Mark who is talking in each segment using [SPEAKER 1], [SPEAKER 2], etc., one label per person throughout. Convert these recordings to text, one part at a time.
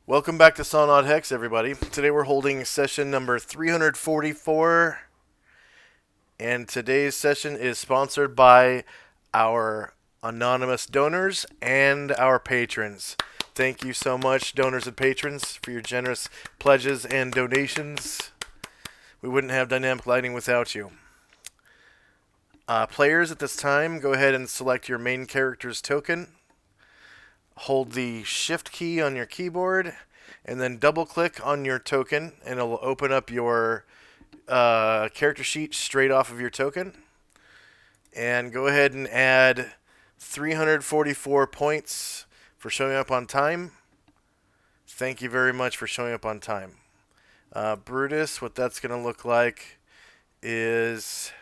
[SPEAKER 1] Welcome back to Solynod Hex, everybody. Today we're holding session number 344, and today's session is sponsored by our anonymous donors and our patrons. Thank you so much, donors and patrons, for your generous pledges and donations. We wouldn't have Dynamic Lighting without you. Players at this time, go ahead and select your main character's token. Hold the shift key on your keyboard and then double click on your token and it'll open up your character sheet straight off of your token. And go ahead and add 344 points for showing up on time. Thank you very much for showing up on time. Brutus, what that's going to look like is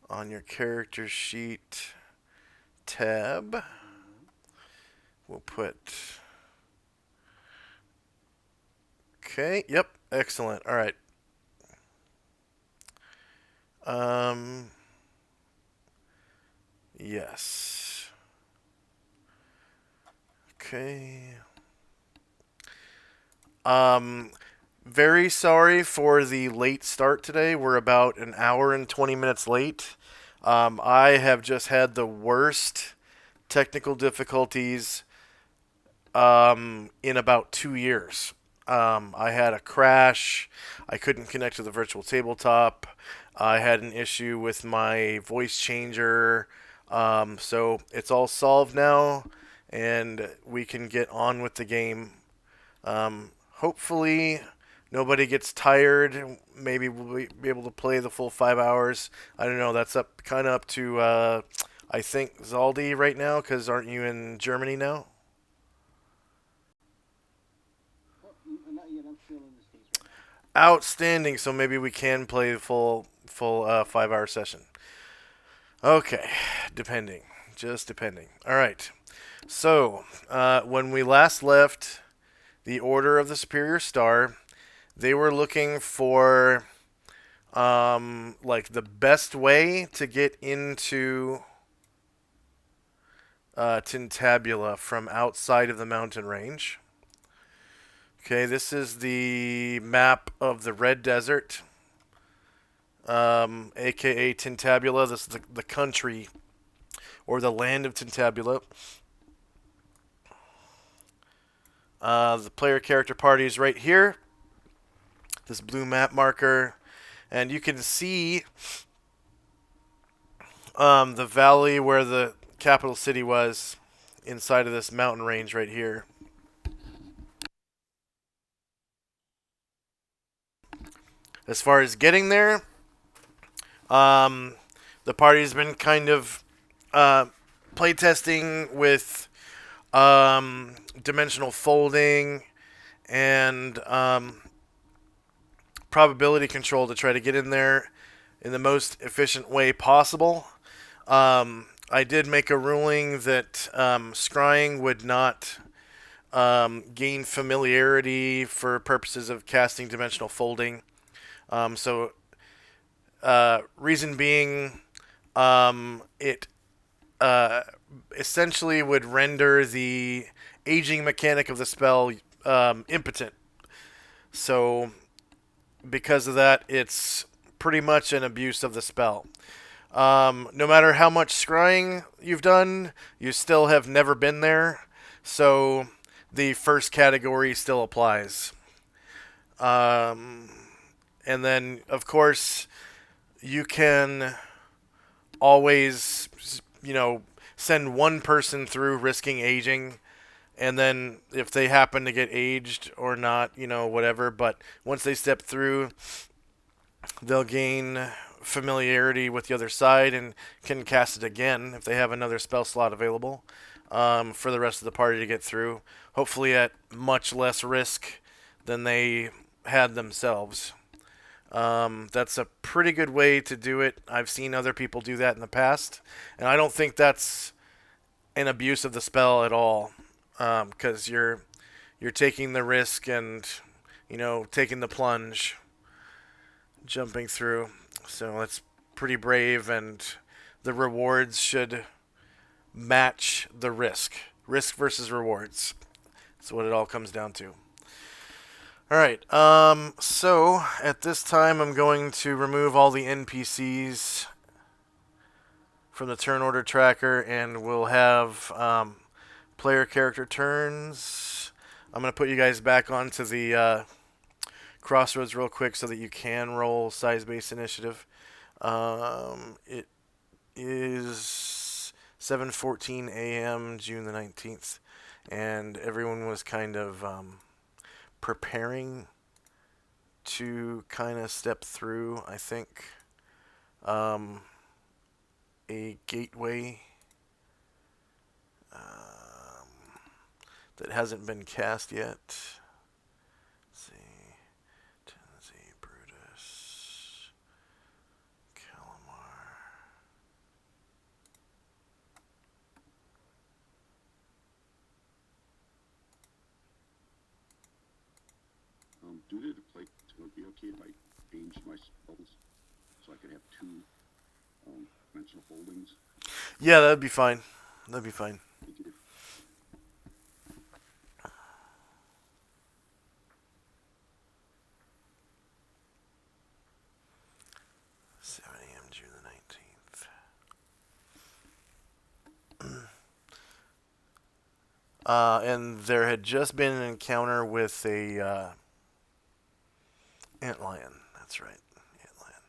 [SPEAKER 1] on your character sheet tab. We'll put... Okay, yep, excellent. All right. Yes. Okay. Very sorry for the late start today. We're about an hour and 20 minutes late. I have just had the worst technical difficulties in about 2 years. I had a crash. I couldn't connect to the virtual tabletop. I had an issue with my voice changer. So it's all solved now, and we can get on with the game. Hopefully, nobody gets tired. Maybe we'll be able to play the full 5 hours. I don't know. That's kind of up to, I think, Zaldi right now, because aren't you in Germany now?
[SPEAKER 2] Not yet. I'm still in the States right
[SPEAKER 1] Outstanding. So maybe we can play the full 5 hour session. Okay, depending, just depending. All right. So when we last left the Order of the Superior Star, they were looking for like the best way to get into Tintabula from outside of the mountain range. Okay, this is the map of the Red Desert, aka Tintabula. This is the country or the land of Tintabula. The player character party is right here. This blue map marker, and you can see the valley where the capital city was inside of this mountain range right here. As far as getting there, the party's been kind of playtesting with dimensional folding and probability control to try to get in there in the most efficient way possible. I did make a ruling that scrying would not gain familiarity for purposes of casting dimensional folding. So reason being, it essentially would render the aging mechanic of the spell impotent. So because of that, it's pretty much an abuse of the spell. No matter how much scrying you've done, you still have never been there. So the first category still applies. And then, of course, you can always, send one person through risking aging. And then if they happen to get aged or not, whatever. But once they step through, they'll gain familiarity with the other side and can cast it again if they have another spell slot available for the rest of the party to get through. Hopefully at much less risk than they had themselves. That's a pretty good way to do it. I've seen other people do that in the past, and I don't think that's an abuse of the spell at all, because you're taking the risk and taking the plunge, jumping through. So that's pretty brave, and the rewards should match the risk. Risk versus rewards. That's what it all comes down to. All right. So at this time, I'm going to remove all the NPCs from the turn order tracker, and we'll have player character turns. I'm going to put you guys back onto the crossroads real quick so that you can roll size-based initiative. It is 7:14 a.m. June the 19th, and everyone was kind of preparing to kind of step through, I think, a gateway that hasn't been cast yet. Let's see. Tennessee, Brutus, Calamar.
[SPEAKER 3] Due to the plate, would it be okay if I change my spells so I could have two dimensional holdings?
[SPEAKER 1] Yeah, that'd be fine. That'd be fine.
[SPEAKER 3] Thank you.
[SPEAKER 1] 7 a.m. June the 19th. And there had just been an encounter with a antlion. That's right, antlion.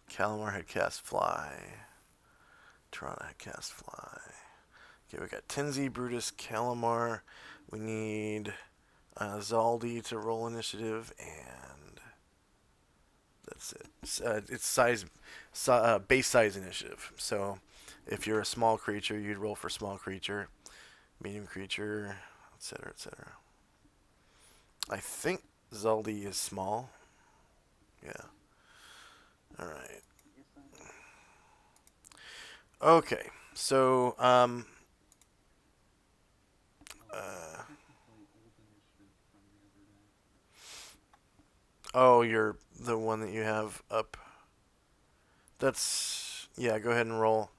[SPEAKER 1] Calamar had cast fly. Toronto had cast fly. Okay, we got Tenzi, Brutus, Calamar. We need Zaldi to roll initiative, and that's it. It's base size initiative. So if you're a small creature, you'd roll for small creature, medium creature, etc., etc. I think Zaldi is small. Yeah. All right. Okay. So oh, you're the one that you have up. That's yeah. Go ahead and roll.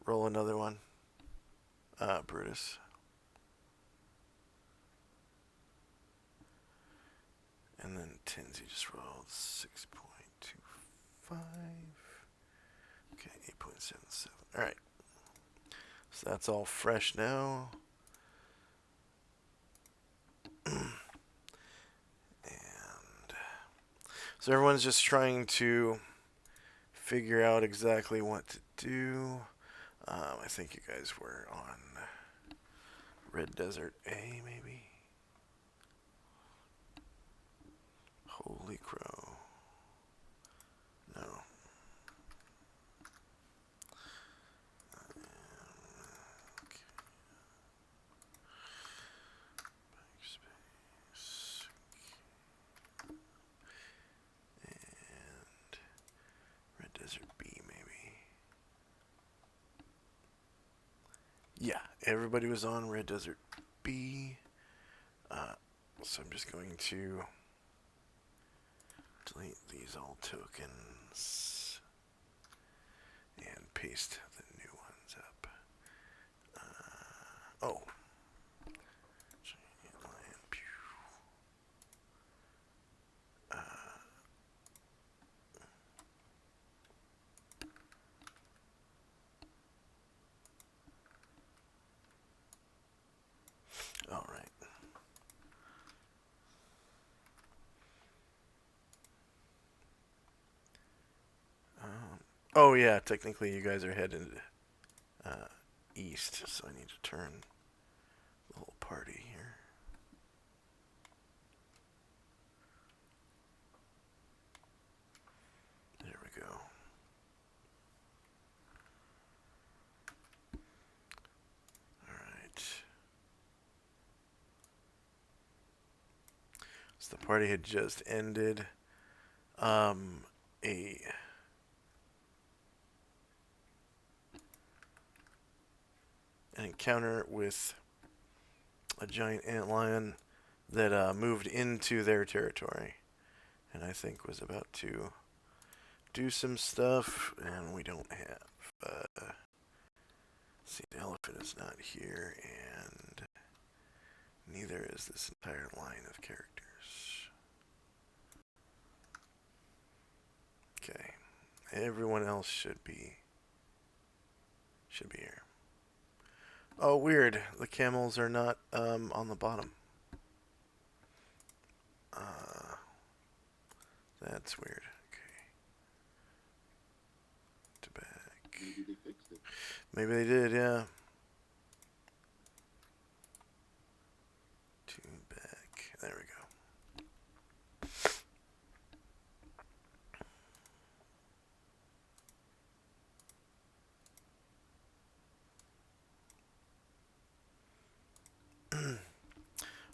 [SPEAKER 1] Roll another one. Brutus. And then Tinsy just rolled 6.25. Okay, 8.77. All right. So that's all fresh now. And so everyone's just trying to figure out exactly what to do. I think you guys were on Red Desert A, maybe? Holy crow. No. Okay. Backspace. And Red Desert B, maybe. Yeah, everybody was on Red Desert B. So I'm just going to delete these all tokens and paste the new ones up. Oh. All right. Oh yeah, technically you guys are headed east, so I need to turn the whole party here. There we go. Alright. So the party had just ended an encounter with a giant antlion that moved into their territory, and I think was about to do some stuff, and we don't have. See, the elephant is not here, and neither is this entire line of characters. Okay, everyone else should be here. Oh, weird. The camels are not on the bottom. That's weird. Okay. To back.
[SPEAKER 3] Maybe they fixed it.
[SPEAKER 1] Maybe they did, yeah. To back. There we go.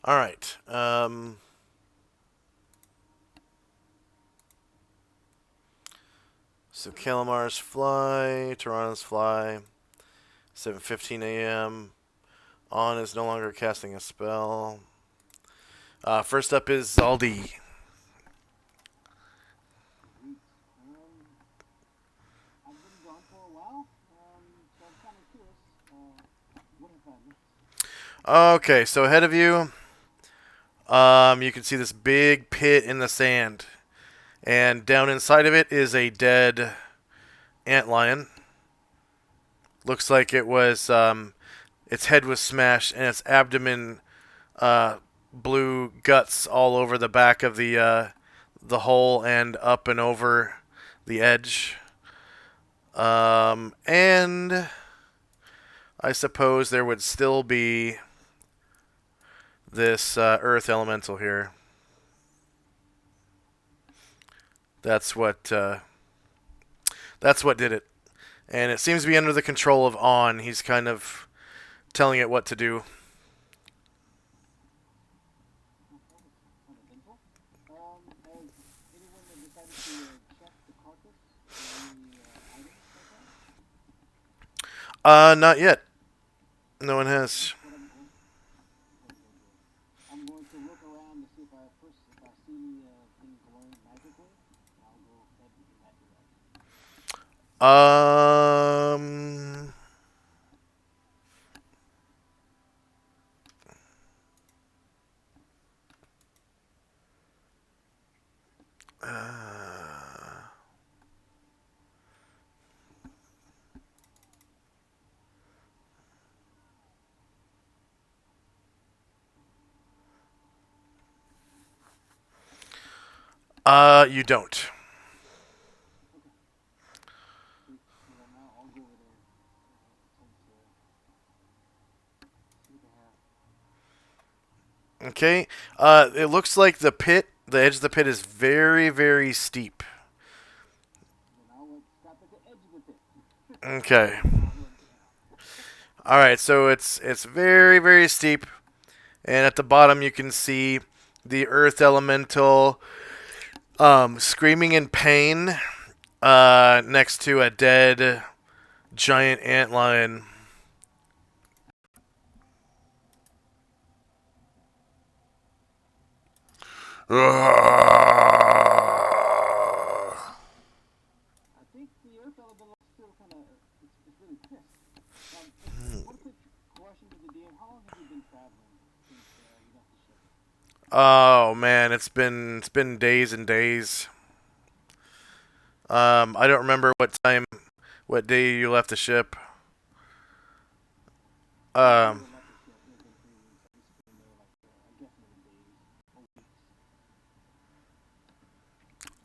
[SPEAKER 1] All right. So Calamar's fly, Tirana's fly. 7:15 a.m. On is no longer casting a spell. First up is Zaldi.
[SPEAKER 2] I've been gone for a while, so I'm kind of curious. What have I missed?
[SPEAKER 1] Okay, so ahead of you, you can see this big pit in the sand. And down inside of it is a dead antlion. Looks like it was, its head was smashed and its abdomen blew guts all over the back of the hole and up and over the edge. And I suppose there would still be this earth elemental here. That's what did it. And it seems to be under the control of On. He's kind of telling it what to do.
[SPEAKER 2] Has anyone decided to check the carcass or any items like that?
[SPEAKER 1] Not yet. No one has.
[SPEAKER 2] I'm going to look around to see if I see anything glowing magically. I'll go ahead and do that direction.
[SPEAKER 1] You don't.
[SPEAKER 2] I'll go over there.
[SPEAKER 1] Okay. It looks like the edge of the pit is very, very steep.
[SPEAKER 2] I'll stop at the edge of the pit.
[SPEAKER 1] Okay. All right, so it's very, very steep, and at the bottom you can see the earth elemental screaming in pain next to a dead giant antlion.
[SPEAKER 2] I think the earth elemental is still kind of it's really pissed. One quick question to the DM: how long have you been traveling since you left the ship?
[SPEAKER 1] Oh man, it's been days and days. I don't remember what day you left the ship. Um,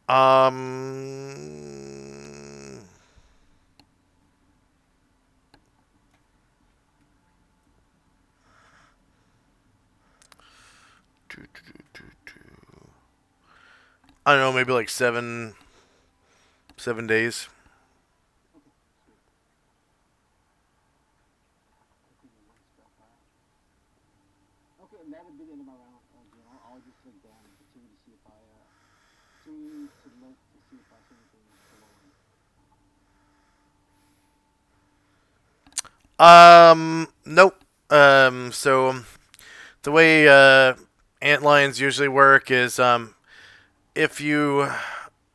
[SPEAKER 1] um, I don't know, maybe like 7 days.
[SPEAKER 2] Okay, and that would be the end of my round. I'll just look down and continue to see if I continue to look to see if I see anything glowing.
[SPEAKER 1] Nope. So the way antlions usually work is if you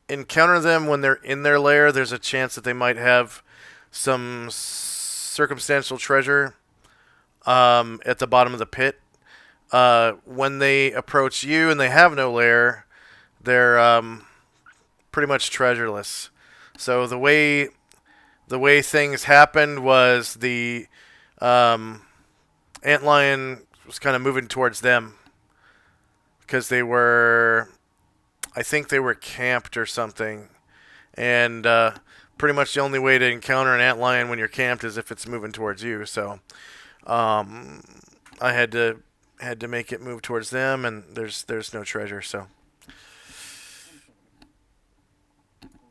[SPEAKER 1] encounter them when they're in their lair, there's a chance that they might have some circumstantial treasure at the bottom of the pit. When they approach you and they have no lair, they're pretty much treasureless. So the way things happened was the antlion was kind of moving towards them because I think they were camped or something, and pretty much the only way to encounter an antlion when you're camped is if it's moving towards you. So I had to make it move towards them, and there's no treasure. So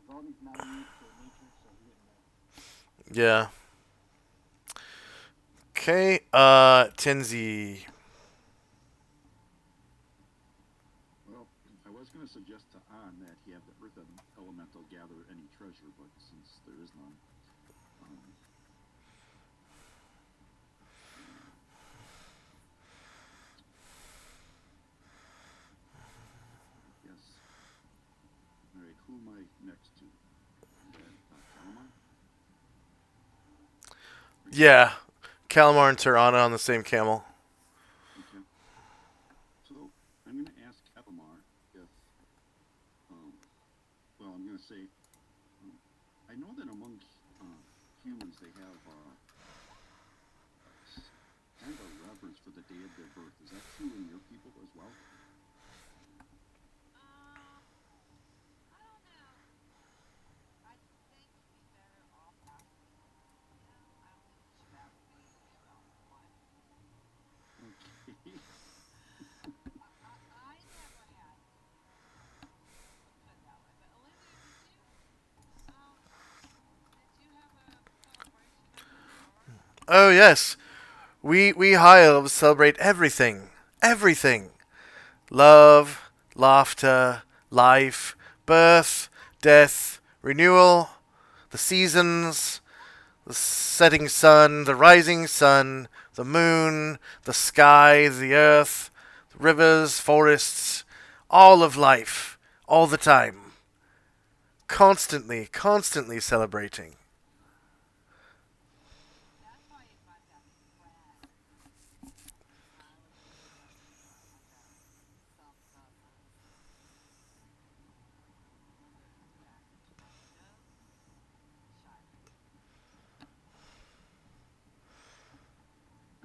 [SPEAKER 2] Rodney's not used to nature, so he didn't know.
[SPEAKER 1] yeah. Okay, Tenzi.
[SPEAKER 3] Well, I was going to suggest to An that he have the Earth Elemental gather any treasure, but since there is none, yes. All right, who am I next to? Is that Calamar?
[SPEAKER 1] Yeah, Calamar and Tirana on the same camel.
[SPEAKER 3] Okay. So I'm going to ask Calamar if, well, I'm going to say, I know that among humans they have kind of a reverence for the day of their birth. Is that true in your people as well? Okay.
[SPEAKER 1] Oh yes, we high elves celebrate everything, everything. Love, laughter, life, birth, death, renewal, the seasons, the setting sun, the rising sun, the moon, the sky, the earth, the rivers, forests, all of life, all the time. Constantly, constantly celebrating.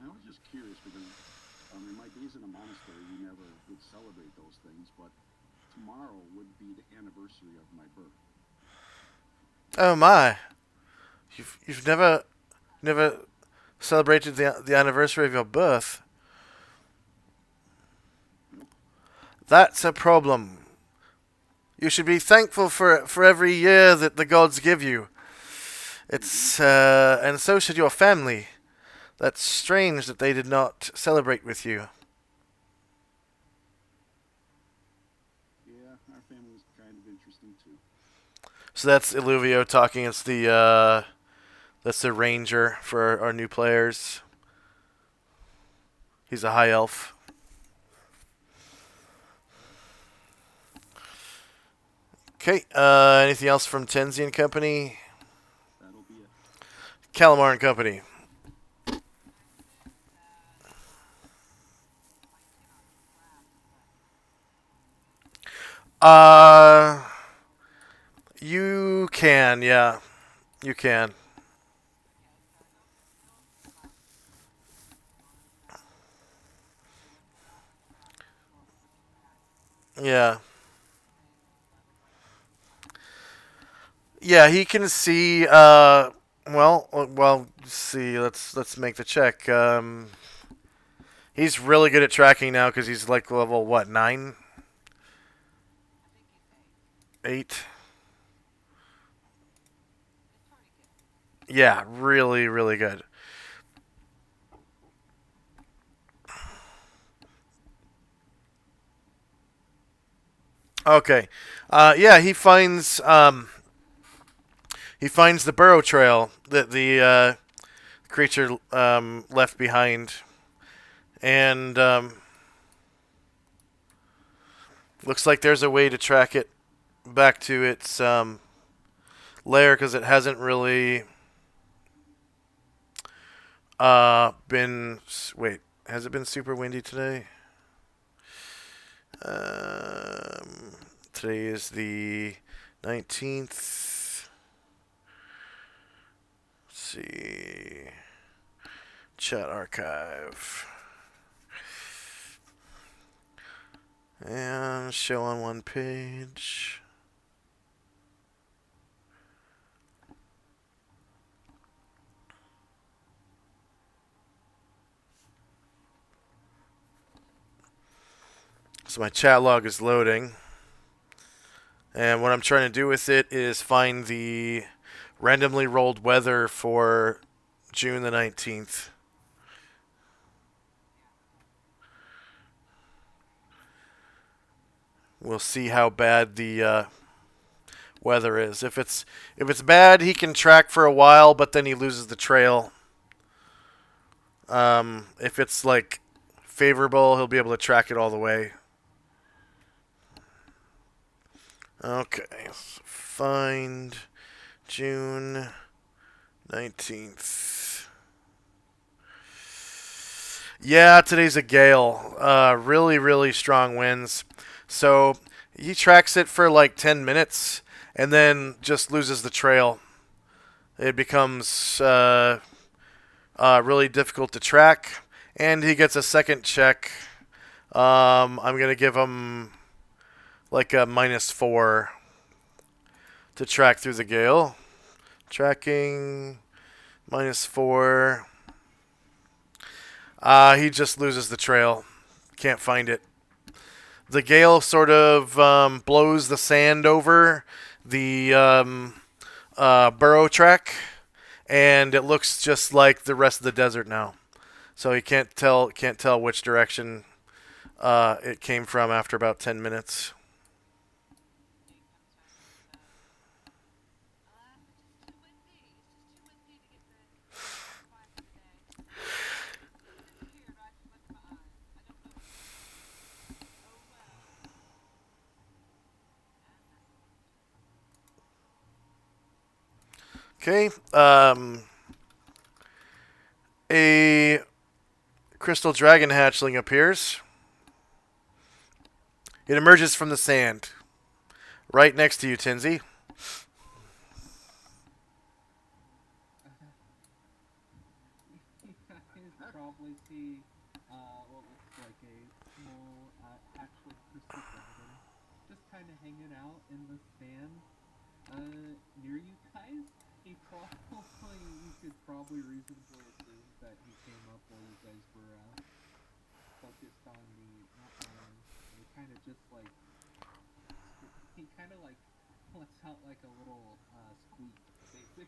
[SPEAKER 3] I was just curious because in my days in a monastery, we never would celebrate those things, but tomorrow would be the anniversary of my birth.
[SPEAKER 1] Oh my. You've never celebrated the anniversary of your birth. That's a problem. You should be thankful for every year that the gods give you. It's and so should your family. That's strange that they did not celebrate with you.
[SPEAKER 3] Yeah, our family was kind of interesting too.
[SPEAKER 1] So that's Illuvio talking. It's that's the ranger for our new players. He's a high elf. Okay. Anything else from Tenzi and Company?
[SPEAKER 3] That'll be it.
[SPEAKER 1] Calamar and Company. Uh, you can, yeah, you can. Yeah. Yeah, he can see. Well. See, let's make the check. He's really good at tracking now because he's like level what 9, 8. Yeah, really, really good. Okay. Yeah, he finds the burrow trail that the creature left behind, and looks like there's a way to track it back to its lair because it hasn't really been. Wait, has it been super windy today? Today is the 19th. Let's see. Chat archive. And show on one page. So my chat log is loading. And what I'm trying to do with it is find the randomly rolled weather for June the 19th. We'll see how bad the weather is. If it's bad, he can track for a while, but then he loses the trail. If it's like favorable, he'll be able to track it all the way. Okay, so find June 19th. Yeah, today's a gale. Really, really strong winds. So he tracks it for like 10 minutes and then just loses the trail. It becomes really difficult to track, and he gets a second check. I'm going to give him like a -4 to track through the gale. Tracking -4. He just loses the trail. Can't find it. The gale sort of blows the sand over the burrow track, and it looks just like the rest of the desert now. So he can't tell which direction it came from after about 10 minutes. Okay. A crystal dragon hatchling appears. It emerges from the sand. Right next to you, Tinsy.
[SPEAKER 2] You guys probably see what looks like a small hatchling crystal dragon just kind of hanging out in the sand near you guys. He probably, you could probably reasonably assume that he came up while you guys were focused on the outline. He kind of just like, he kind of like lets out like a little squeak, basically.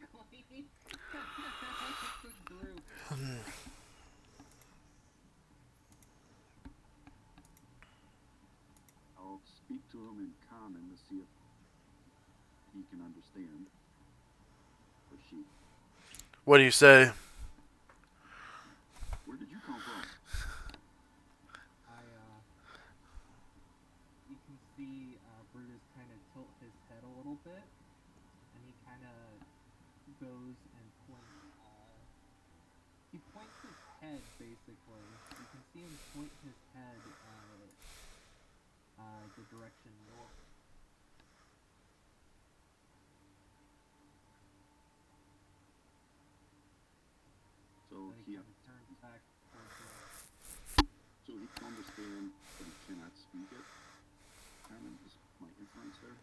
[SPEAKER 2] It's a group.
[SPEAKER 3] I'll speak to him in common to see if he can understand. Or she.
[SPEAKER 1] What do you say?
[SPEAKER 3] Where did you come from?
[SPEAKER 2] You can see Brutus kind of tilt his head a little bit, and he kind of goes and points. He points his head, basically. You can see him point his head the direction north.
[SPEAKER 3] So
[SPEAKER 2] Then he
[SPEAKER 3] he,
[SPEAKER 2] kind of turns back towards you.
[SPEAKER 3] so he can understand, but he cannot speak it. Kind of is my inference there.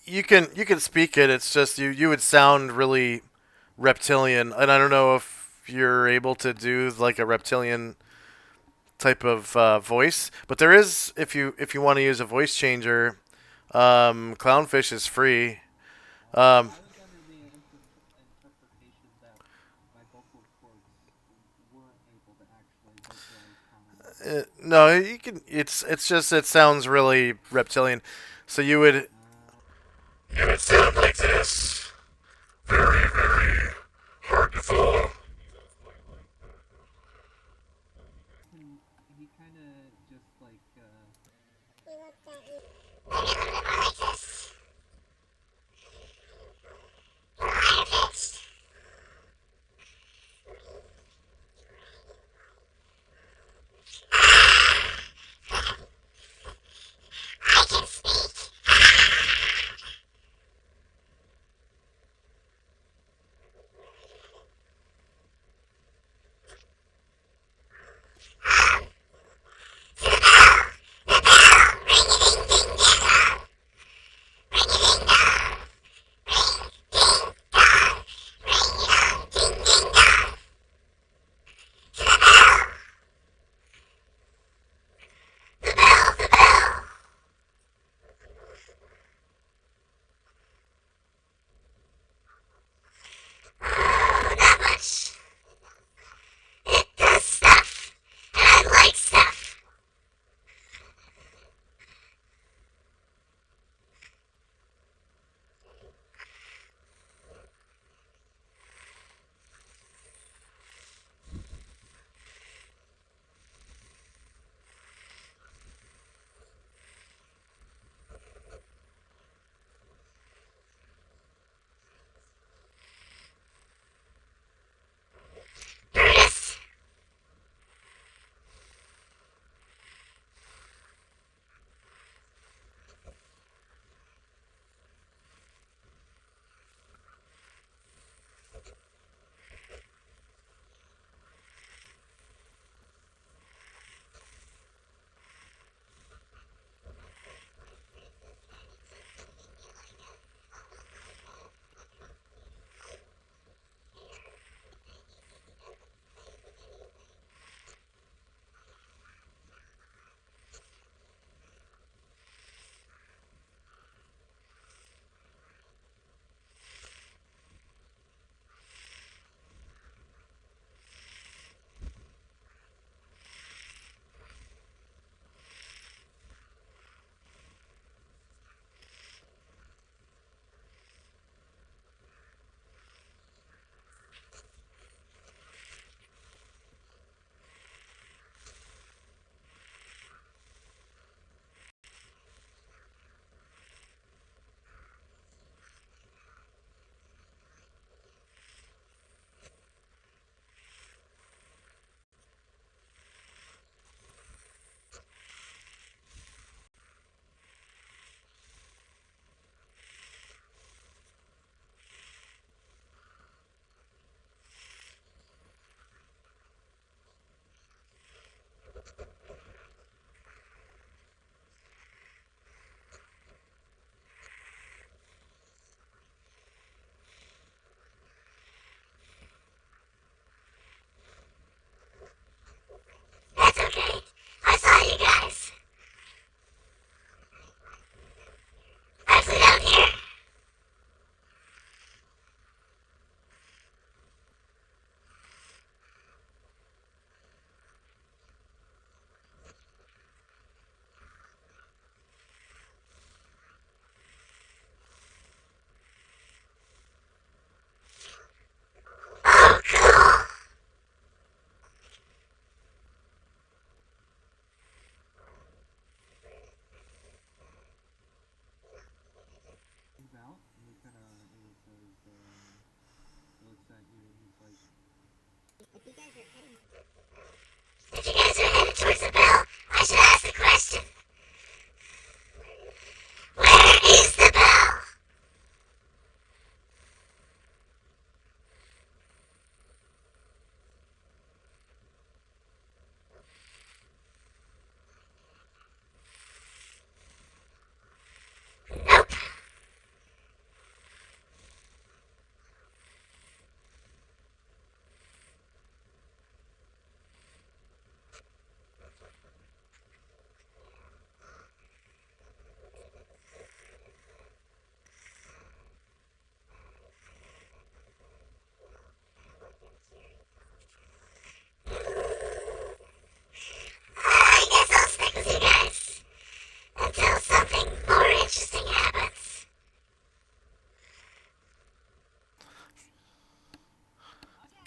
[SPEAKER 1] You can speak it. It's just you would sound really reptilian, and I don't know if you're able to do like a reptilian type of voice, but there is if you want to use a voice changer, Clownfish is free.
[SPEAKER 2] I was under the interpretation that my vocal cords weren't able to actually vocalize common.
[SPEAKER 1] No, you can. It's just it sounds really reptilian. So you would. It would sound like this. Very, very hard to follow.
[SPEAKER 2] He kind of just like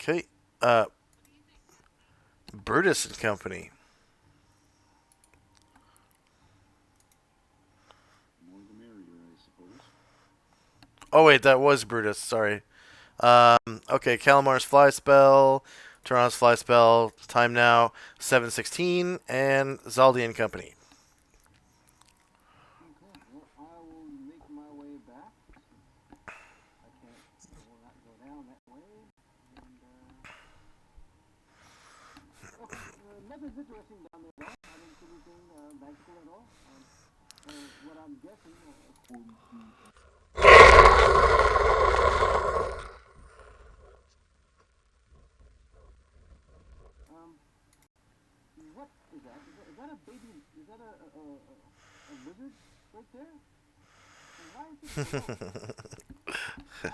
[SPEAKER 1] Okay. Uh, Brutus and Company.
[SPEAKER 3] More the merrier, I suppose.
[SPEAKER 1] Oh wait, that was Brutus. Sorry. Okay, Calamar's Fly Spell, Toronto's Fly Spell. Time now 7:16, and Zaldi and Company.
[SPEAKER 2] Okay, well, I will make my way back. I can't, I will not go down that way. And, okay, nothing's interesting down there, though. I didn't see anything magical at all. What I'm guessing, according to what is that? Is that a baby? Is that a lizard right there? And why is it so? Hi.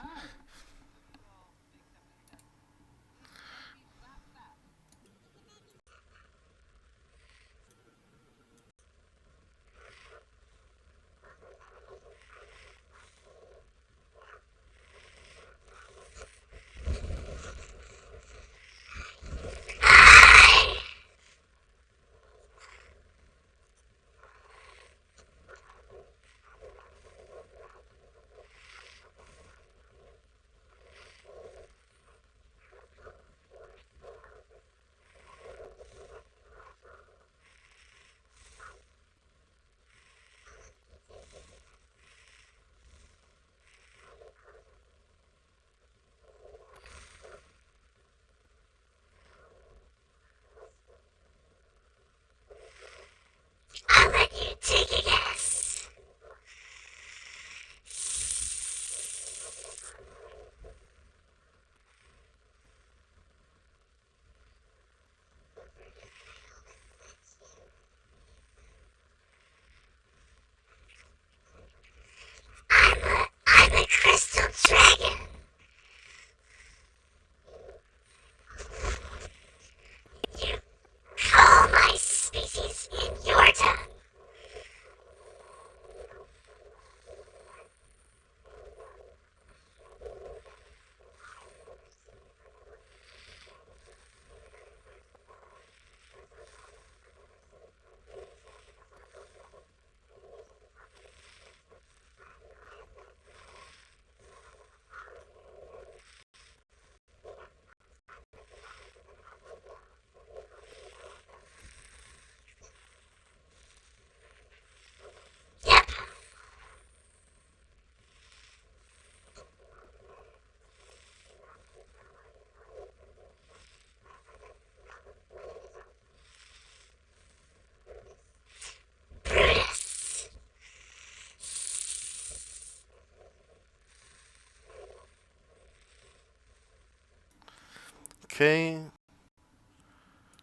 [SPEAKER 1] Okay.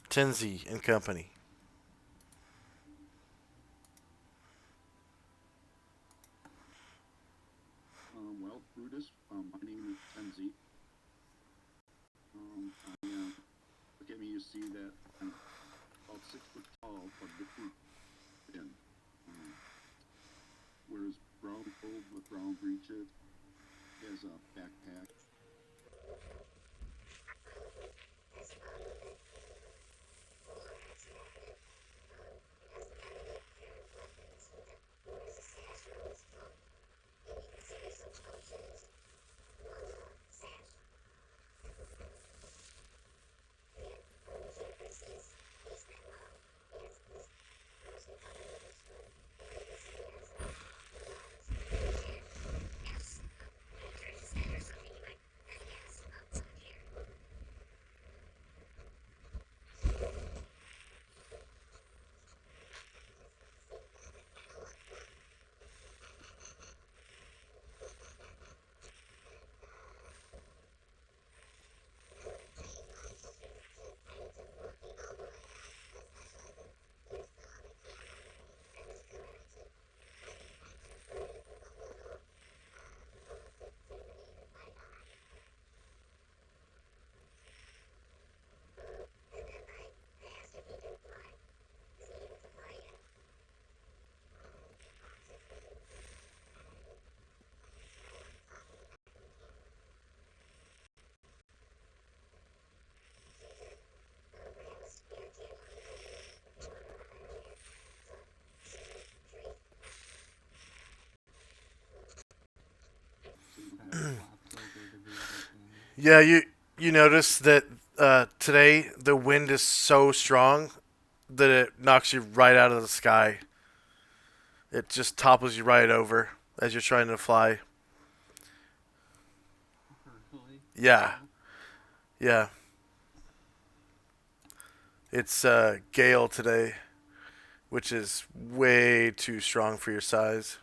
[SPEAKER 1] Tenzi and Company.
[SPEAKER 3] Well, Brutus, my name is Tenzi. Look at me, you see that I'm about 6 foot tall, but a bit too thin. Wears brown clothes with brown breeches, has a backpack.
[SPEAKER 1] Yeah, you notice that today the wind is so strong that it knocks you right out of the sky. It just topples you right over as you're trying to fly.
[SPEAKER 2] Really?
[SPEAKER 1] Yeah,
[SPEAKER 2] Wow.
[SPEAKER 1] yeah. It's gale today, which is way too strong for your size.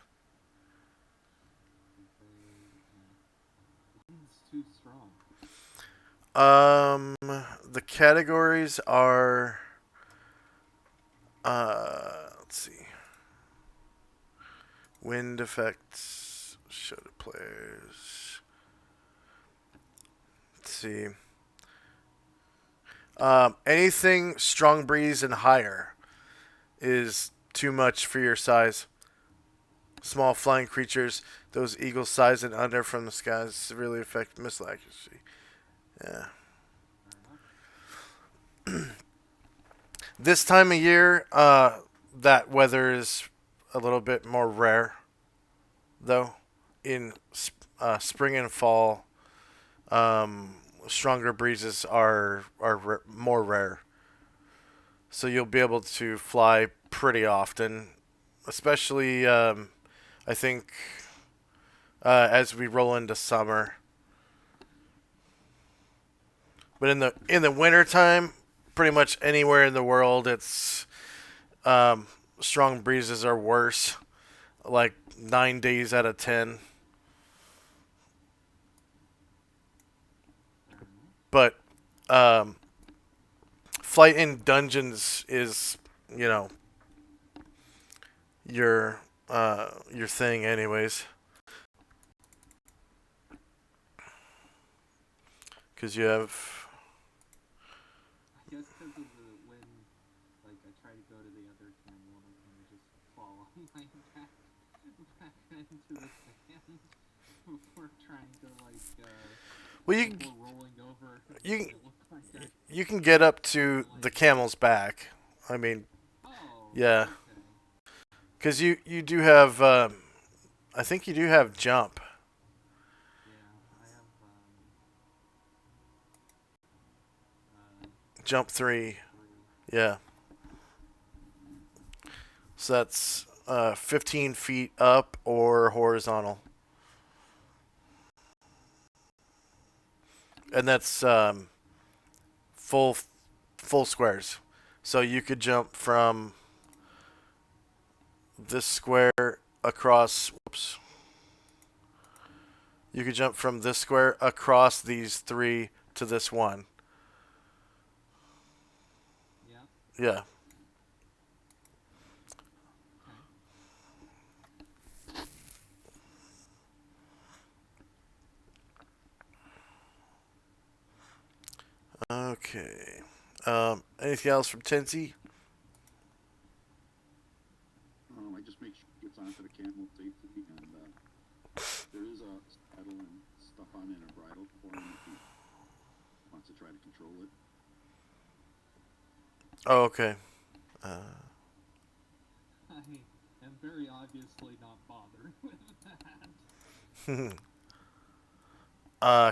[SPEAKER 2] The wind's too strong.
[SPEAKER 1] The categories are let's see. Wind effects, show the players. Let's see. Anything strong breeze and higher is too much for your size. Small flying creatures, those eagles size and under from the skies severely affect missile accuracy. Yeah.
[SPEAKER 2] Fair enough.
[SPEAKER 1] This time of year, that weather is a little bit more rare, though. In spring and fall, um, stronger breezes are more rare. So you'll be able to fly pretty often, especially I think as we roll into summer. But in the winter time, pretty much anywhere in the world, it's um, strong breezes are worse. Like 9 days out of 10.
[SPEAKER 2] Fair enough.
[SPEAKER 1] But um, flight in dungeons is, you know, your thing, anyways. Because you have.
[SPEAKER 2] I guess because of the wind, like I try to go to the other camel and I kind of just fall on my back into the sand before trying to
[SPEAKER 1] Well,
[SPEAKER 2] before rolling over and
[SPEAKER 1] you
[SPEAKER 2] making it look like I
[SPEAKER 1] you can get up to the
[SPEAKER 2] landed.
[SPEAKER 1] camel's back. I mean,
[SPEAKER 2] Oh,
[SPEAKER 1] yeah,
[SPEAKER 2] okay.
[SPEAKER 1] because you do have. I think you do have jump.
[SPEAKER 2] Yeah, I have
[SPEAKER 1] Jump 3.
[SPEAKER 2] jump three.
[SPEAKER 1] Yeah. So that's 15 feet up or horizontal. And that's full full squares. So you could jump from this square across. Whoops. You could jump from this square across these three to this one.
[SPEAKER 2] Yeah.
[SPEAKER 1] Yeah.
[SPEAKER 2] Okay.
[SPEAKER 1] Okay. Anything else from Tensi?
[SPEAKER 3] I just make sure it gets onto the camel safely, and there is a saddle and stuff on it and a bridle for him if he wants to try to control it.
[SPEAKER 1] Oh, okay.
[SPEAKER 2] I am very obviously not bothered with that.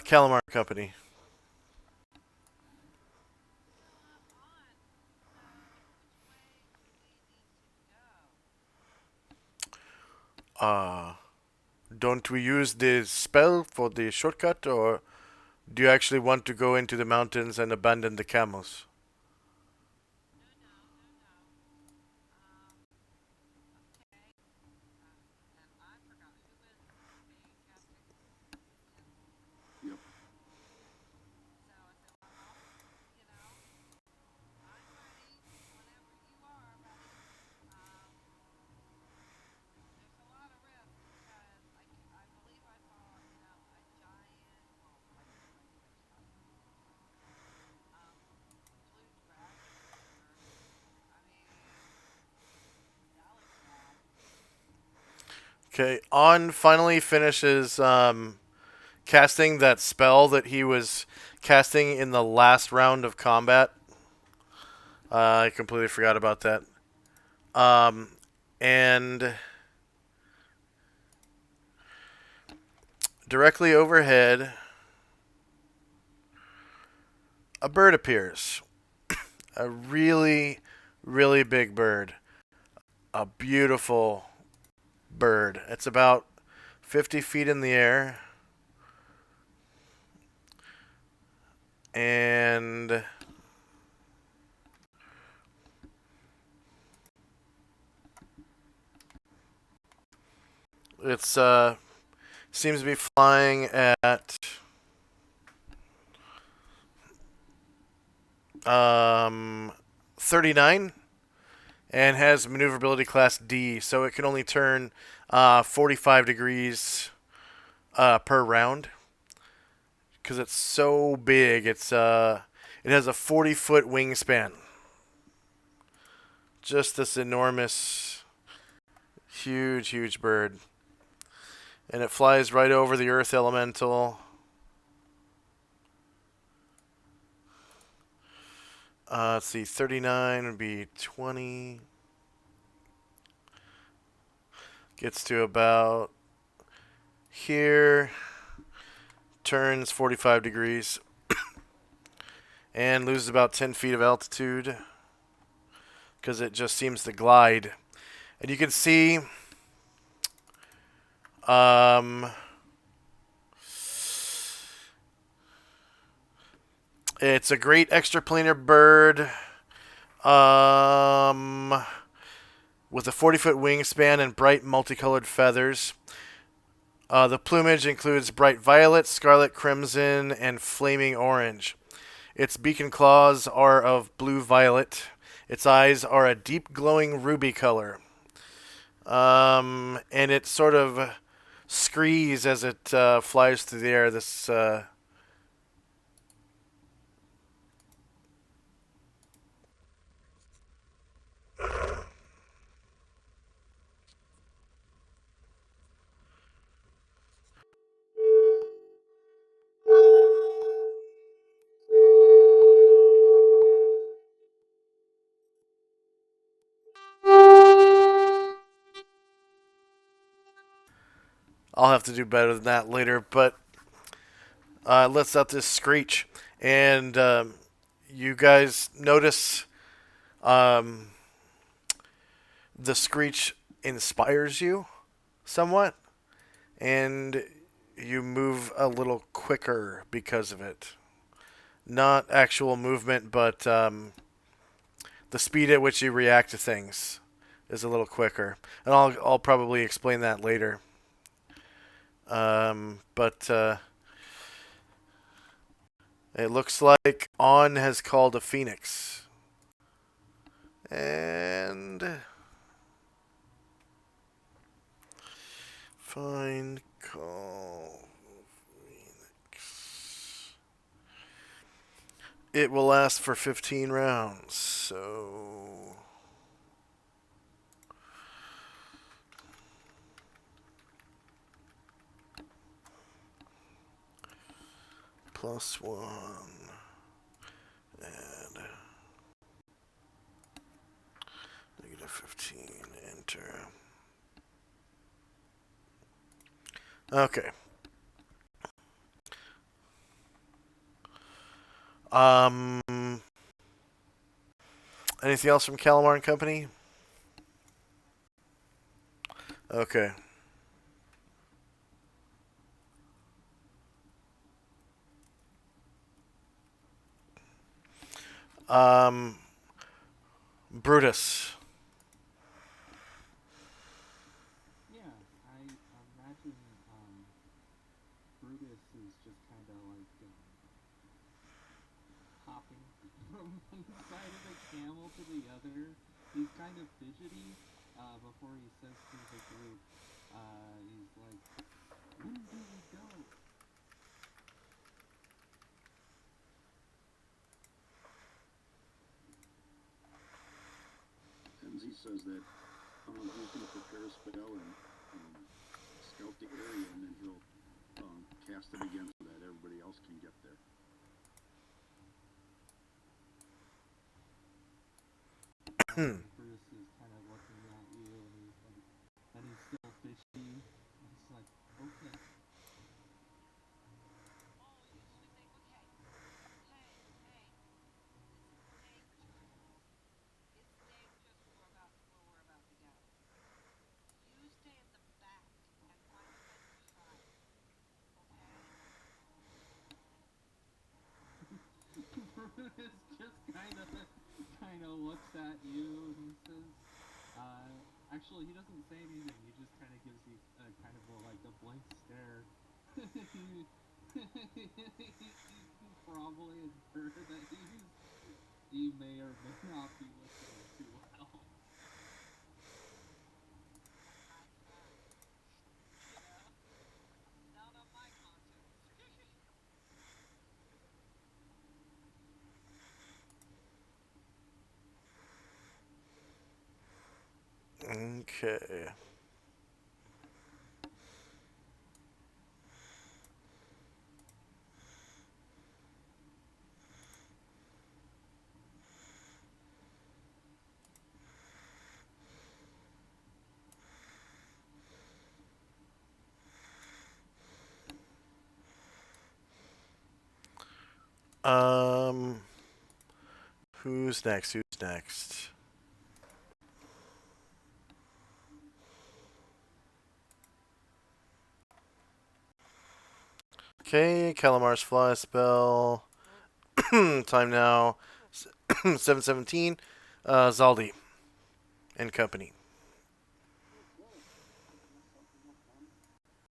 [SPEAKER 1] Calamar Company. Uh, don't we use the spell for the shortcut, or do you actually want to go into the mountains and abandon the camels?
[SPEAKER 3] Yep.
[SPEAKER 1] Okay, On finally finishes casting that spell that he was casting in the last round of combat. I completely forgot about that. Um, and directly overhead a bird appears. A really, really big bird. A beautiful bird. It's about 50 feet in the air. And it's seems to be flying at 39 and has maneuverability class D, so it can only turn 45 degrees per round because it's so big. It has a 40-foot wingspan. Just this enormous, huge, huge bird. And it flies right over the Earth Elemental. Let's see, 39 would be 20. Gets to about here. Turns 45 degrees. And loses about 10 feet of altitude. Because it just seems to glide. And you can see... it's a great extraplanar bird with a 40-foot wingspan and bright multicolored feathers. The plumage includes bright violet, scarlet, crimson, and flaming orange. Its beak and claws are of blue-violet. Its eyes are a deep glowing ruby color. And it sort of screes as it flies through the air. This I'll have to do better than that later, but it lets out this screech. And you guys notice the screech inspires you somewhat, and you move a little quicker because of it. Not actual movement, but the speed at which you react to things is a little quicker. And I'll probably explain that later. But it looks like On has called a phoenix. And find call phoenix. It will last for 15 rounds, so +1 and -15, enter. Okay. Anything else from Calamar and Company? Okay. Brutus.
[SPEAKER 2] Yeah, I imagine Brutus is just kind of like hopping from one side of the camel to the other. He's kind of fidgety before he says to the group, he's like, when do we go?
[SPEAKER 3] And he says that he's going to prepare a spell and scout the area, and then he'll cast it again so that everybody else can get there.
[SPEAKER 2] Bruce is kind of looking at you, and he's like, and he's still fishy. And he's like, okay. Brutus just kind of looks at you and he says, actually, he doesn't say anything. He just kind of gives you kind of like a blank stare. You probably infer that he may or may not be listening too well.
[SPEAKER 4] Not on my conscience.
[SPEAKER 1] Okay. Um, who's next? Who's next? Okay, Calamar's fly spell. Time now. 7:17. Zaldi and company.
[SPEAKER 5] Okay. Get myself enough done.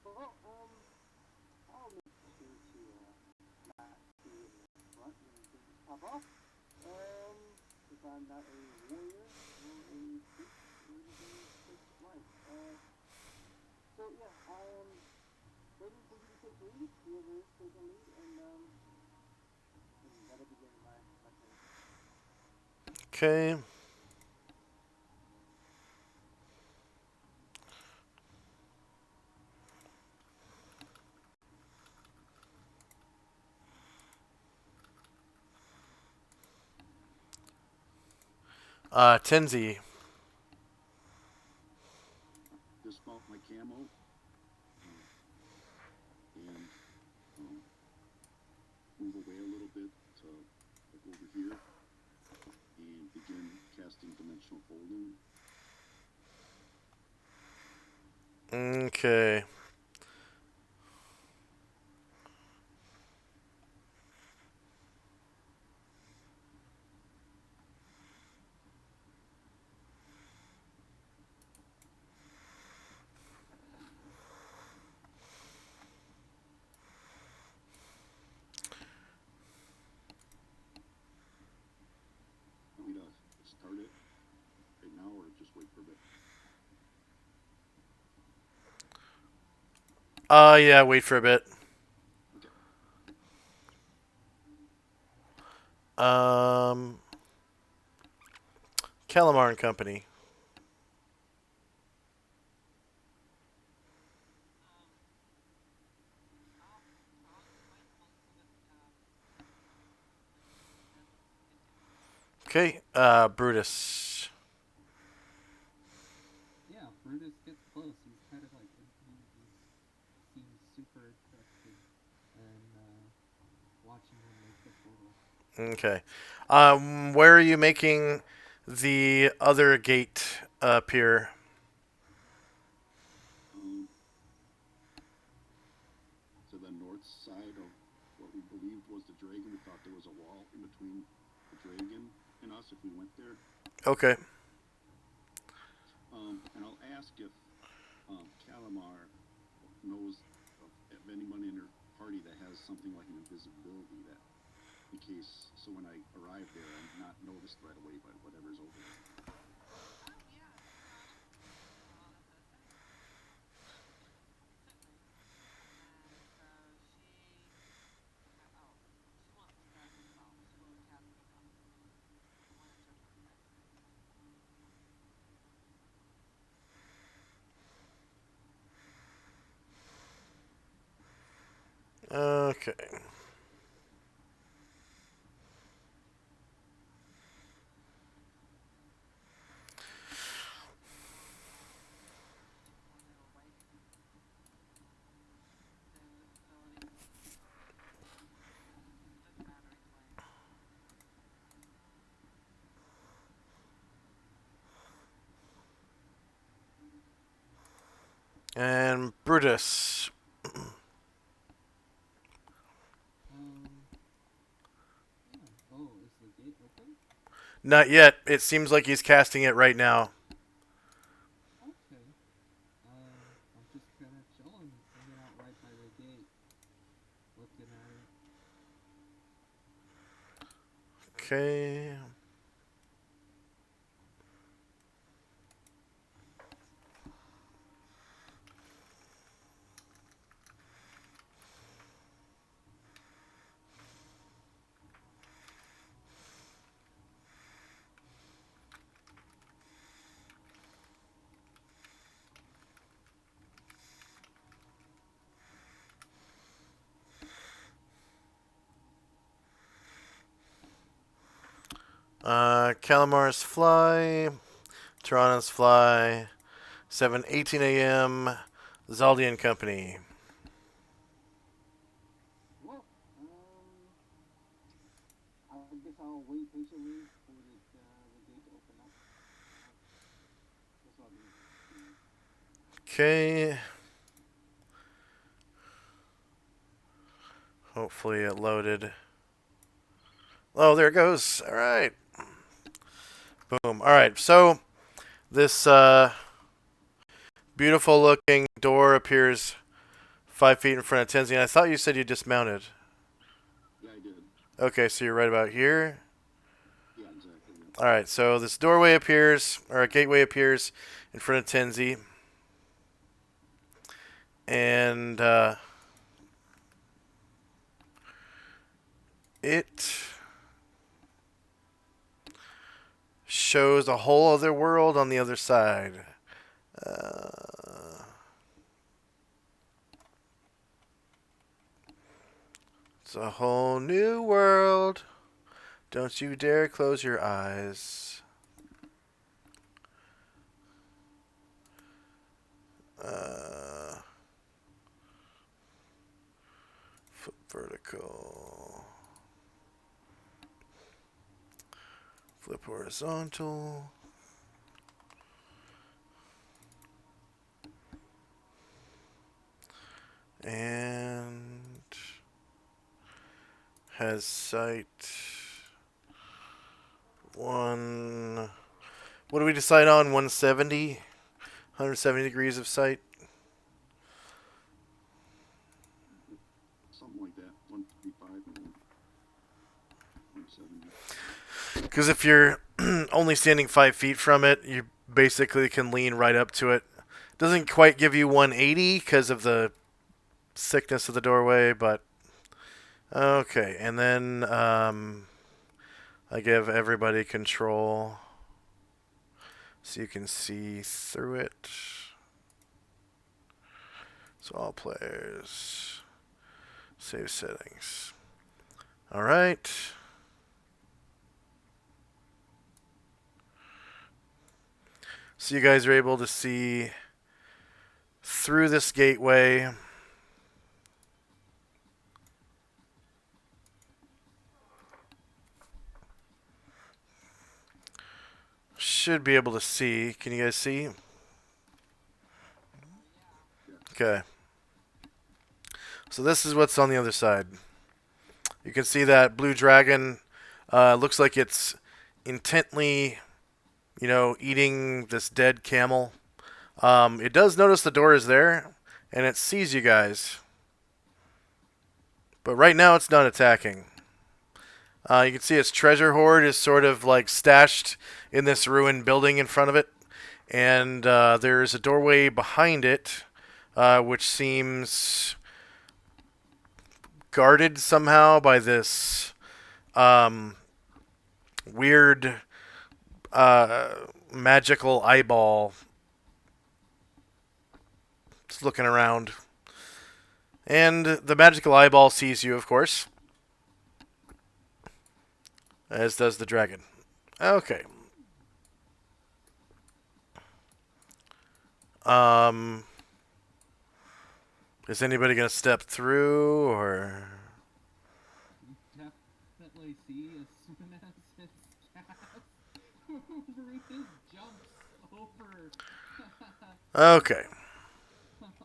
[SPEAKER 5] Well, I'll make sure to not be in the front when things pop off. If I'm not a warrior or a priest or anything such like. So yeah, I am waiting for you to take lead, whoever is taking lead, and that'll begin my turn.
[SPEAKER 1] Okay. Tenzi.
[SPEAKER 3] Dismount my camo and move away a little bit to like over here and begin casting dimensional folding.
[SPEAKER 1] Okay.
[SPEAKER 3] Want me to start it right now or just wait for a bit?
[SPEAKER 1] Yeah, wait for a bit.
[SPEAKER 3] Okay.
[SPEAKER 1] Calamar and company.
[SPEAKER 4] I'll wait most of it. Then continue.
[SPEAKER 1] Okay, Brutus.
[SPEAKER 2] Yeah, Brutus gets close. He's kind of like he seems super interested in watching him make the portal.
[SPEAKER 1] Okay. Where are you making the other gate appear?
[SPEAKER 3] To the north side of what we believed was the dragon. We thought there was a wall in between the dragon and us if we went there.
[SPEAKER 1] Okay.
[SPEAKER 3] And I'll ask if Calamar knows of anyone in her party that has something like an invisibility that, in case, so when I arrive there, I'm not noticed right away by whatever's over there.
[SPEAKER 4] Oh yeah, Serana says that. Certainly. And so she wants to herself. She will cast herself when it's her turn.
[SPEAKER 1] Okay.
[SPEAKER 4] When they're awake, the invisibility doesn't matter either way.
[SPEAKER 1] And Brutus.
[SPEAKER 2] Yeah. Oh, is gate open?
[SPEAKER 1] Not yet. It seems like he's casting it right now.
[SPEAKER 2] Okay. I'm just kind of chilling, hanging out right by the gate, looking at it.
[SPEAKER 1] Okay. Calamar's fly. Toronto's fly. 7:18 a.m. Zaldian Company.
[SPEAKER 5] Well, I guess I'll wait patiently for the gate to open up. That's what I'm doing.
[SPEAKER 1] Okay. Hopefully it loaded. Oh, there it goes. All right. Boom. All right. So this beautiful looking door appears 5 feet in front of Tenzi. And I thought you said you dismounted.
[SPEAKER 3] Yeah, I did.
[SPEAKER 1] Okay, so you're right about here.
[SPEAKER 3] Yeah, exactly. Yeah.
[SPEAKER 1] All right. So this doorway appears, or a gateway appears in front of Tenzi. And it shows a whole other world on the other side. It's a whole new world. Don't you dare close your eyes. Flip vertical. Flip horizontal. And has sight. One. What do we decide on? 170? 170 degrees of sight?
[SPEAKER 3] Something like that. 155 and 170.
[SPEAKER 1] Because if you're only standing 5 feet from it, you basically can lean right up to it. Doesn't quite give you 180 because of the thickness of the doorway, but okay. And then I give everybody control so you can see through it. So all players, save settings. All right. So you guys are able to see through this gateway. Should be able to see. Can you guys see? Okay. So this is what's on the other side. You can see that blue dragon looks like it's intently, eating this dead camel. It does notice the door is there, and it sees you guys. But right now it's not attacking. You can see its treasure hoard is sort of like stashed in this ruined building in front of it. And there's a doorway behind it, which seems guarded somehow by this weird magical eyeball. It's looking around. And the magical eyeball sees you, of course. As does the dragon. Okay. Is anybody going to step through, or...
[SPEAKER 2] You definitely see as soon as it's cast, Reese jumps over,
[SPEAKER 1] Okay.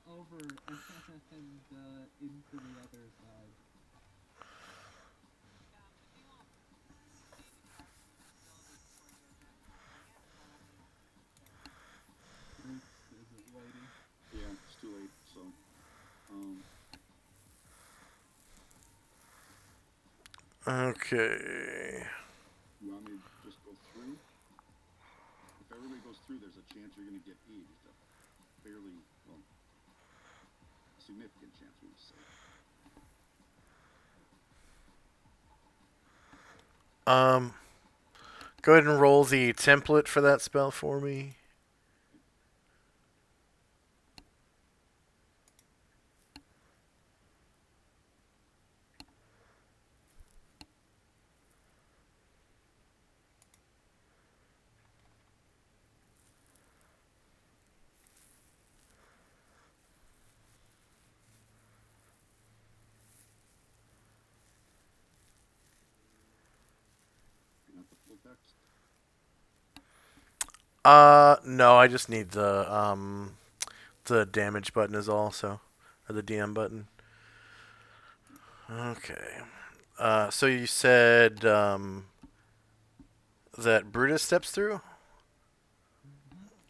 [SPEAKER 2] over and into the other side.
[SPEAKER 1] Okay.
[SPEAKER 3] You want me to just go through? If everybody goes through, there's a chance you're going to get aged. A fairly, well, significant chance, we would say.
[SPEAKER 1] Go ahead and roll the template for that spell for me.
[SPEAKER 3] Not the full text.
[SPEAKER 1] No, I just need the damage button is all, so, or the DM button. Okay. So you said that Brutus steps through.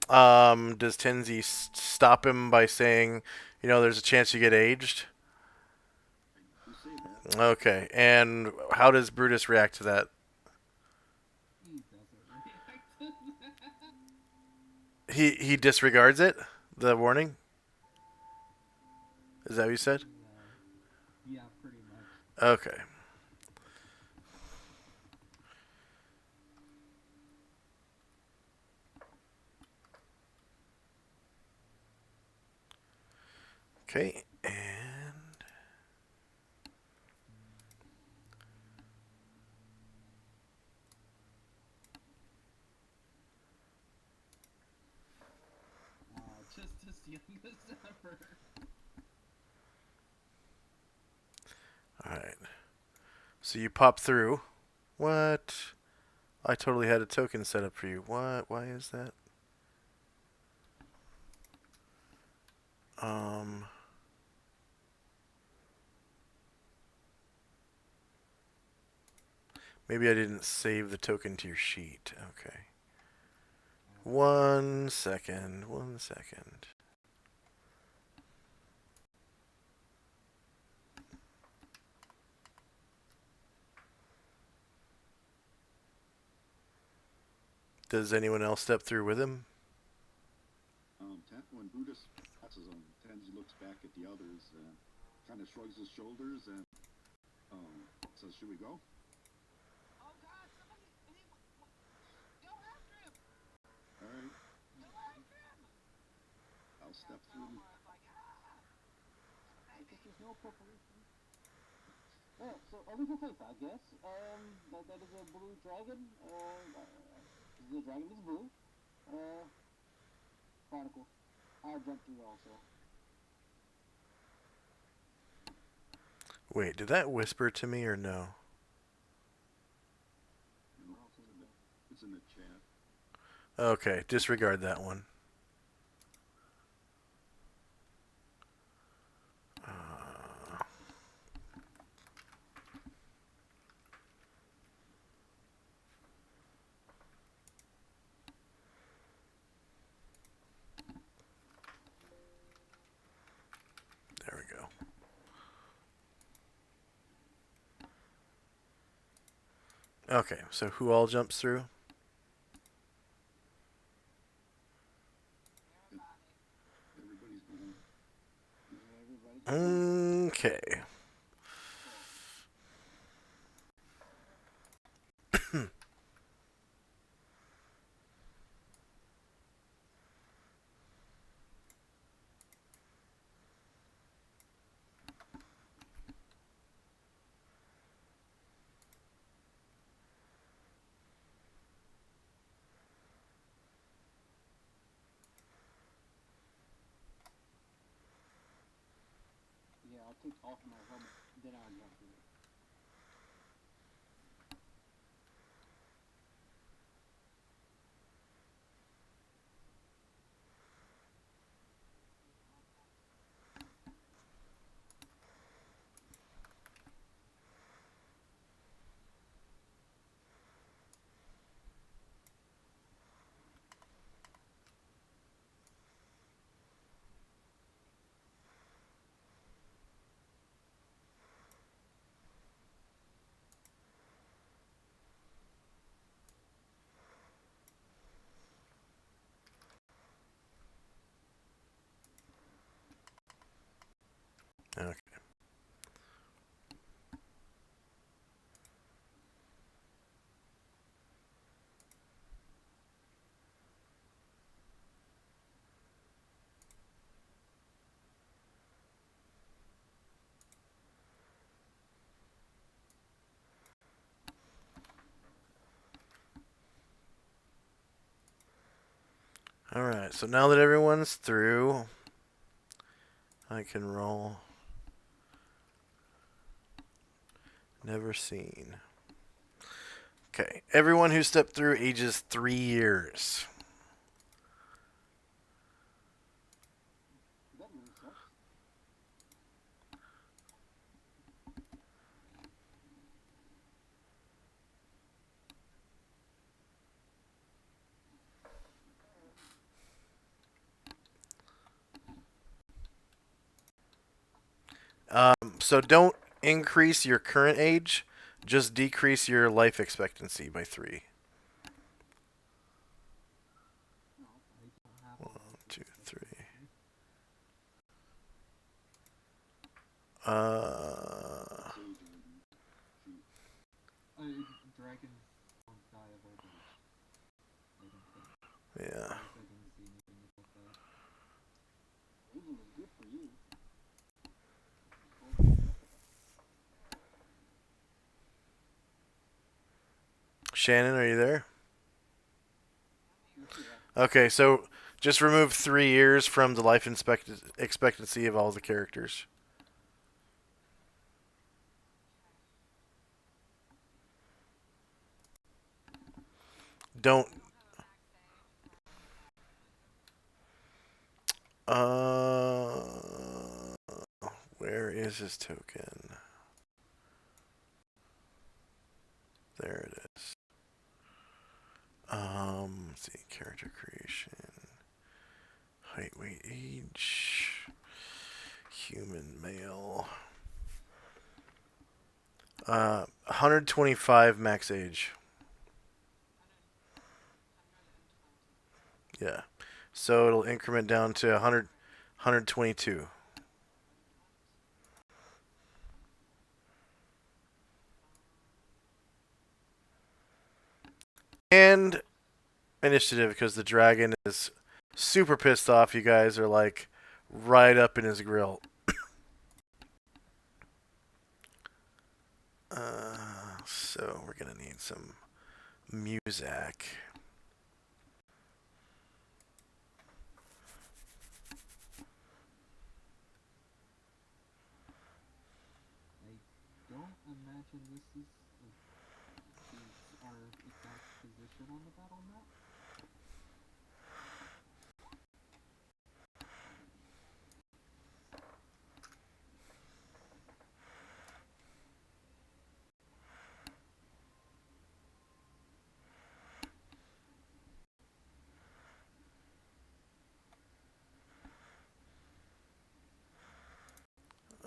[SPEAKER 1] Does Tenzi stop him by saying, there's a chance you get aged?
[SPEAKER 3] You say that.
[SPEAKER 1] Okay. And how does Brutus react to that?
[SPEAKER 2] He doesn't react to that.
[SPEAKER 1] He disregards it, the warning. Is that what you said?
[SPEAKER 2] Yeah, pretty much.
[SPEAKER 1] Okay. Okay, and
[SPEAKER 2] Just as young as ever.
[SPEAKER 1] alright. So you pop through. What? I totally had a token set up for you. What? Why is that? Maybe I didn't save the token to your sheet. Okay. 1 second. 1 second. Does anyone else step through with him?
[SPEAKER 3] When Brutus passes him, Tenzi looks back at the others and kind of shrugs his shoulders and says, "Should we go?"
[SPEAKER 4] Oh God! Somebody! Go after him!
[SPEAKER 3] All right,
[SPEAKER 4] Go after him!
[SPEAKER 3] I'll step through.
[SPEAKER 4] Like,
[SPEAKER 5] Because there's no preparation. Yeah, so a leap of faith, I guess. That is a blue dragon. The dragon is blue. Chronicle. I'll jump through also.
[SPEAKER 1] Wait, did that whisper to me or no?
[SPEAKER 3] It's in the chat.
[SPEAKER 1] Okay, disregard that one. There we go. Okay, so who all jumps through?
[SPEAKER 3] Everybody's going.
[SPEAKER 1] Okay.
[SPEAKER 5] Yeah, I'll take off my helmet, then I'll jump through it.
[SPEAKER 1] Alright, so now that everyone's through, I can roll. Never seen. Okay, everyone who stepped through ages 3 years.
[SPEAKER 5] That really sucks.
[SPEAKER 1] So don't increase your current age, just decrease your life expectancy by 3.
[SPEAKER 2] No, I don't have a
[SPEAKER 1] 1,
[SPEAKER 2] life
[SPEAKER 1] 2, 3.
[SPEAKER 2] expectancy.
[SPEAKER 3] Sage and shoot.
[SPEAKER 2] Dragons don't die of old age. I don't think.
[SPEAKER 1] Yeah.
[SPEAKER 2] At least I didn't see anything about that.
[SPEAKER 5] Aging is good for you.
[SPEAKER 1] Shannon, are you there?
[SPEAKER 5] Yes, yeah.
[SPEAKER 1] Okay, so just remove 3 years from the life expectancy of all the characters. Don't. Where is his token? There it is. Let's see, character creation, height, weight, age, human male. 125 max age. Yeah. So it'll increment down to 122. And initiative, because the dragon is super pissed off. You guys are like right up in his grill. So we're gonna need some music.
[SPEAKER 2] I don't imagine this is our exact position on the battle map.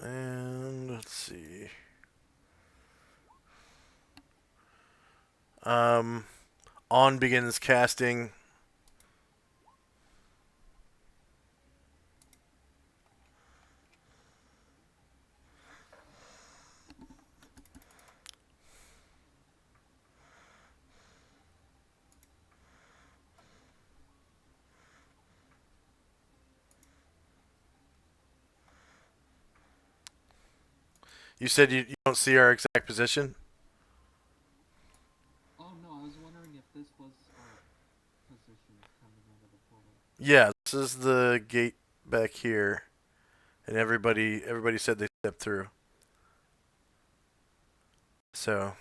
[SPEAKER 1] And let's see. On begins casting. You said you don't see our exact position?
[SPEAKER 2] Oh no, I was wondering if this was our positions coming out of the portal.
[SPEAKER 1] Yeah, this is the gate back here. And everybody said they stepped through. So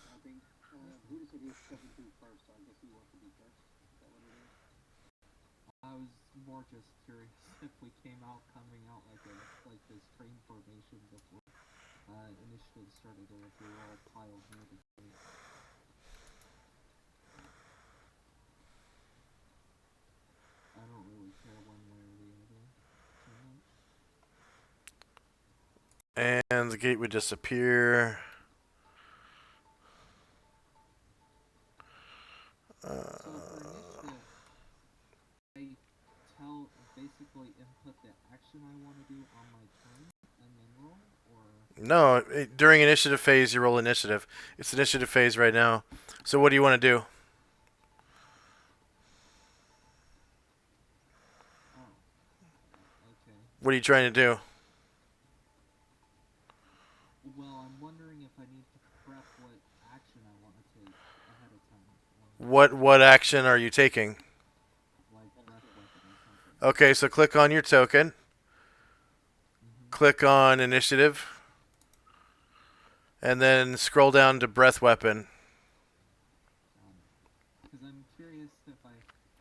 [SPEAKER 5] I think Buddha said he was stepping through first, so I guess he wants to be first. Is that what it is?
[SPEAKER 2] I was more just curious if we came out coming out like this train formation before initiative started, or if we were all piled near the gate. I don't really care one way or the other too much.
[SPEAKER 1] and the gate would disappear.
[SPEAKER 2] So for initiative, I basically input the action I want to do on my turn and then roll, or
[SPEAKER 1] No, during initiative phase you roll initiative. It's initiative phase right now. So what do you want to do?
[SPEAKER 2] oh, okay.
[SPEAKER 1] What are you trying to do?
[SPEAKER 2] Well, I'm wondering if I need to prep what action I want to take ahead of time.
[SPEAKER 1] What action are you taking? Okay, so click on your token.
[SPEAKER 2] Mm-hmm.
[SPEAKER 1] Click on initiative. And then scroll down to breath weapon.
[SPEAKER 2] Because I'm curious if I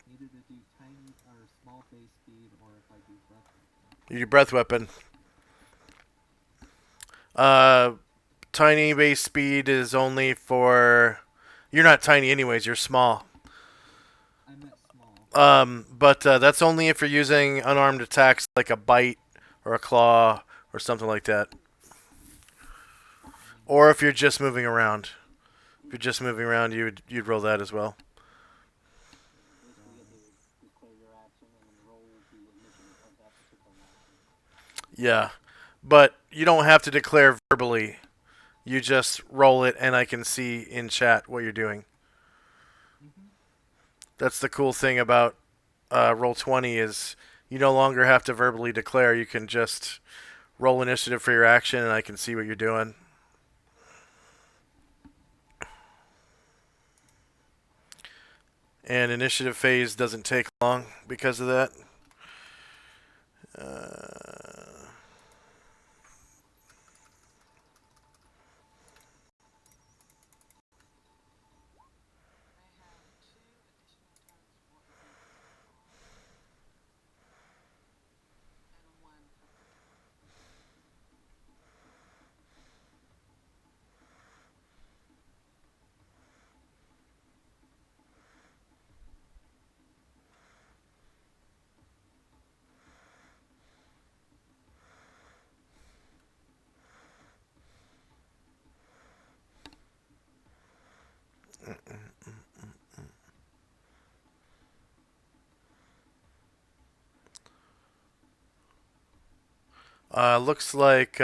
[SPEAKER 2] needed to do tiny or small base speed, or if I do breath weapon.
[SPEAKER 1] Your breath weapon. Tiny base speed is only for... You're not tiny anyways, you're small.
[SPEAKER 2] I meant small.
[SPEAKER 1] But that's only if you're using unarmed attacks like a bite or a claw or something like that. Or if you're just moving around. If you're just moving around, you'd roll that as well.
[SPEAKER 5] Basically, you get to declare your action and then roll the initiative of that particular action.
[SPEAKER 1] Yeah. But you don't have to declare verbally. You just roll it and I can see in chat what you're doing.
[SPEAKER 2] Mm-hmm.
[SPEAKER 1] That's the cool thing about Roll20 is you no longer have to verbally declare. You can just roll initiative for your action and I can see what you're doing. And initiative phase doesn't take long because of that.
[SPEAKER 4] I have 2 additional turns for and 1 for
[SPEAKER 1] Looks like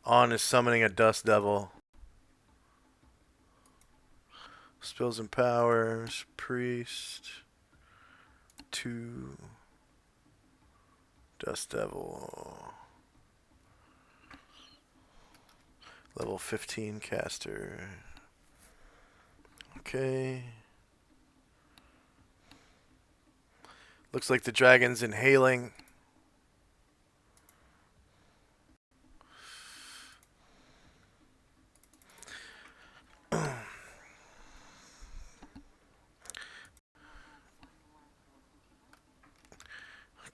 [SPEAKER 1] On is summoning a Dust Devil. Spills and powers, priest, 2, Dust Devil, level 15 caster. Okay. Looks like the dragon's inhaling.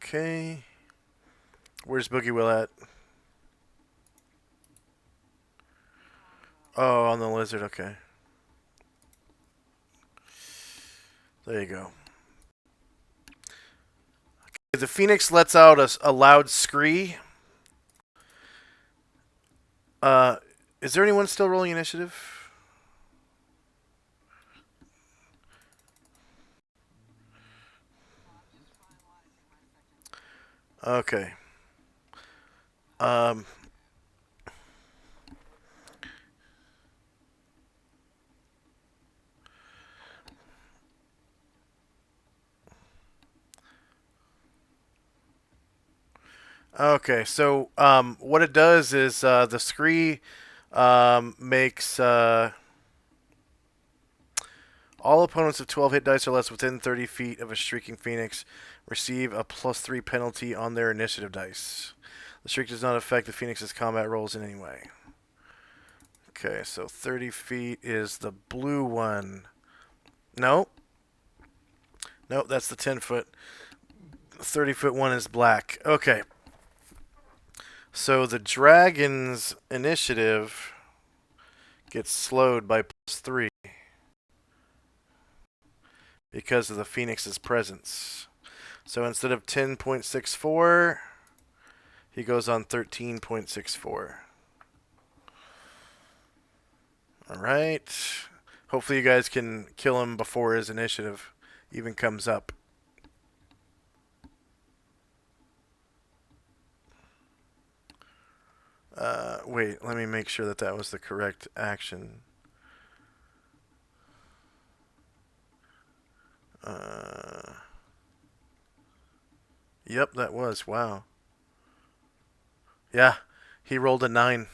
[SPEAKER 1] Okay. Where's Boogie Will at? Oh, on the lizard, okay. There you go. Okay, the Phoenix lets out a loud scree. Is there anyone still rolling initiative?
[SPEAKER 4] just finalizing my second.
[SPEAKER 1] Okay. Um, okay, so what it does is the scree makes all opponents of 12 hit dice or less within 30 feet of a Shrieking Phoenix receive a +3 penalty on their initiative dice. The shriek does not affect the Phoenix's combat rolls in any way. Okay, so 30 feet is the blue one. No. Nope, that's the 10 foot. 30 foot one is black. Okay. So the dragon's initiative gets slowed by +3 because of the Phoenix's presence. So instead of 10.64, he goes on 13.64. Alright. Hopefully you guys can kill him before his initiative even comes up. Wait, let me make sure that that was the correct action. Yep, that was. Wow. Yeah, he rolled a 9.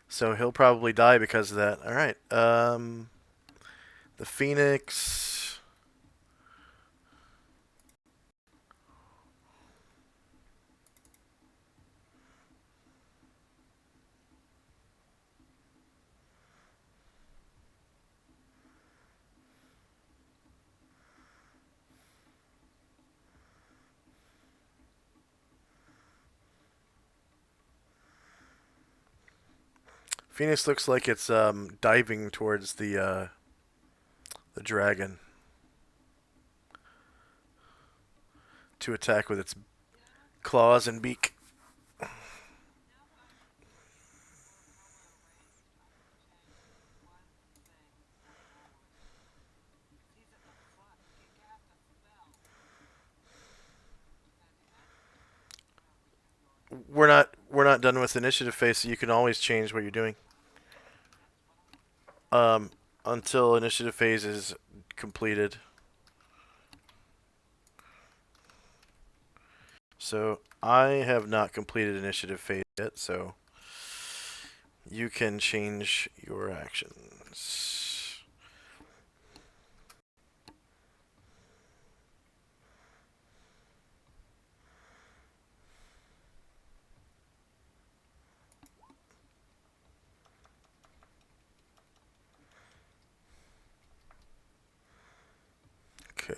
[SPEAKER 1] So he'll probably die because of that. Alright. The Phoenix Phoenix looks like it's diving towards the dragon to attack with its claws and beak. We're not done with initiative phase, so you can always change what you're doing. Until initiative phase is completed. So I have not completed initiative phase yet, so you can change your actions. Okay.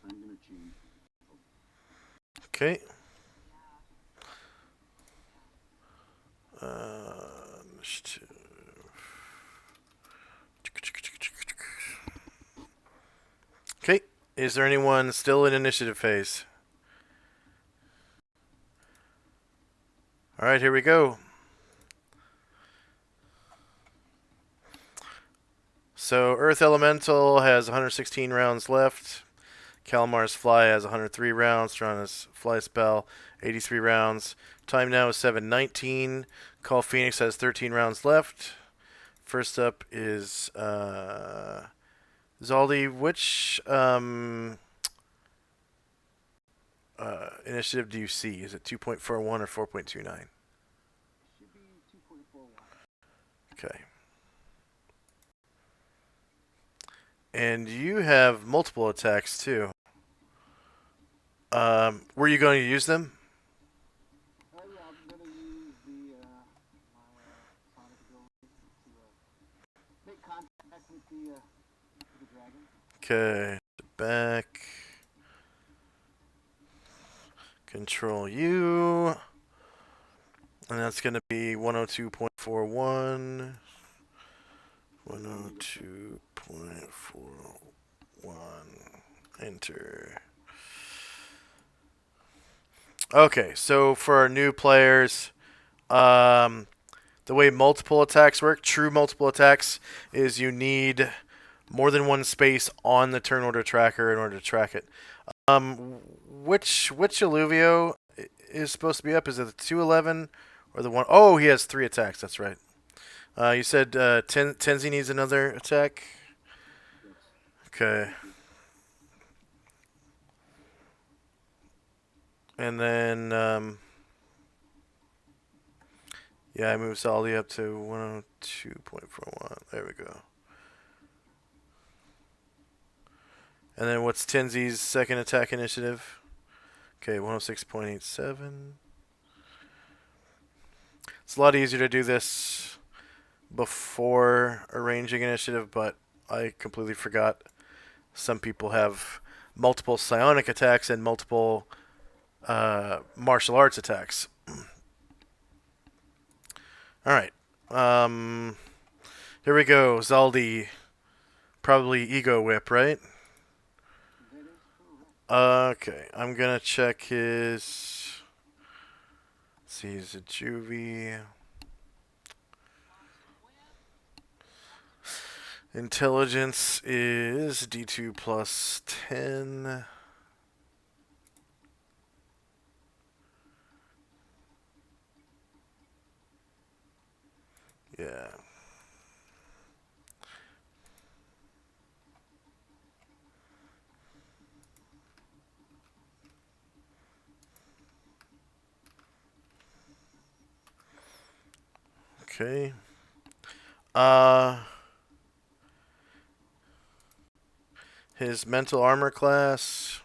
[SPEAKER 3] I'm gonna change.
[SPEAKER 1] Okay. Okay. Is there anyone still in initiative phase? All right, here we go. So Earth Elemental has 116 rounds left. Calamar's Fly has 103 rounds. Strana's Fly Spell, 83 rounds. Time now is 7:19. Call Phoenix has 13 rounds left. First up is Zaldi. Which initiative do you see? Is it 2.41 or 4.29?
[SPEAKER 5] Should be 2.41.
[SPEAKER 1] Okay. And you have multiple attacks too. Were you going to use them?
[SPEAKER 5] Oh yeah, I'm gonna use the my sonic ability to make contact with the dragon.
[SPEAKER 1] Okay. Back. Control you. And that's going to be 102.41. 102.41. Enter. Okay, so for our new players, the way multiple attacks work, true multiple attacks, is you need more than one space on the turn order tracker in order to track it. Which Alluvio is supposed to be up? Is it the 211 or the one? Oh, he has 3 attacks. That's right. You said Tenzi needs another attack.
[SPEAKER 3] Yes.
[SPEAKER 1] Okay. And then yeah, I moved Saldi up to 102.41. There we go. And then what's Tenzi's second attack initiative? Okay, 106.87. It's a lot easier to do this before arranging initiative, but I completely forgot. Some people have multiple psionic attacks and multiple martial arts attacks. All right. Here we go. Zaldi. Probably Ego Whip, right?
[SPEAKER 5] That is correct.
[SPEAKER 1] Okay. I'm going to check his... Let's see, he's a juvie. Intelligence is D2 plus 10. Yeah. Okay. His mental armor class.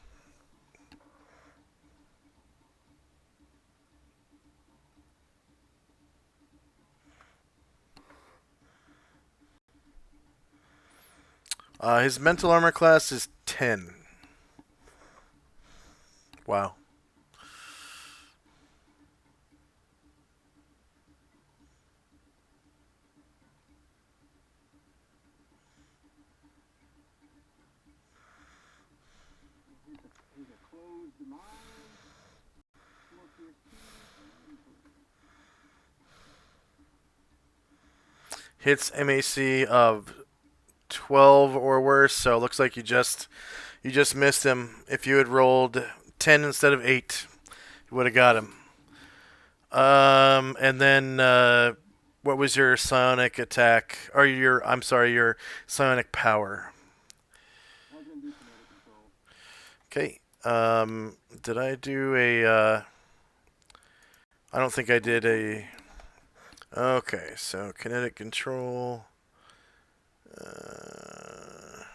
[SPEAKER 1] His mental armor class is 10. Wow.
[SPEAKER 5] He's a closed mind. 4 PSP.
[SPEAKER 1] Hits MAC of 12 or worse, so it looks like you just missed him. If you had rolled 10 instead of 8, you would have got him. And then what was your psionic attack? Or your psionic power?
[SPEAKER 5] I was gonna do kinetic control.
[SPEAKER 1] Okay. Did I do a? I don't think I did a. Okay, so kinetic control.
[SPEAKER 5] Does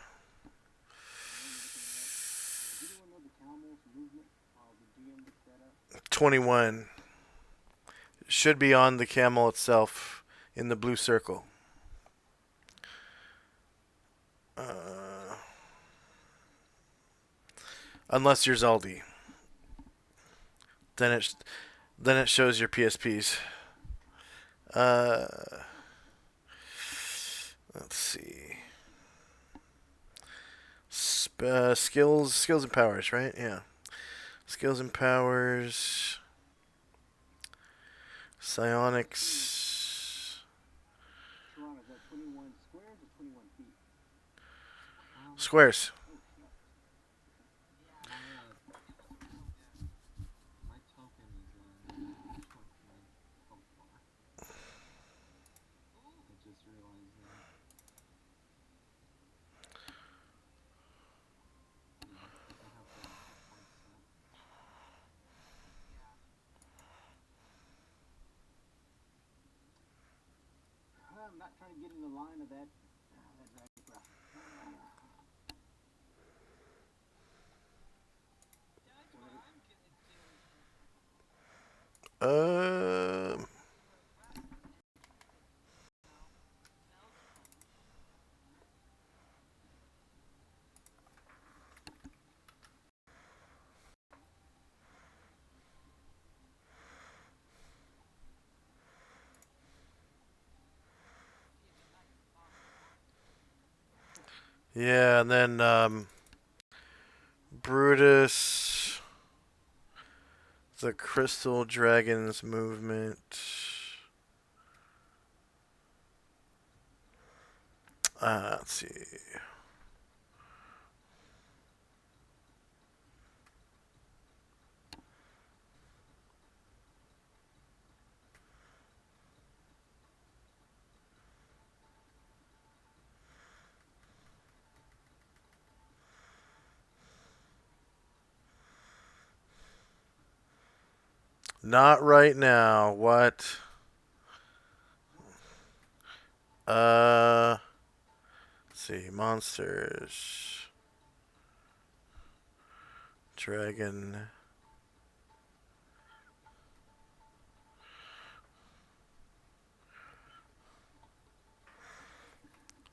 [SPEAKER 5] anyone know the camel's movement? The GM gets that up.
[SPEAKER 1] 21 should be on the camel itself in the blue circle. Unless you're Zaldi, then it shows your PSPs. Let's see. Skills and powers, right? Yeah. Skills and powers. Psionics.
[SPEAKER 5] Toronto, is that 21 squares or 21 feet?
[SPEAKER 1] Squares.
[SPEAKER 5] Oh, shit.
[SPEAKER 2] My token is 20 so far. I just realized that. Yeah, because I have the points set.
[SPEAKER 5] I'm not trying to get in the line of that dragon breath.
[SPEAKER 1] Um. Yeah, and then Brutus, the Crystal Dragon's movement. Let's see. Not right now. What? Let's see. Monsters. Dragon.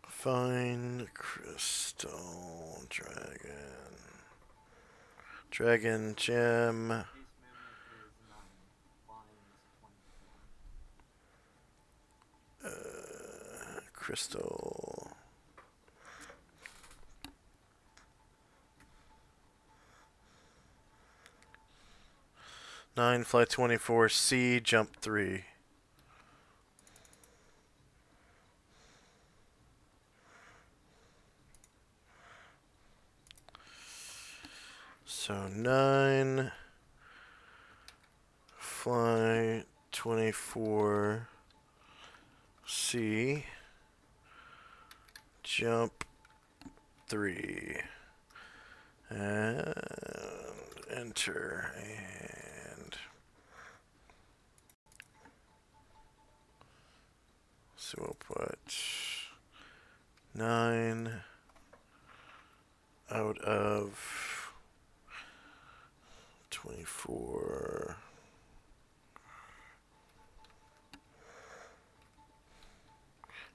[SPEAKER 1] Fine. Crystal. Dragon. Dragon Gem.
[SPEAKER 2] Base movement is 9. Flying is 24.
[SPEAKER 1] Crystal. Nine, flight 24, C, jump 3. So 9, flight 24, C, jump 3. And enter. And so we'll put 9 out of 24.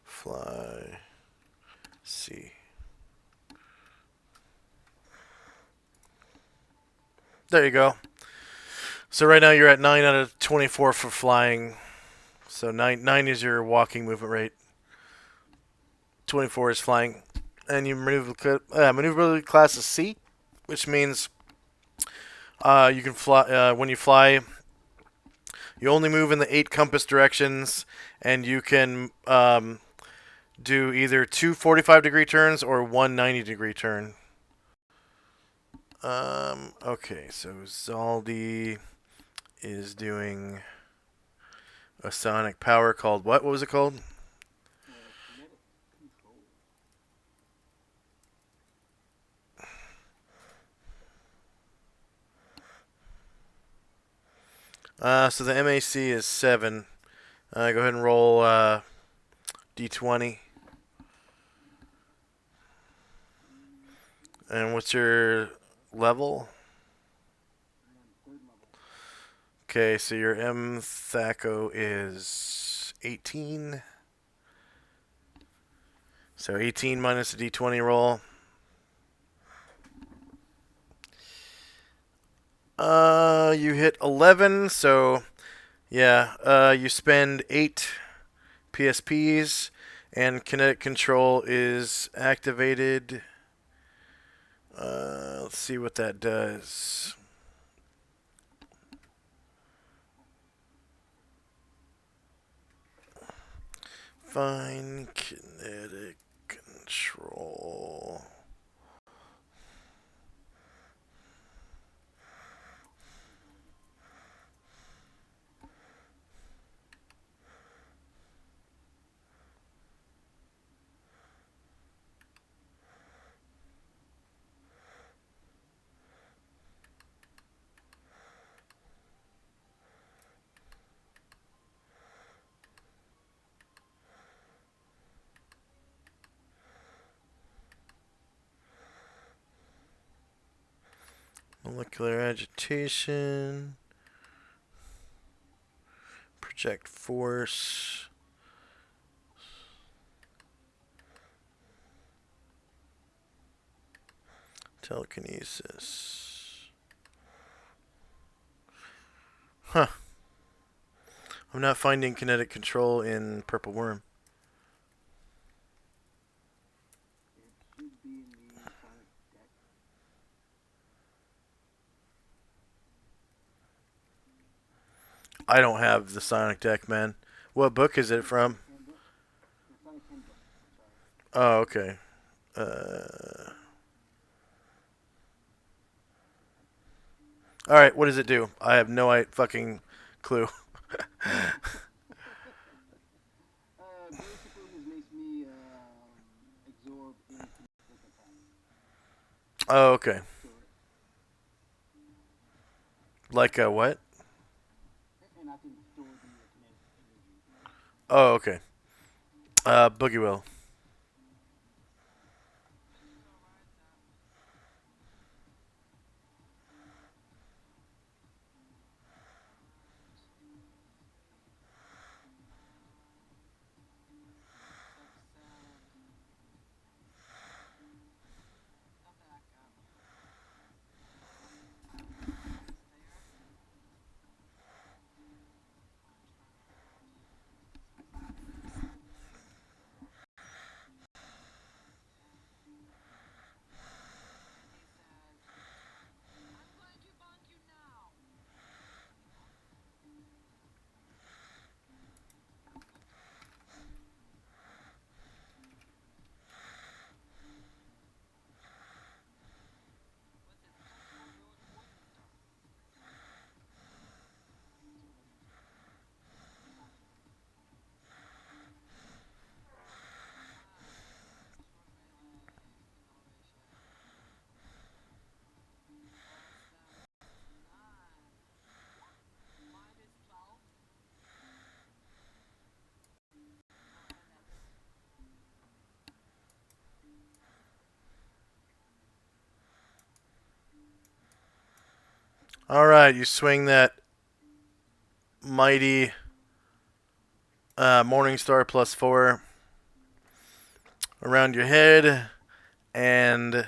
[SPEAKER 1] Fly C. There you go. So right now you're at 9 out of 24 for flying. So 9 is your walking movement rate. 24 is flying. And your maneuverability class is C, which means you can fly when you fly. You only move in the 8 compass directions, and you can do either 2 45-degree turns or 1 90-degree turn. Okay, so Zaldi is doing a sonic power called what? What was it called?
[SPEAKER 5] Kinetic control.
[SPEAKER 1] So the MAC is 7. Go ahead and roll D20. And what's your level?
[SPEAKER 5] I am 3rd level.
[SPEAKER 1] Okay, so your M Thaco is 18. So 18 minus a D20 roll. You hit 11, so yeah, you spend 8 PSPs, and kinetic control is activated. Let's see what that does. Fine kinetic control. Molecular agitation. Project force. Telekinesis. Huh. I'm not finding kinetic control in Purple Worm.
[SPEAKER 5] It should be in the Sonic deck.
[SPEAKER 1] I don't have the Sonic deck, man. What book is it from?
[SPEAKER 5] Handbook. The Sonic handbook. Sorry.
[SPEAKER 1] Oh, okay. Uh... Alright, what does it do? I have no fucking clue.
[SPEAKER 5] Basically, this makes me absorb any kinetic attack.
[SPEAKER 1] Oh, okay.
[SPEAKER 5] So,
[SPEAKER 1] Like a what?
[SPEAKER 5] and I can store the kinetic energy.
[SPEAKER 1] Oh, okay. Boogie Will. Alright, you swing that mighty Morningstar +4 around your head, and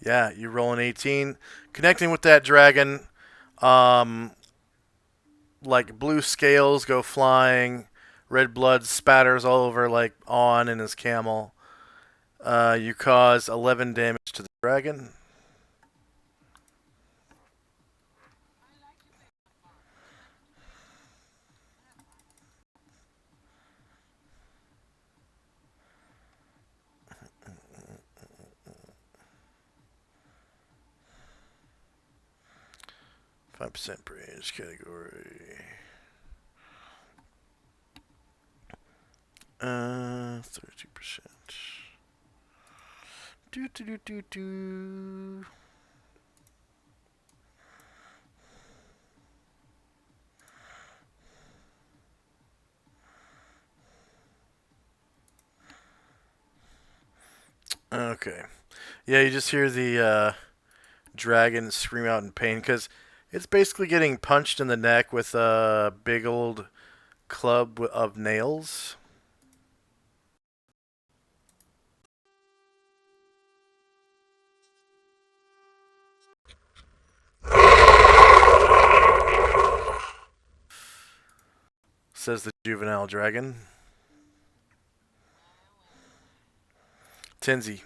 [SPEAKER 1] Yeah, you roll an 18. Connecting with that dragon, um, like blue scales go flying, red blood spatters all over like on and his camel. You cause 11 damage to the dragon.
[SPEAKER 4] I like to play one box. That's fine.
[SPEAKER 1] 5% per age category. 32%. Do do do do do. Okay. Yeah, you just hear the dragon scream out in pain because it's basically getting punched in the neck with a big old club of nails. Says the juvenile dragon. Tenzi.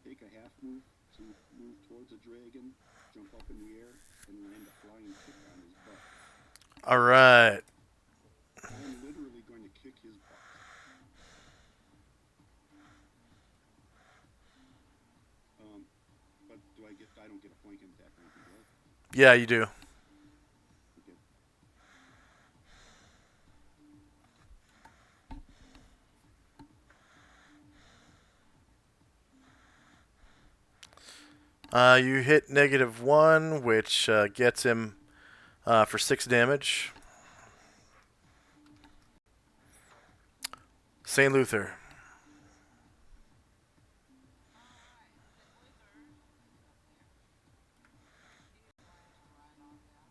[SPEAKER 3] Take a half move to move towards a dragon, jump up in the air, and land a flying kick on his butt.
[SPEAKER 1] Alright.
[SPEAKER 3] I am literally going to kick his butt. But I don't get a flanking attack or anything, right?
[SPEAKER 1] Yeah, you do.
[SPEAKER 3] Okay.
[SPEAKER 1] You hit -1, which gets him for 6 damage. St. Luther.
[SPEAKER 4] Alright, St. Luther is up there. He is going to run on down.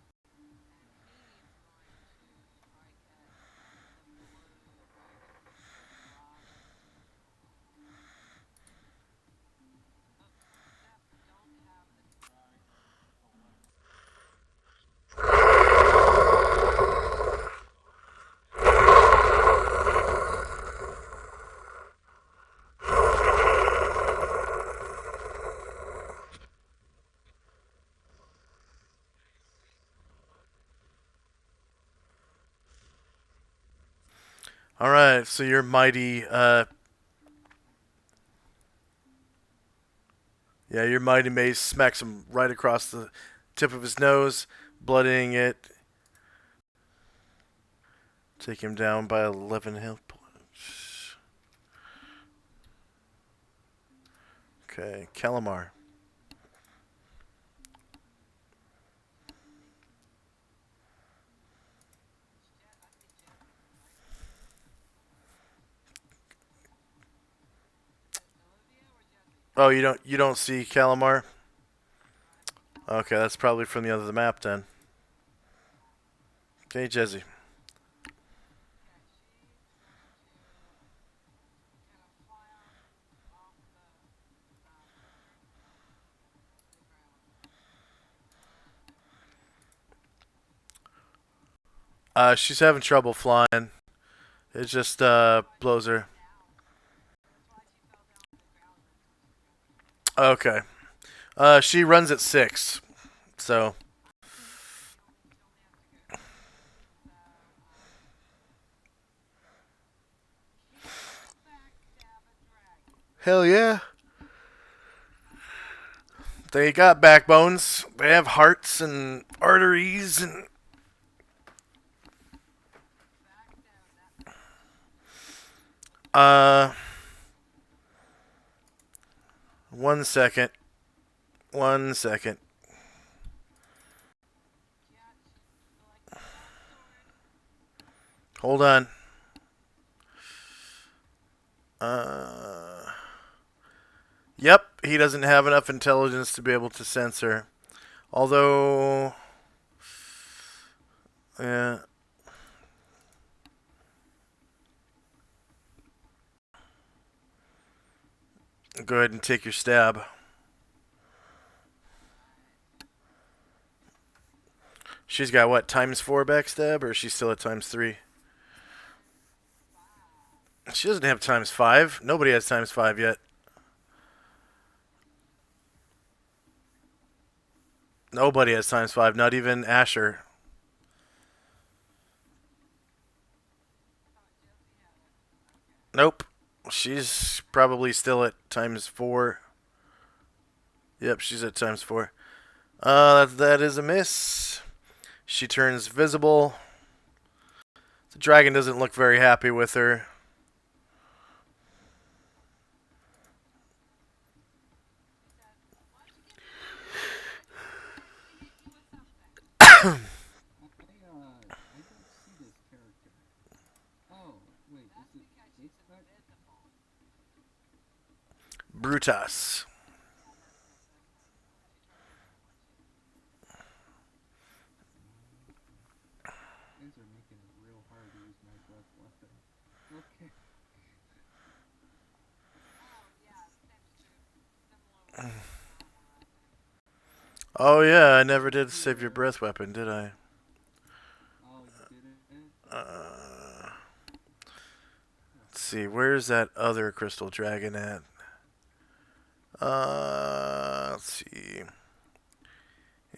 [SPEAKER 4] And he is going to strike at the blue dragon with the rock. Oh, except we don't have the
[SPEAKER 1] Alright, so your mighty your mighty mace smacks him right across the tip of his nose, bloodying it. Take him down by 11 health points. Okay, Calamar.
[SPEAKER 4] I see Jesse, right? Is it Olivia or Jesse?
[SPEAKER 1] Oh, you don't see Calamar?
[SPEAKER 4] Right.
[SPEAKER 1] Okay, that's probably from the other map then. Okay, Jesse.
[SPEAKER 4] Okay, she's going to kind of fly off the corner to the ground.
[SPEAKER 1] She's having trouble flying. It just
[SPEAKER 4] That's why she
[SPEAKER 1] blows her.
[SPEAKER 4] fell down. That's why she fell down to the ground and just kind of.
[SPEAKER 1] Okay. She runs at 6. So,
[SPEAKER 4] She only has to go 6. So, she's gonna backstab a dragon.
[SPEAKER 1] hell yeah. They got backbones. They have hearts and arteries and
[SPEAKER 4] Backstab that bitch.
[SPEAKER 1] uh 1 second. 1 second.
[SPEAKER 4] Yeah, she's selecting the sword.
[SPEAKER 1] Hold on. Uh Yep, he doesn't have enough intelligence to be able to censor. Although Yeah. Go ahead and take your stab. She's got what, ×4 backstab, or is she still at ×3? She doesn't have ×5. Nobody has ×5 yet. Nobody has ×5, not even Asher. Nope. She's probably still at ×4. Yep, she's at ×4. That is a miss. She turns visible. The dragon doesn't look very happy with her.
[SPEAKER 2] I don't see this character. Oh, wait, is it face back?
[SPEAKER 1] Brutus.
[SPEAKER 2] Things are making it real hard to use my breath weapon. Okay.
[SPEAKER 1] Oh yeah, I never did save your breath weapon, did I?
[SPEAKER 2] Oh, you didn't?
[SPEAKER 1] Let's see, where's that other crystal dragon at? Let's see.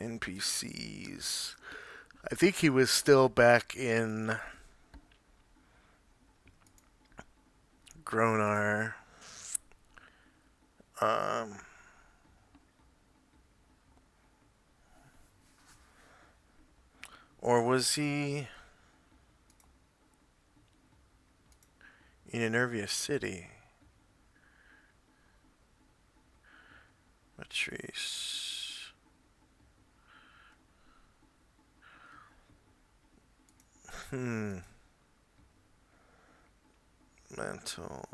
[SPEAKER 1] NPCs. I think he was still back in Gronar. Or was he in Enervia City? Patrice. Mantle.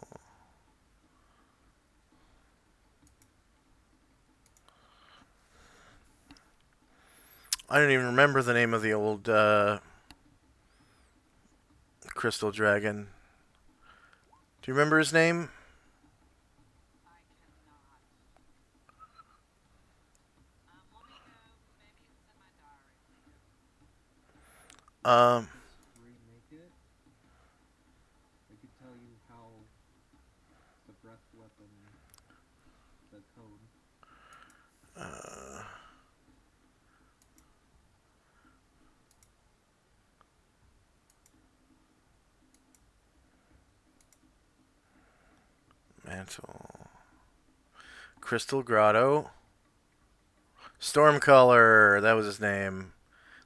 [SPEAKER 1] I don't even remember the name of the old crystal dragon. Do you remember his name? Um,
[SPEAKER 2] Remake it. I could tell you how the breath weapon, the code.
[SPEAKER 1] Mantle. Crystal Grotto. Stormcaller. That was his name.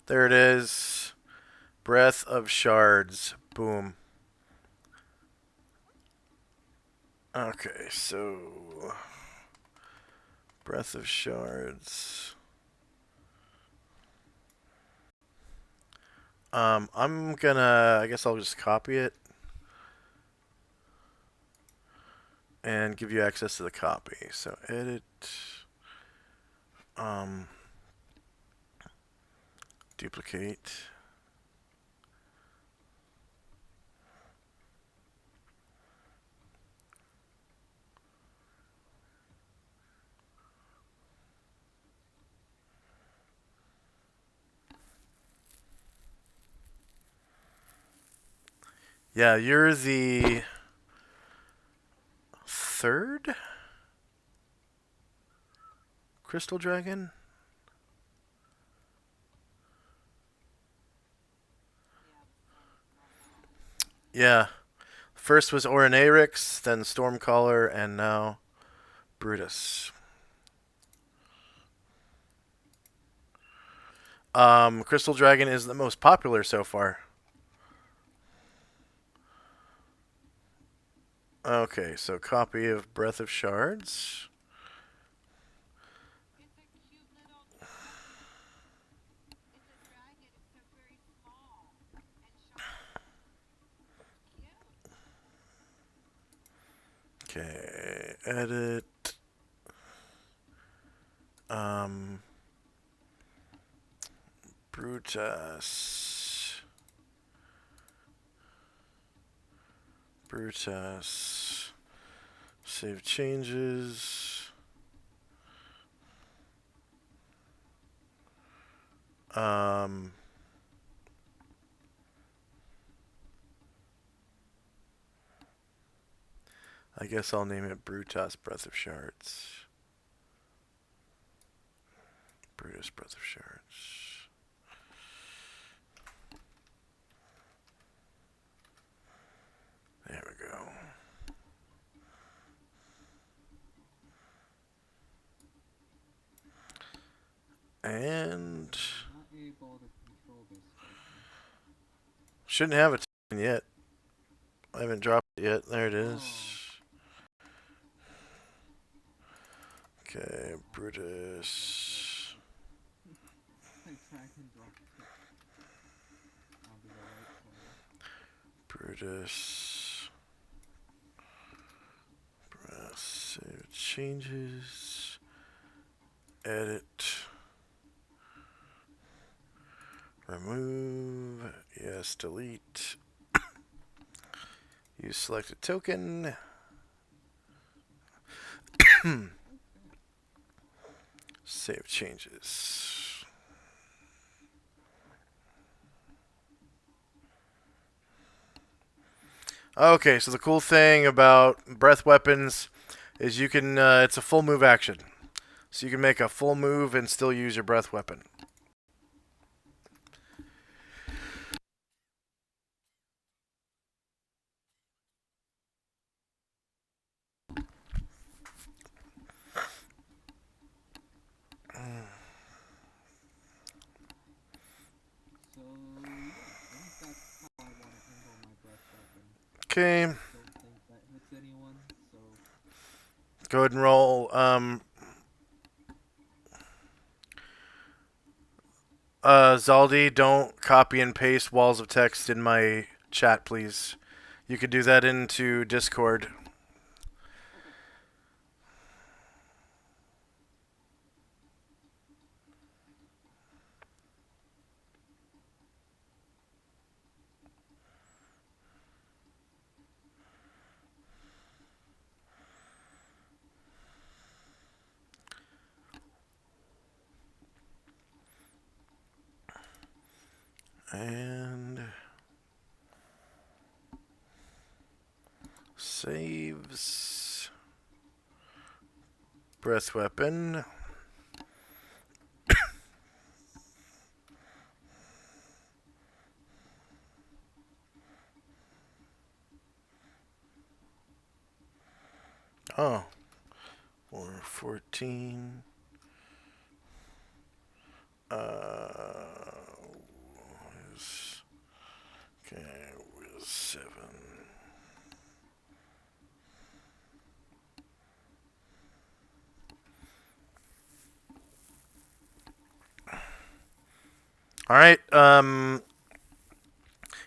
[SPEAKER 1] There it is. Breath of Shards. Boom. Okay, so Breath of Shards. I'm gonna, I guess I'll just copy it and give you access to the copy. So edit, duplicate. Yeah, you're the third crystal dragon? Yeah. First was Orinarix, then Stormcaller, and now Brutus. Crystal Dragon is the most popular so far. Okay, so copy of Breath of Shards.
[SPEAKER 4] It's a cute little it's a dragon. It's so very small and sharp. Cute.
[SPEAKER 1] Okay, edit. Brutus. Brutus. Save changes. I guess I'll name it Brutus Breath of Shards. Brutus Breath of Shards. There we go. And
[SPEAKER 2] Not able to control this right
[SPEAKER 1] shouldn't have a token yet. I haven't dropped it yet. There it is. Okay, Brutus.
[SPEAKER 2] now. I drag and drop it onto the right corner.
[SPEAKER 1] Brutus. Press save changes. Edit. Remove. Yes, delete. You select a token. Save changes. Okay, so the cool thing about breath weapons is you can, it's a full move action. So you can make a full move and still use your breath weapon.
[SPEAKER 2] So yeah, I think that's how I want to handle my breath weapon.
[SPEAKER 1] Okay,
[SPEAKER 2] Don't think that hits anyone, so
[SPEAKER 1] go ahead and roll. Zaldi, don't copy and paste walls of text in my chat, please. You could do that into Discord. And saves. Breath weapon. Oh. 414. Okay, was 7. All right.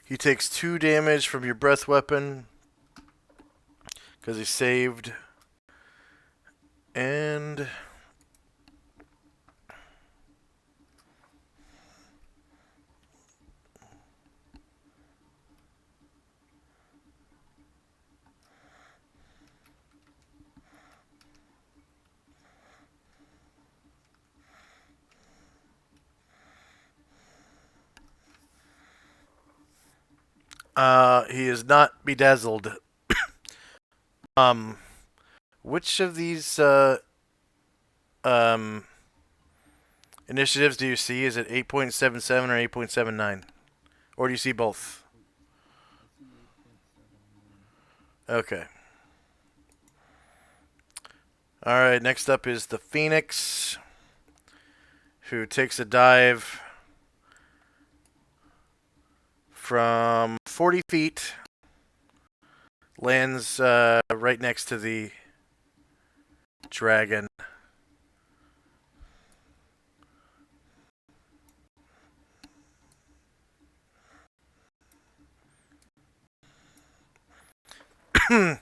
[SPEAKER 1] He takes 2 damage from your breath weapon because he saved, and he is not bedazzled. Which of these initiatives do you see? Is it 8.77 or 8.79? Or do you see both?
[SPEAKER 2] I see 8.79.
[SPEAKER 1] Okay. Alright, next up is the Phoenix, who takes a dive from 40 feet, lands right next to the dragon. And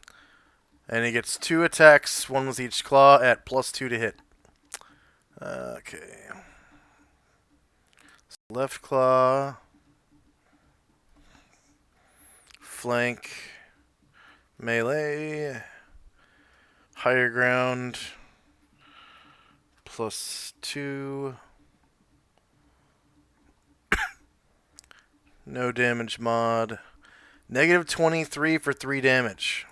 [SPEAKER 1] he gets 2 attacks, 1 with each claw, at +2 to hit. Okay. Left claw. Flank. Melee. Higher ground. +2. No damage mod. -23 for 3 damage.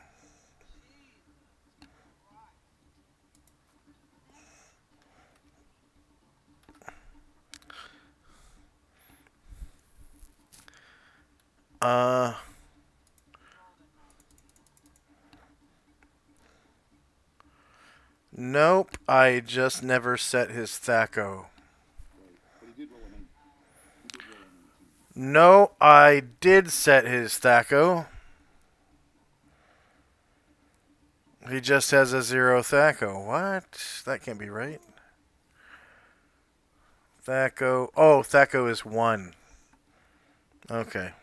[SPEAKER 1] Nope. I just never set his Thaco.
[SPEAKER 3] Right. But he did roll a 19. He did roll a 19.
[SPEAKER 1] No, I did set his Thaco. He just has a 0 Thaco. What? That can't be right. Thaco. Oh, Thaco is 1. Okay.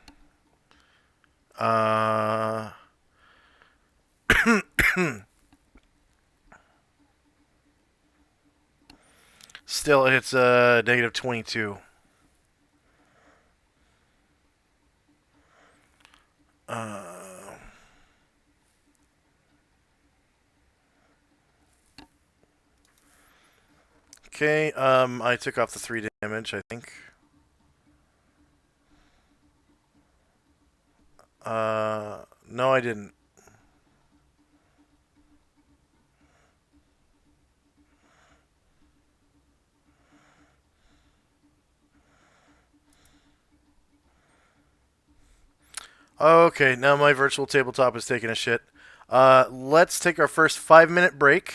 [SPEAKER 1] Still, it's -22. Okay, I took off the 3 damage, I think. No, I didn't. Okay, now my virtual tabletop is taking a shit. Let's take our first 5-minute break.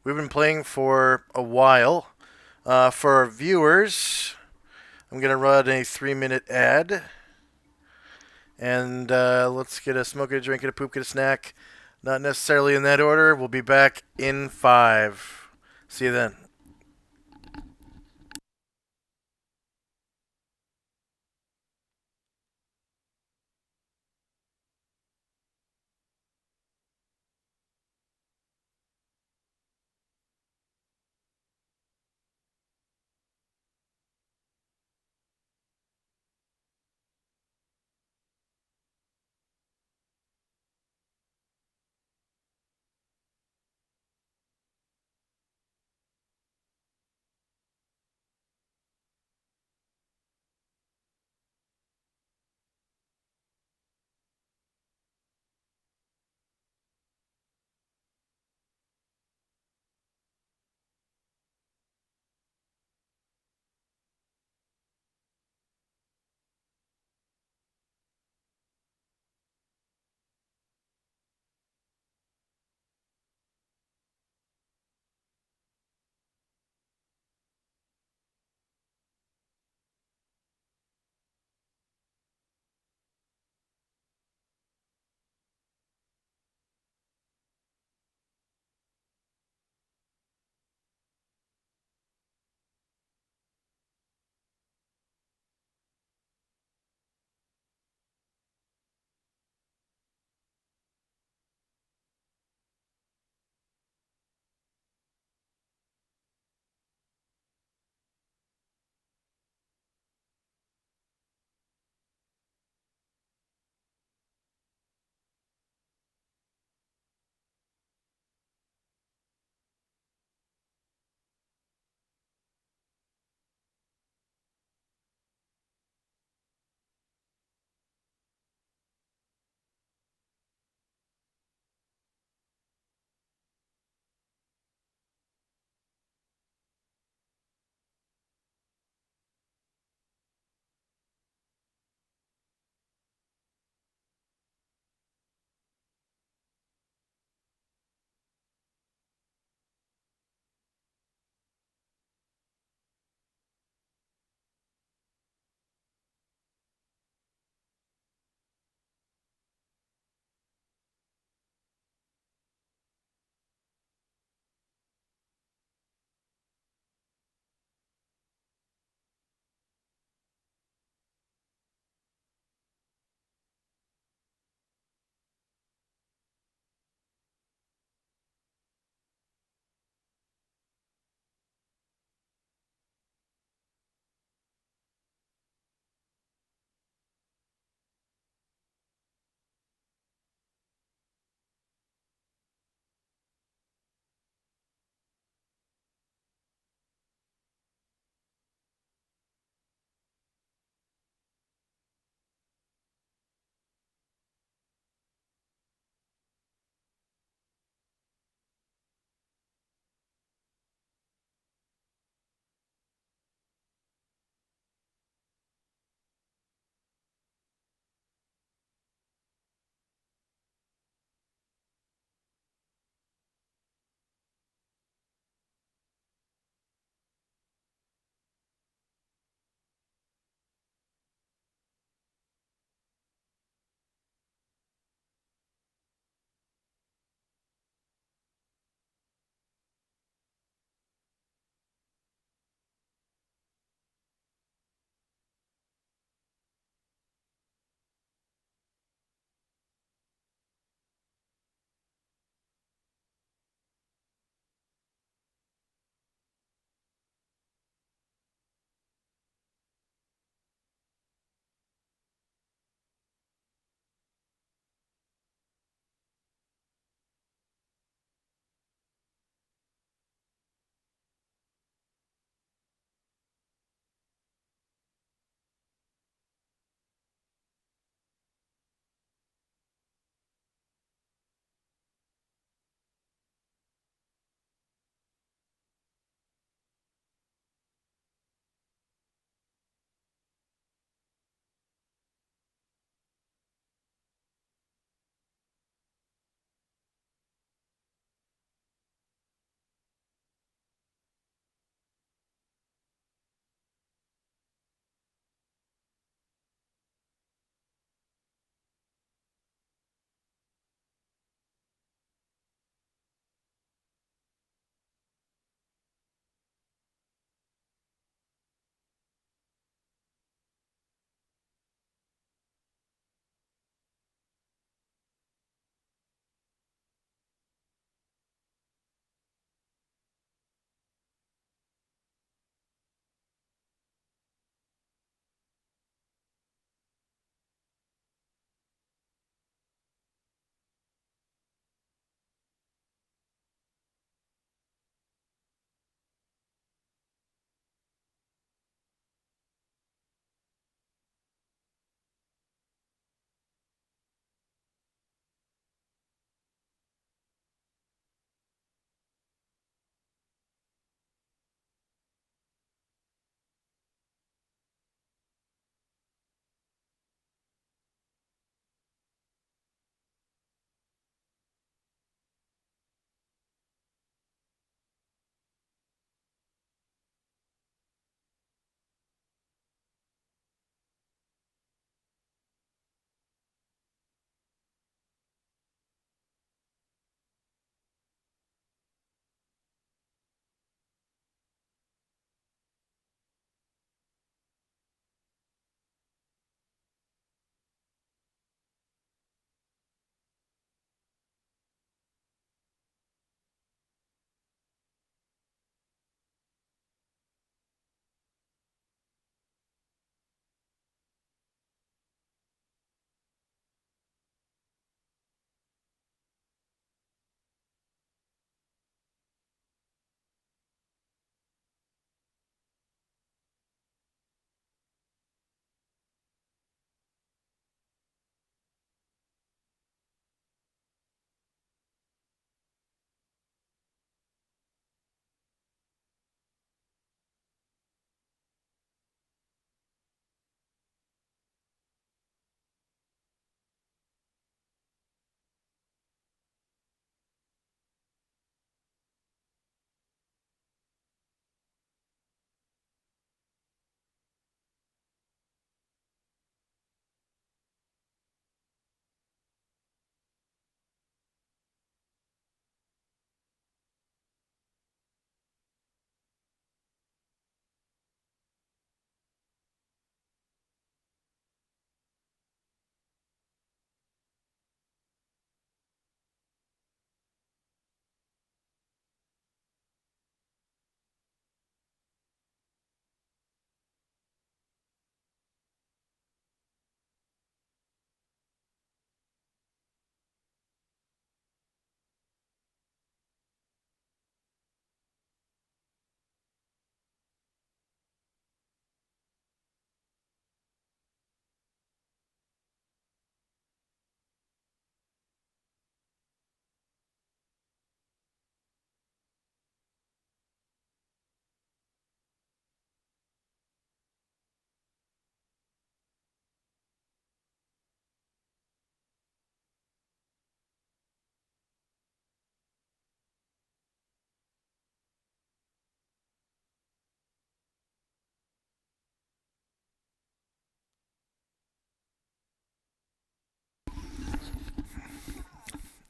[SPEAKER 1] We've been playing for a while. For our viewers, I'm going to run a 3-minute ad. And let's get a smoke, get a drink, get a poop, get a snack. Not necessarily in that order. We'll be back in 5. See you then.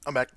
[SPEAKER 1] I'm back.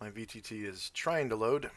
[SPEAKER 1] My VTT is trying to load.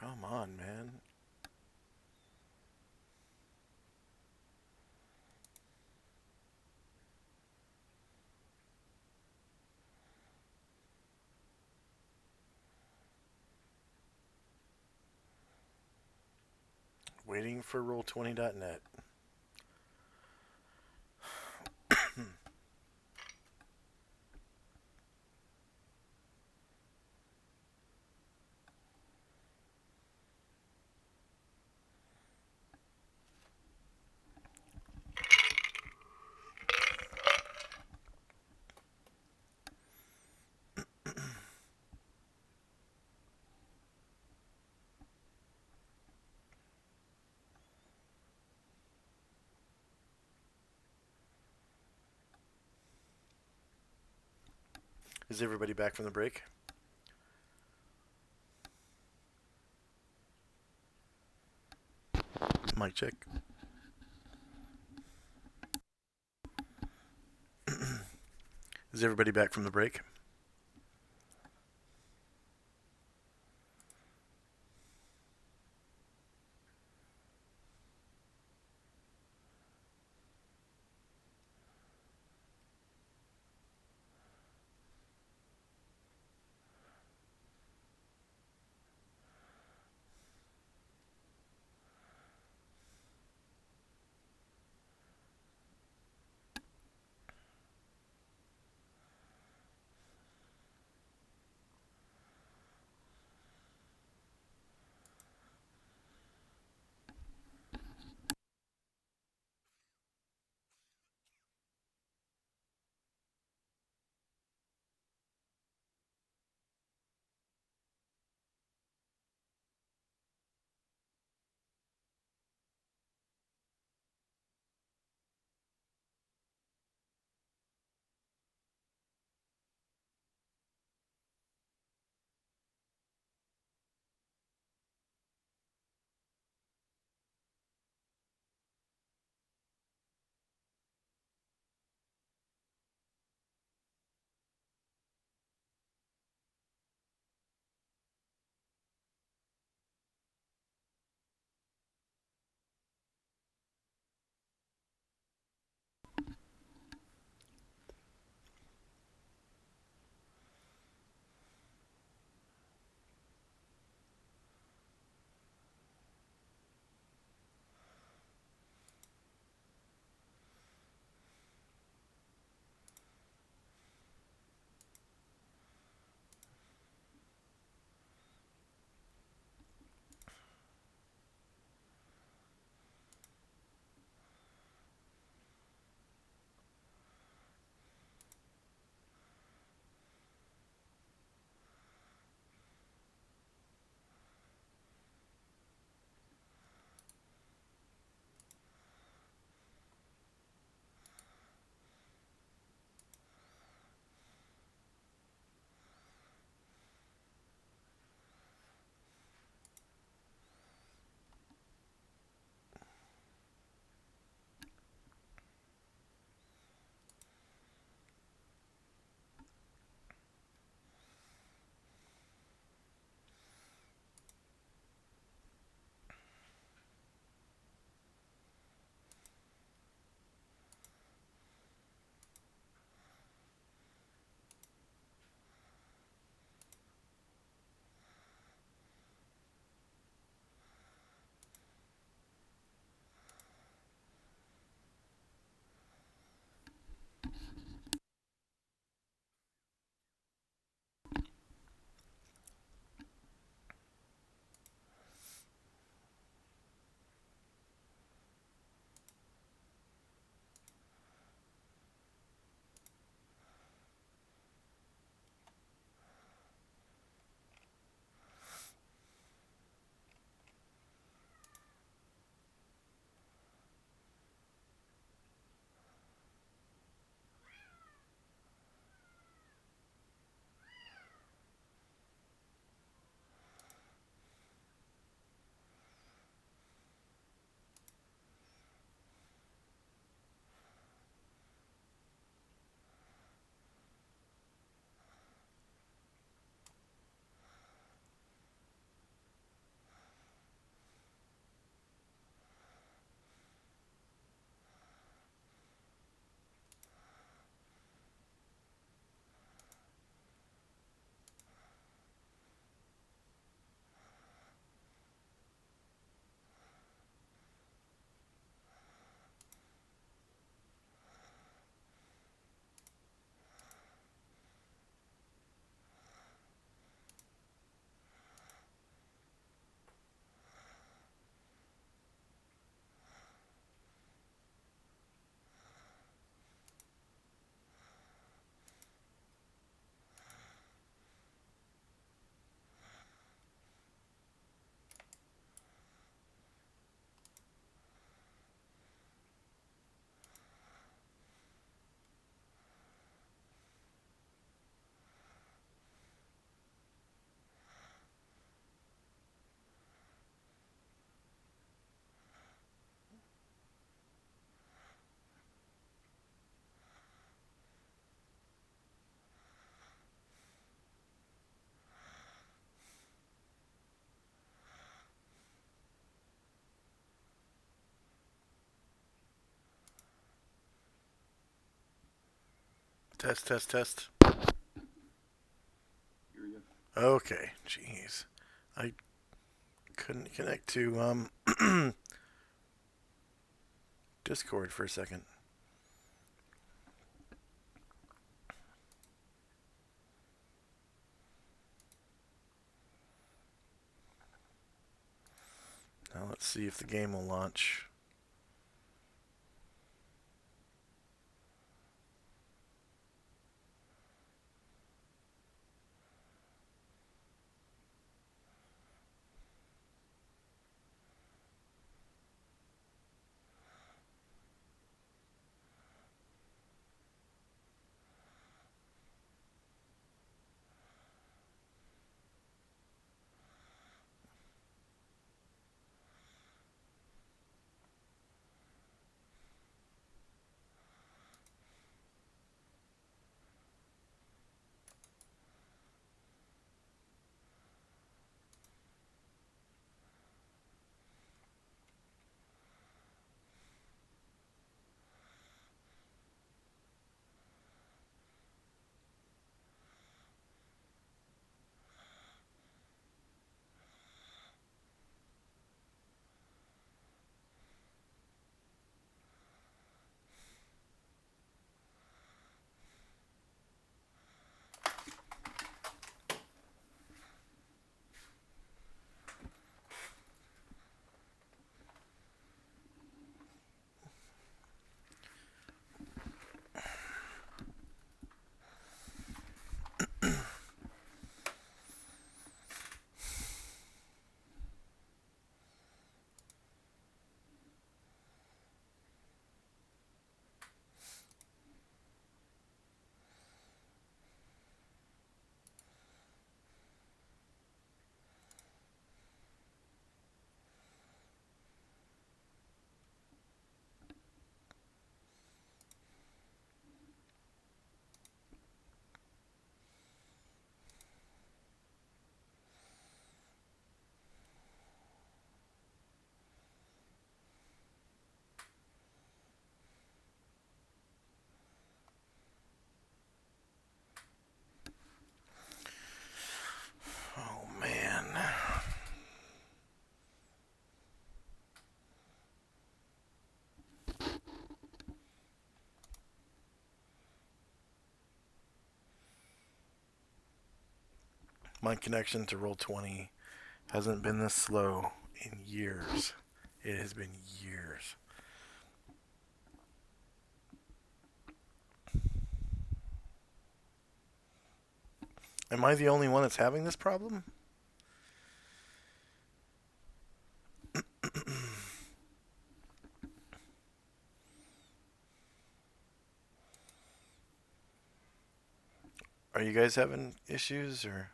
[SPEAKER 1] Come on, man. Waiting for roll20.net. Is everybody back from the break? Mic check. Is everybody back from the break? Test, test, test.
[SPEAKER 3] Hear ya.
[SPEAKER 1] Okay, jeez. I couldn't connect to Discord for a second. Now let's see if the game will launch. Oh man. My connection to Roll20 hasn't been this slow in years. It has been years. Am I the only one that's having this problem? Are you guys having issues or?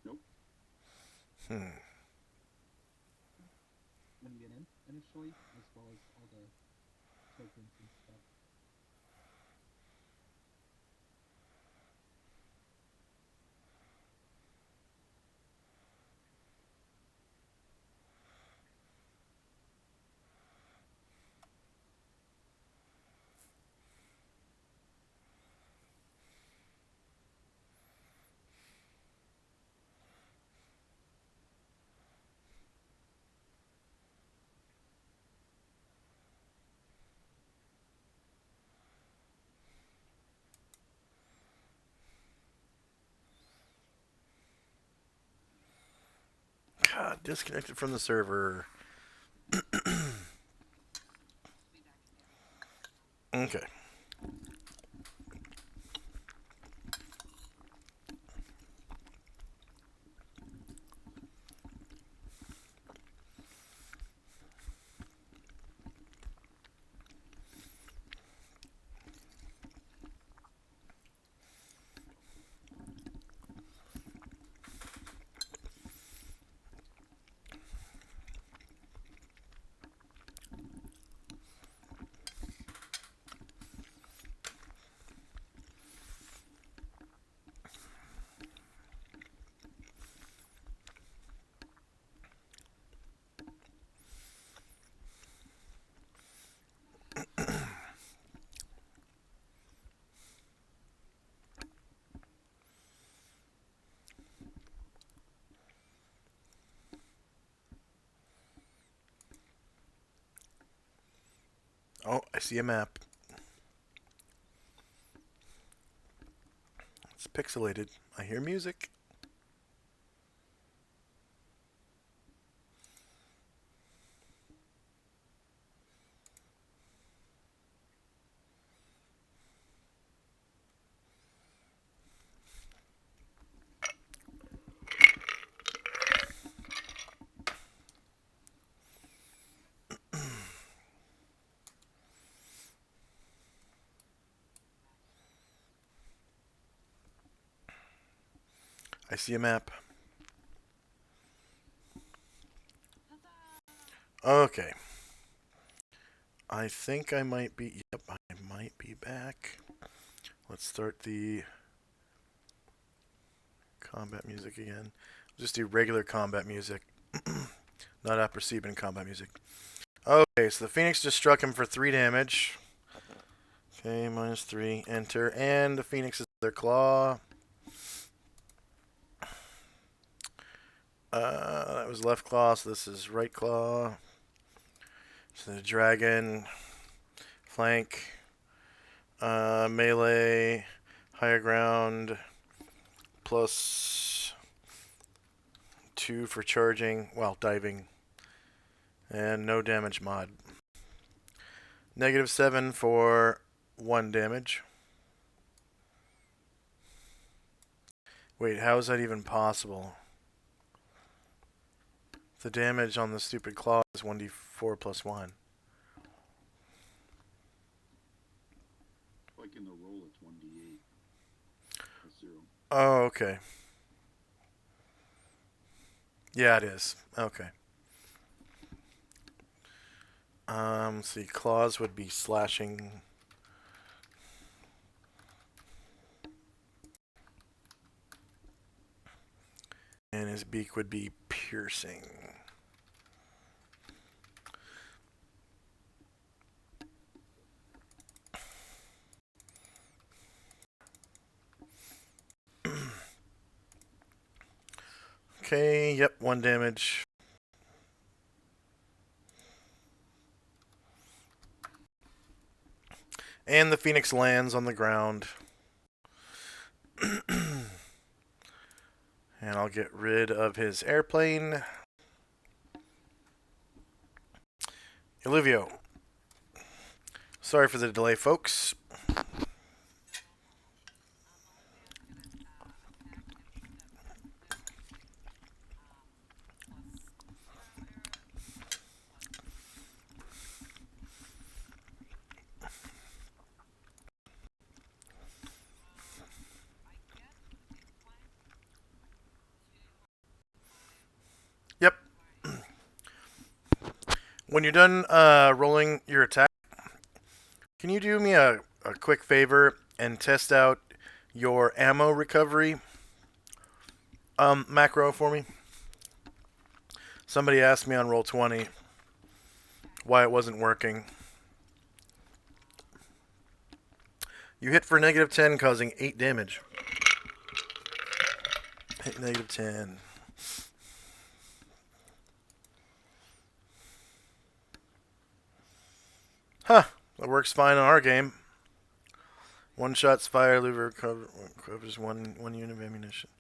[SPEAKER 3] Nope.
[SPEAKER 2] When you get in initially, as well as all the tokens and stuff.
[SPEAKER 1] God, disconnected from the server. Okay. Oh, I see a map. It's pixelated. I hear music. I see a map. Okay. I think I might be... Yep, I might be back. Let's start the combat music again. Just do regular combat music. Not apperceiving combat music. Okay, so the Phoenix just struck him for 3 damage. Okay, -3. Enter. And the Phoenix is their claw. That was left claw, so this is right claw. So the dragon, flank, melee, higher ground, +2 for charging, well, diving, and no damage mod. -7 for 1 damage. Wait, how is that even possible? The damage on the stupid claw is 1d4 + 1.
[SPEAKER 3] Like in the roll, it's 1d8 +0.
[SPEAKER 1] Oh, okay. Yeah, it is. Okay. Let's see, claws would be slashing. And his beak would be piercing. Okay, yep, 1 damage. And the Phoenix lands on the ground. And I'll get rid of his airplane. Illuvio. Sorry for the delay, folks. Yep. When you're done rolling your attack, can you do me a quick favor and test out your ammo recovery macro for me? Somebody asked me on Roll20 why it wasn't working. You hit for -10, causing 8 damage. Hit -10. Huh. That works fine on our game. 1 shot's fire, louver covers one unit of ammunition.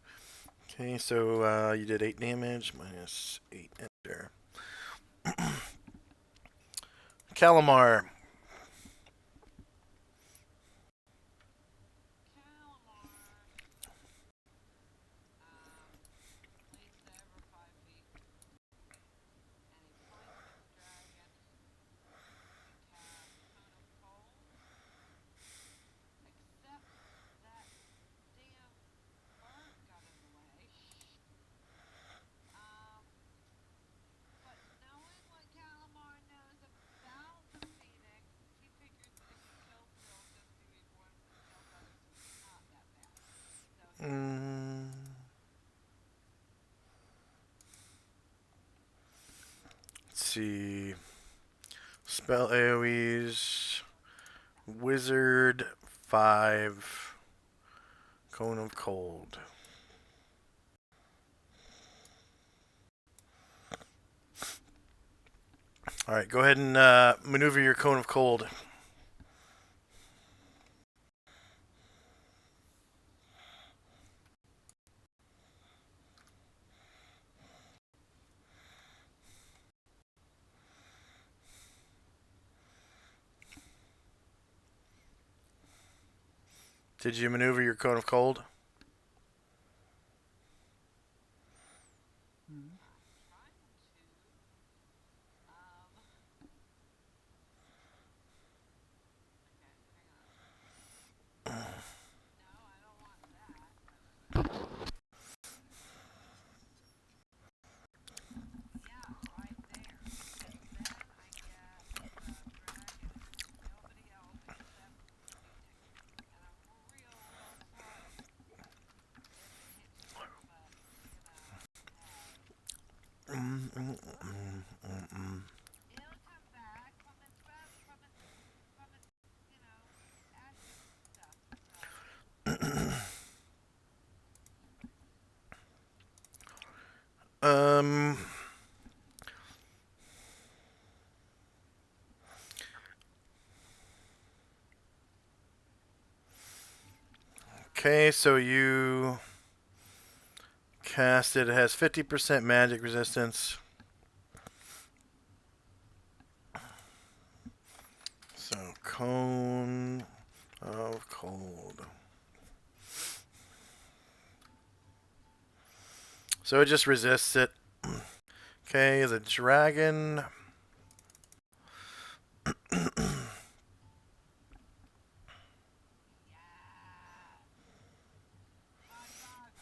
[SPEAKER 1] Okay, so you did 8 damage, -8, enter. Calamar. Let's see. Spell AoEs. Wizard 5. Cone of Cold. All right, go ahead and maneuver your cone of cold. Did you maneuver your cone of cold?
[SPEAKER 2] Hmm.
[SPEAKER 4] Trying to. Okay, hang on. No, I don't want that. Yeah, right there. And then I get the dragon. Nobody else except Phoenix. And I'm real sorry if it hits you, but it'll come back from its ashes and stuff.
[SPEAKER 1] Um. Okay, so you cast it. It has 50% magic resistance. So, cone of cold. So it just resists it. Okay, the dragon.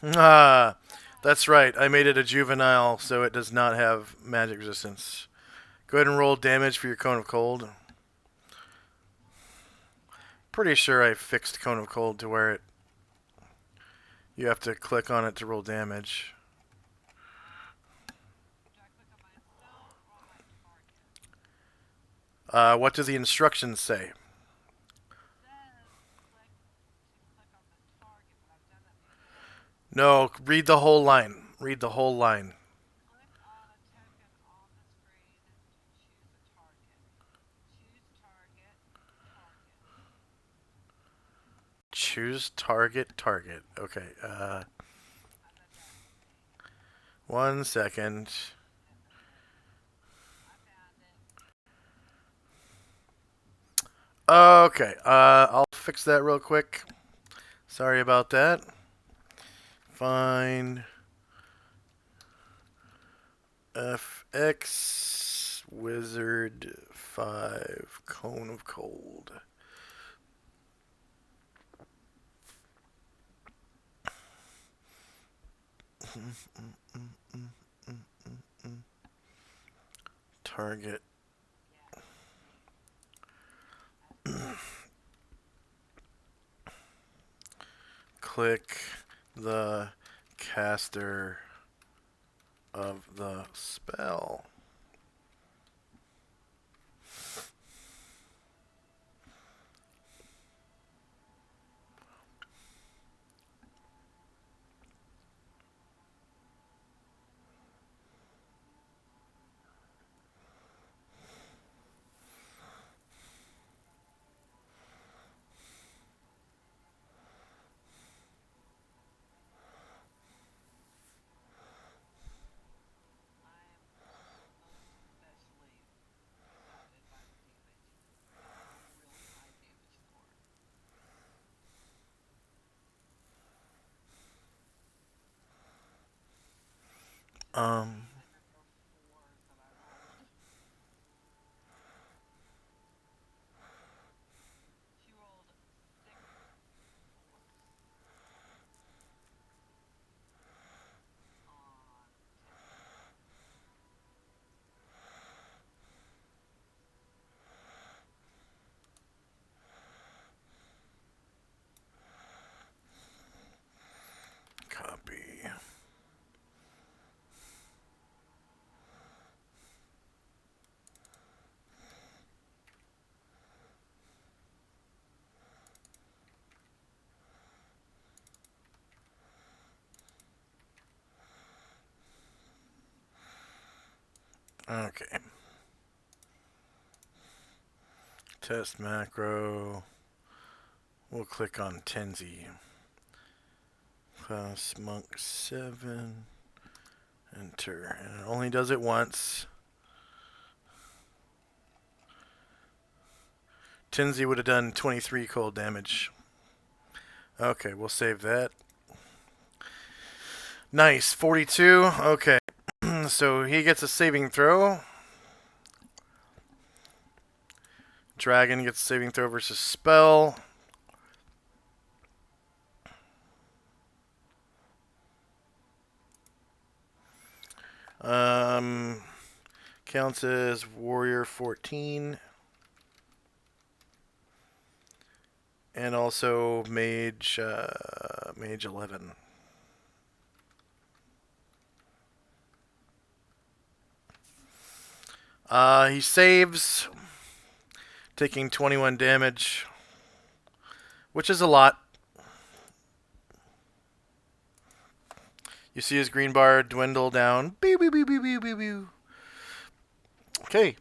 [SPEAKER 1] Ah, that's right. I made it a juvenile, so it does not have magic resistance. Go ahead and roll damage for your cone of cold. Pretty sure I fixed cone of cold to where you have to click on it to roll damage.
[SPEAKER 4] Do I click on myself or on my target?
[SPEAKER 1] What do the instructions say?
[SPEAKER 4] Says click on the target, but I've done that before.
[SPEAKER 1] No, read the whole line. Read the whole line.
[SPEAKER 4] Click on a token on the screen to choose a target. Choose target.
[SPEAKER 1] Choose target. Okay.
[SPEAKER 4] I bet that's me.
[SPEAKER 1] 1 second.
[SPEAKER 4] I found it.
[SPEAKER 1] Okay. I'll fix that real quick. Sorry about that. Fine. FX Wizard 5 Cone of Cold. Target. Click the caster of the spell.
[SPEAKER 4] I am especially excited by the damage. Really high damage score.
[SPEAKER 1] Um,
[SPEAKER 4] The number 4 that I rolled. She rolled 6 4s on 10.
[SPEAKER 1] copy. Okay. Test macro. We'll click on Tenzi. Class Monk 7. Enter. And it only does it once. Tenzi would have done 23 cold damage. Okay, we'll save that. Nice. 42. Okay. So he gets a saving throw. Dragon gets a saving throw versus spell. Counts as Warrior 14. And also Mage, Mage 11. He saves, taking 21 damage, which is a lot. You see his green bar dwindle down. Beep, beep, beep, beep, beep, beep, beep. Okay.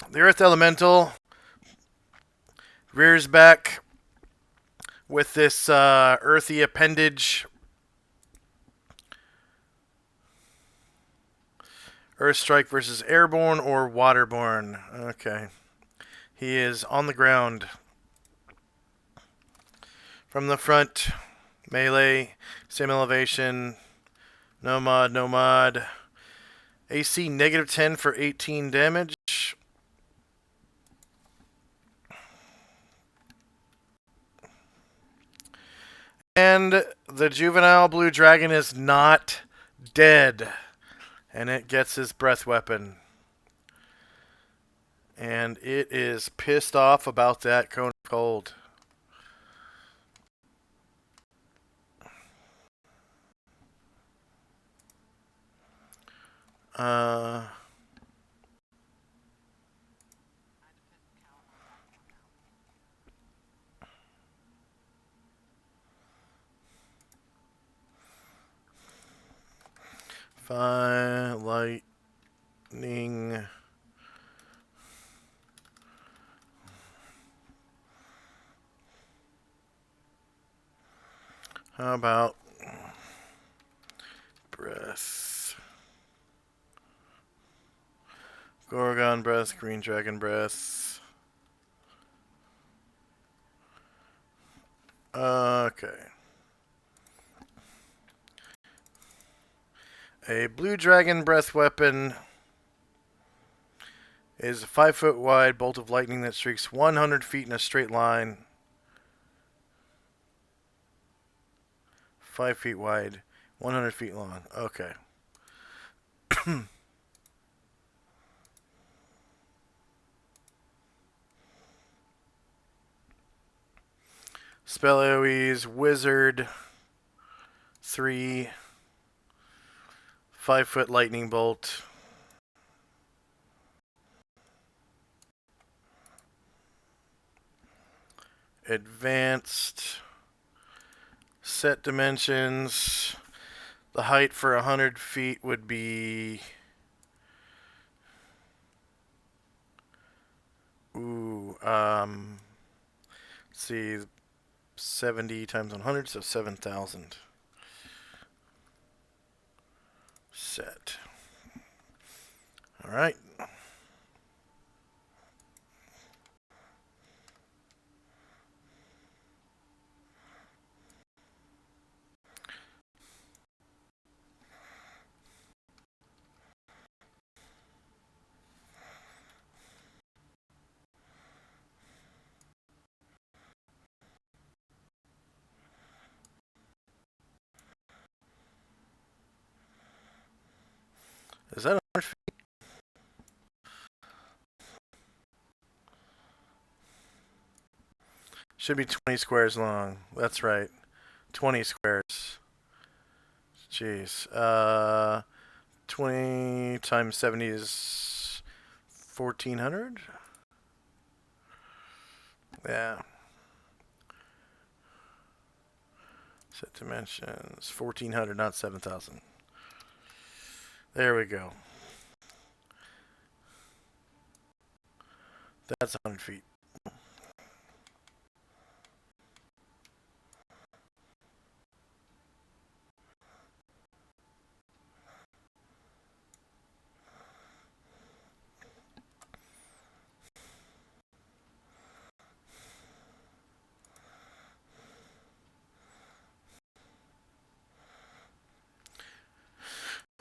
[SPEAKER 1] The Earth Elemental rears back with this earthy appendage. Earth Strike versus Airborne or Waterborne. Okay. He is on the ground. From the front, melee, same elevation, no mod, no mod. AC negative 10 for 18 damage. And the juvenile blue dragon is not dead. And it gets his breath weapon. And it is pissed off about that cone of cold. Fire, lightning. How about breath? Gorgon breath, green dragon breath. Okay. A blue dragon breath weapon is a 5-foot wide bolt of lightning that streaks 100 feet in a straight line. 5 feet wide, 100 feet long. Okay. Spell AoE's Wizard 3. 5-foot lightning bolt. Advanced. Set dimensions. The height for 100 feet would be... let's see, 70 times 100, so 7,000. Set. All right. Is that 100 feet? Should be 20 squares long. That's right. 20 squares. Jeez. 20 times 70 is 1,400? Yeah. Set dimensions. 1,400, not 7,000. There we go. That's 100 feet.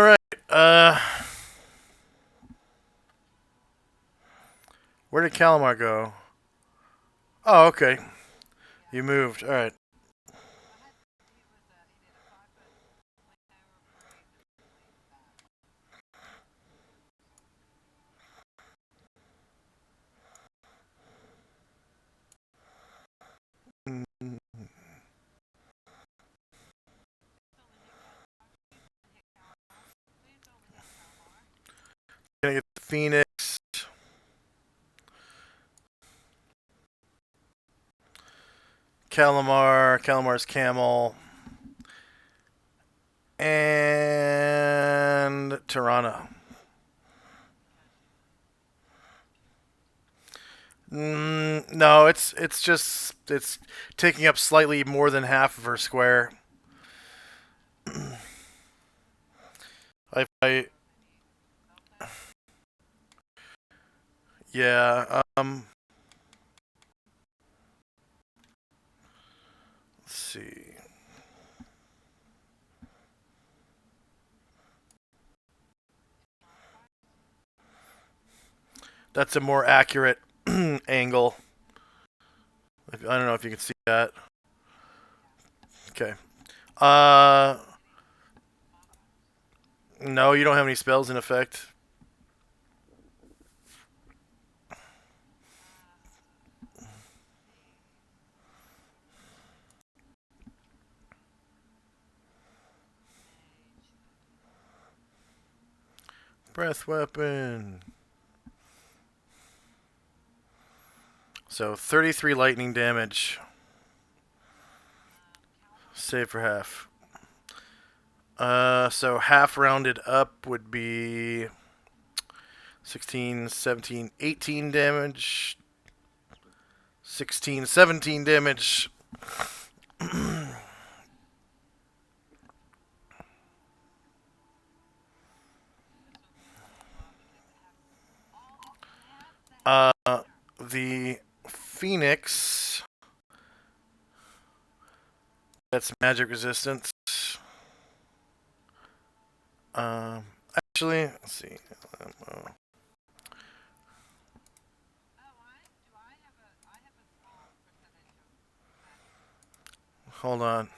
[SPEAKER 1] All right. Where did Calamar go? Oh, okay. You moved. All right. Mm, Gonna get the Phoenix. Calamar's Camel, and Tirana. No, it's taking up slightly more than half of her square. I yeah. Let's see. That's a more accurate angle. I don't know if you can see that. Okay. Uh, no, you don't have any spells in effect. Breath weapon. So 33 lightning damage. Save for half. So half rounded up would be 16, 17, 18 damage. 16, 17 damage. uh, the Phoenix. That's magic resistance. Actually, let's see. Hold on.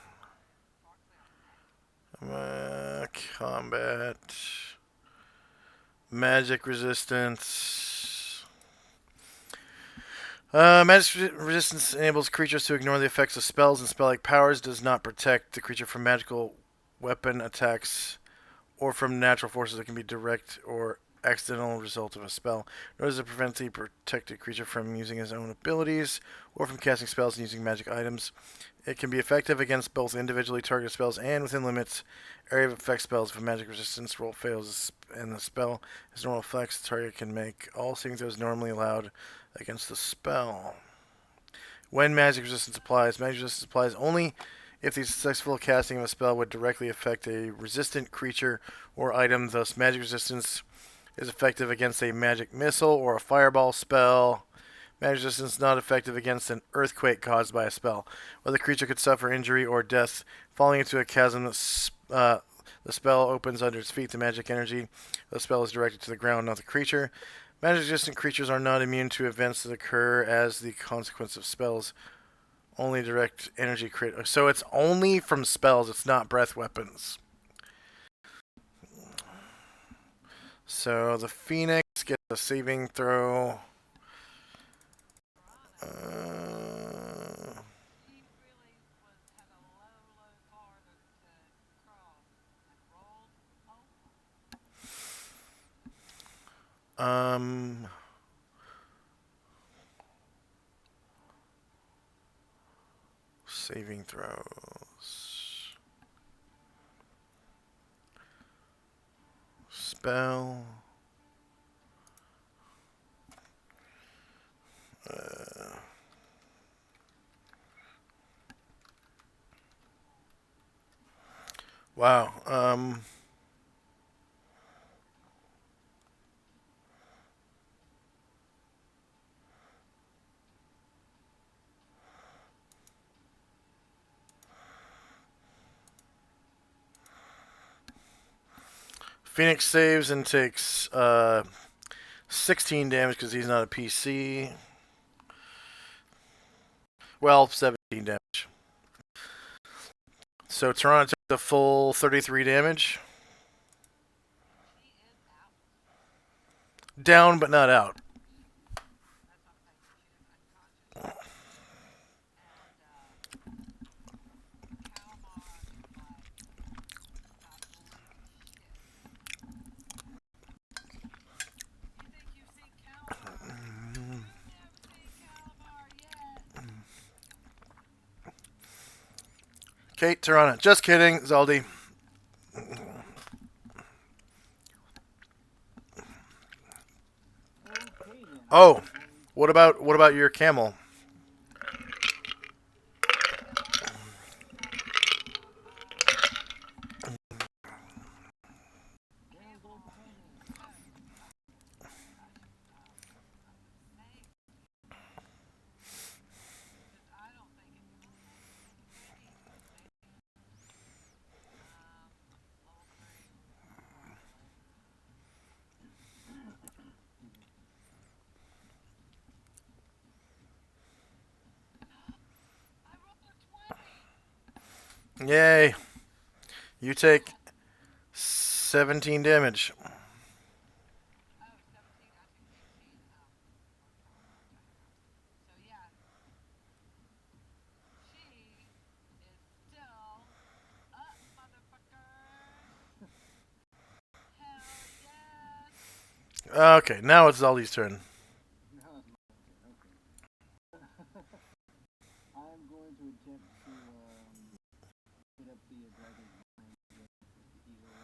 [SPEAKER 1] Combat. Magic resistance. Magic resistance enables creatures to ignore the effects of spells and spell-like powers. Does not protect the creature from magical weapon attacks or from natural forces that can be direct or accidental result of a spell. Nor does it prevent the protected creature from using his own abilities or from casting spells and using magic items. It can be effective against both individually targeted spells and within limits. Area of effect spells. If a magic resistance roll fails and the spell has normal effects, the target can make all saving throws normally allowed against the spell. When magic resistance applies only if the successful casting of a spell would directly affect a resistant creature or item. Thus, magic resistance is effective against a magic missile or a fireball spell. Magic resistance is not effective against an earthquake caused by a spell, where the creature could suffer injury or death falling into a chasm that the spell opens under its feet. The magic energy of the spell is directed to the ground, not the creature. Magic-resistant creatures are not immune to events that occur as the consequence of spells. Only direct energy crit. So it's only from spells. It's not breath weapons. So the Phoenix gets a saving throw. Um. Saving throws. Spell. Wow. Phoenix saves and takes 16 damage because he's not a PC. Well, 17 damage. So Toronto took the full 33 damage.
[SPEAKER 4] She is out.
[SPEAKER 1] Down, but not out.
[SPEAKER 4] That's what I'm saying. She is unconscious. And Calamar is like, holy shit. You think you've seen Calamar? You've never seen Calamar yet.
[SPEAKER 1] Okay, Toronto. Just kidding, Zaldi.
[SPEAKER 5] Okay then.
[SPEAKER 1] Oh, what about your camel?
[SPEAKER 5] There goes Cannon.
[SPEAKER 4] I don't think it. Maybe. Level 3. I rolled a 20.
[SPEAKER 1] Yay. You take 17 damage.
[SPEAKER 4] Oh, 17. I took 18. So yeah, she is still up, motherfuckers. Hell yes.
[SPEAKER 1] Okay, now it's Zaldi's turn.
[SPEAKER 5] Now it's my turn. Okay. I'm going to attempt to hit up the dragon's mind with the eagle.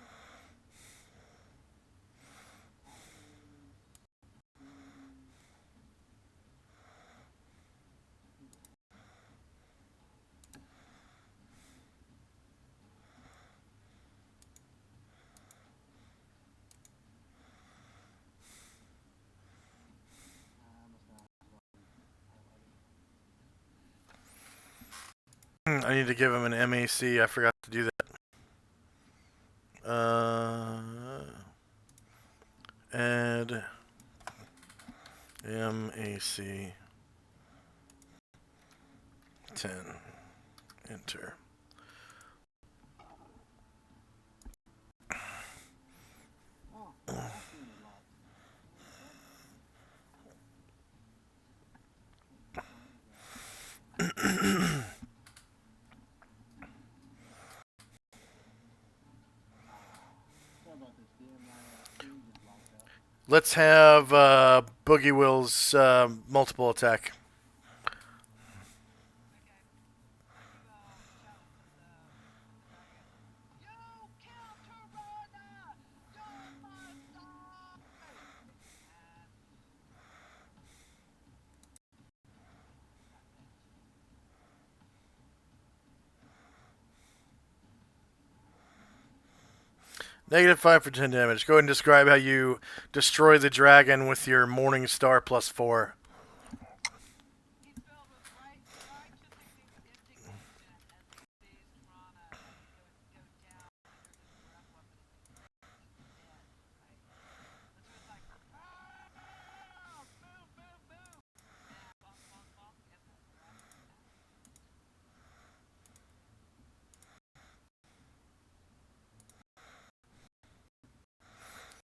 [SPEAKER 1] I need to give him an MAC. I forgot to do that. Add MAC 10. Enter.
[SPEAKER 5] Oh, that's doing a lot. Sorry about this, dear. My screen just locked out.
[SPEAKER 1] Let's have Boogie Will's multiple attack.
[SPEAKER 4] Okay. You shout to the dragon. You killed Corona! You must die! And
[SPEAKER 1] -5 for 10 damage. Go ahead and describe how you destroy the dragon with your Morning Star +4.
[SPEAKER 4] he's filled with righteous indignation as he sees Toronto go down under his breath weapon and he's dead, right? And so it's like, ah, boom, boom, boom, and bump, bump, bump, and the dragon is out.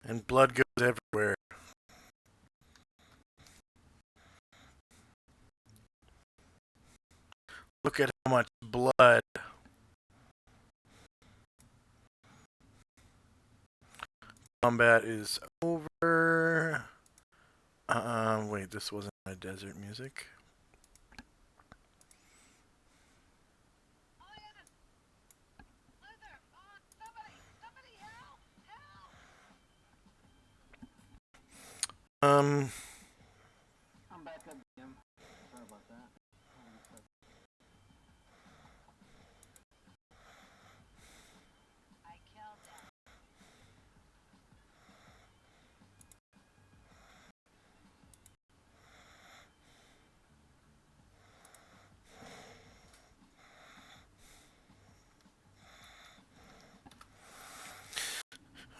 [SPEAKER 1] And blood goes everywhere. Look at how much blood. Combat is over. Wait, this wasn't my desert music.
[SPEAKER 4] Lizard! Somebody help! Help!
[SPEAKER 1] Um,
[SPEAKER 5] I'm back up, DM.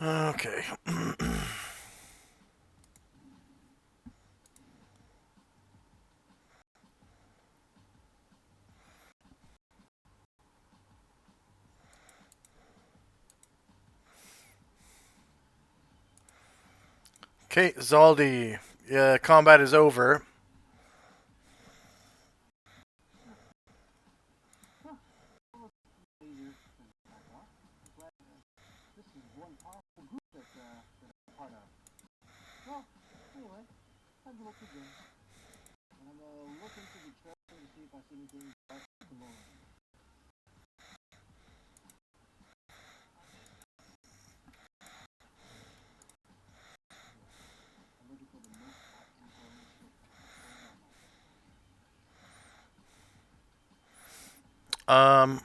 [SPEAKER 1] Okay. Okay, Zaldi. Combat is over.
[SPEAKER 5] Easier than I thought. But this is one powerful group that I'm part of. Well, anyway, time to look again. And I'm gonna look into the treasure to see if I see anything dark at the moment. I'm looking for the most information.
[SPEAKER 1] Um.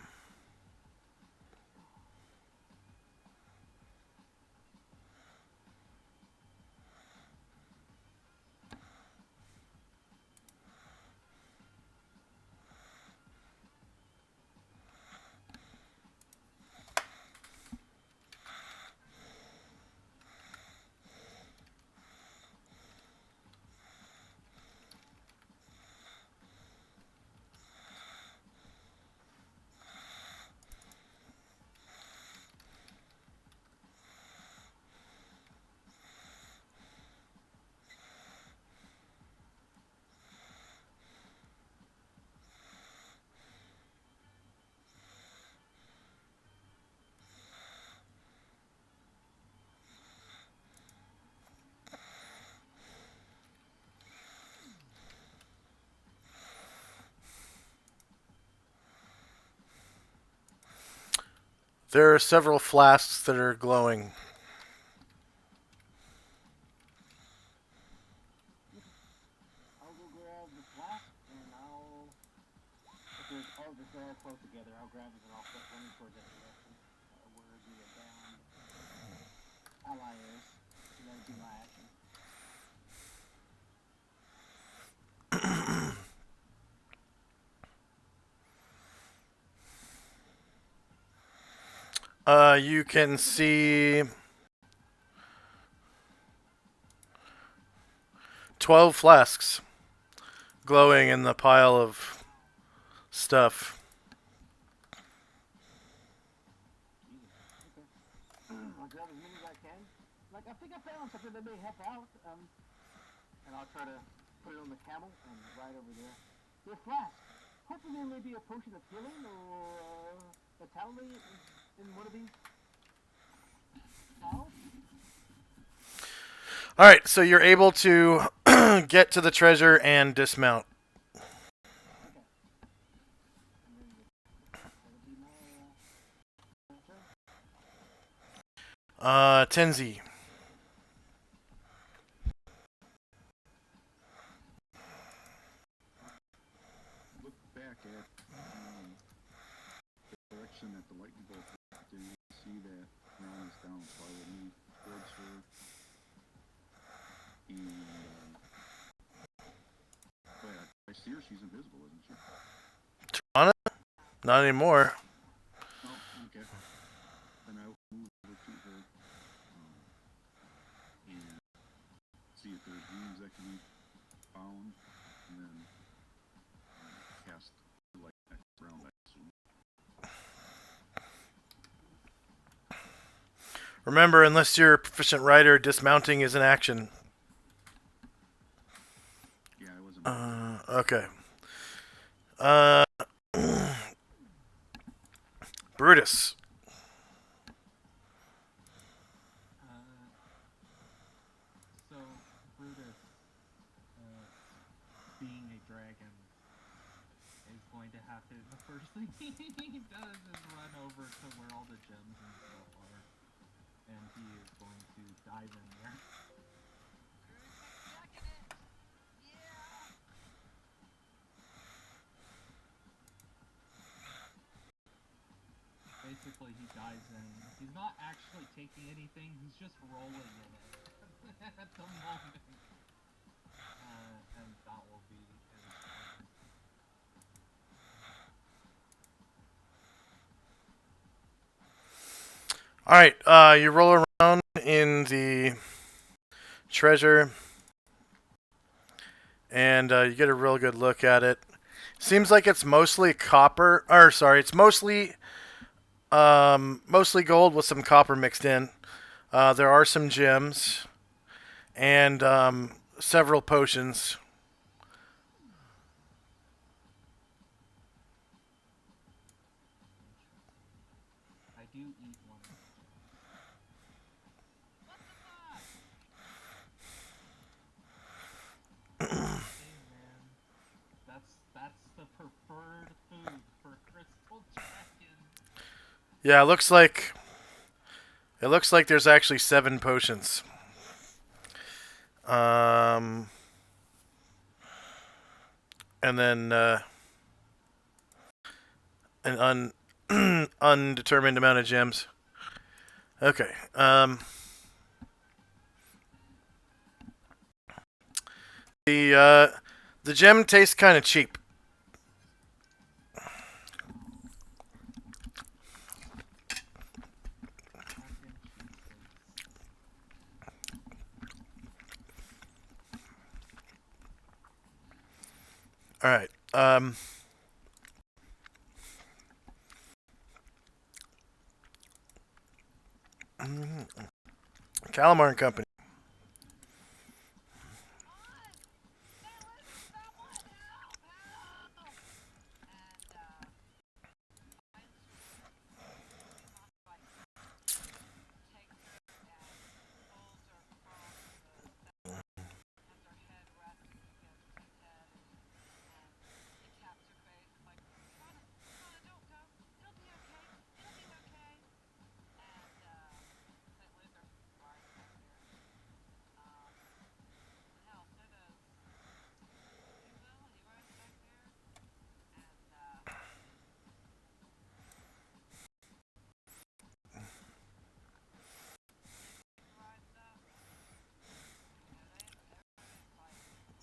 [SPEAKER 1] There are several flasks that are glowing.
[SPEAKER 5] I'll go grab the flask and if they're all close together, I'll grab it and I'll start running towards that direction where the downed ally is. And that'll be my action.
[SPEAKER 1] You can see 12 flasks glowing in the pile of stuff.
[SPEAKER 5] I'll grab as many as I can. Like, I think I found something that may help out. And I'll try to put it on the camel and ride over there. Your flask. Hopefully there may be a potion of healing or vitality in one of these vials.
[SPEAKER 1] Alright, so you're able to get to the treasure and dismount.
[SPEAKER 5] Okay. And then that'll be my turn.
[SPEAKER 1] Tenzi.
[SPEAKER 3] Look back at the direction that the lightning bolt went, and you see that Ron is down, so I will move towards her. And I see her, she's invisible, isn't she?
[SPEAKER 1] Anna? Not anymore.
[SPEAKER 3] Oh, okay. Then I will move over to her and see if there's rooms that can be found, and then cast the light around that.
[SPEAKER 1] Remember, unless you're a proficient rider, dismounting is an action.
[SPEAKER 3] Yeah, I wasn't.
[SPEAKER 1] Okay. Brutus.
[SPEAKER 2] So Brutus, being a dragon, is going to have to. The first thing he does is run over to where all the gems and stuff are, and he is going to dive in there.
[SPEAKER 4] Sucking it. Yeah.
[SPEAKER 2] Basically, he dives in. He's not actually taking anything. He's just rolling in it at the moment. And that will be his turn.
[SPEAKER 1] Alright, you roll around. in the treasure, and you get a real good look at it. Seems like it's mostly copper, or sorry, it's mostly gold with some copper mixed in. There are some gems and several potions.
[SPEAKER 2] I do eat one of them. Hey man, that's the preferred food for crystal dragons.
[SPEAKER 1] Yeah, it looks like there's actually 7 potions. And then an undetermined amount of gems. Okay. The gem tastes kind of cheap.
[SPEAKER 2] Fucking cheapskates.
[SPEAKER 1] All right. Calamar and Company.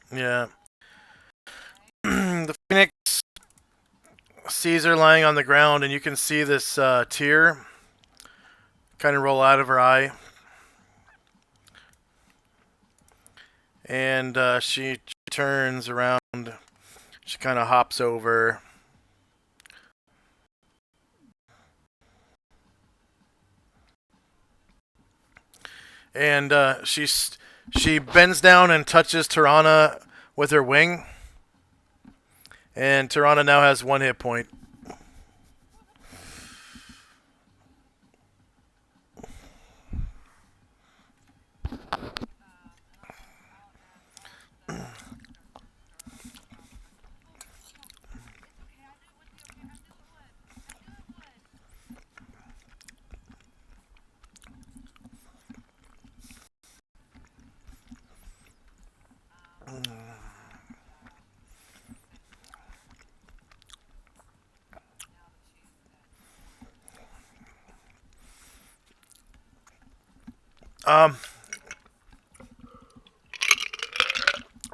[SPEAKER 1] Yeah. The phoenix sees her lying on the ground, and you can see this tear kind of roll out of her eye. And she turns around. She kind of hops over. And she bends down and touches Tirana with her wing. And Tirana now has 1 hit point.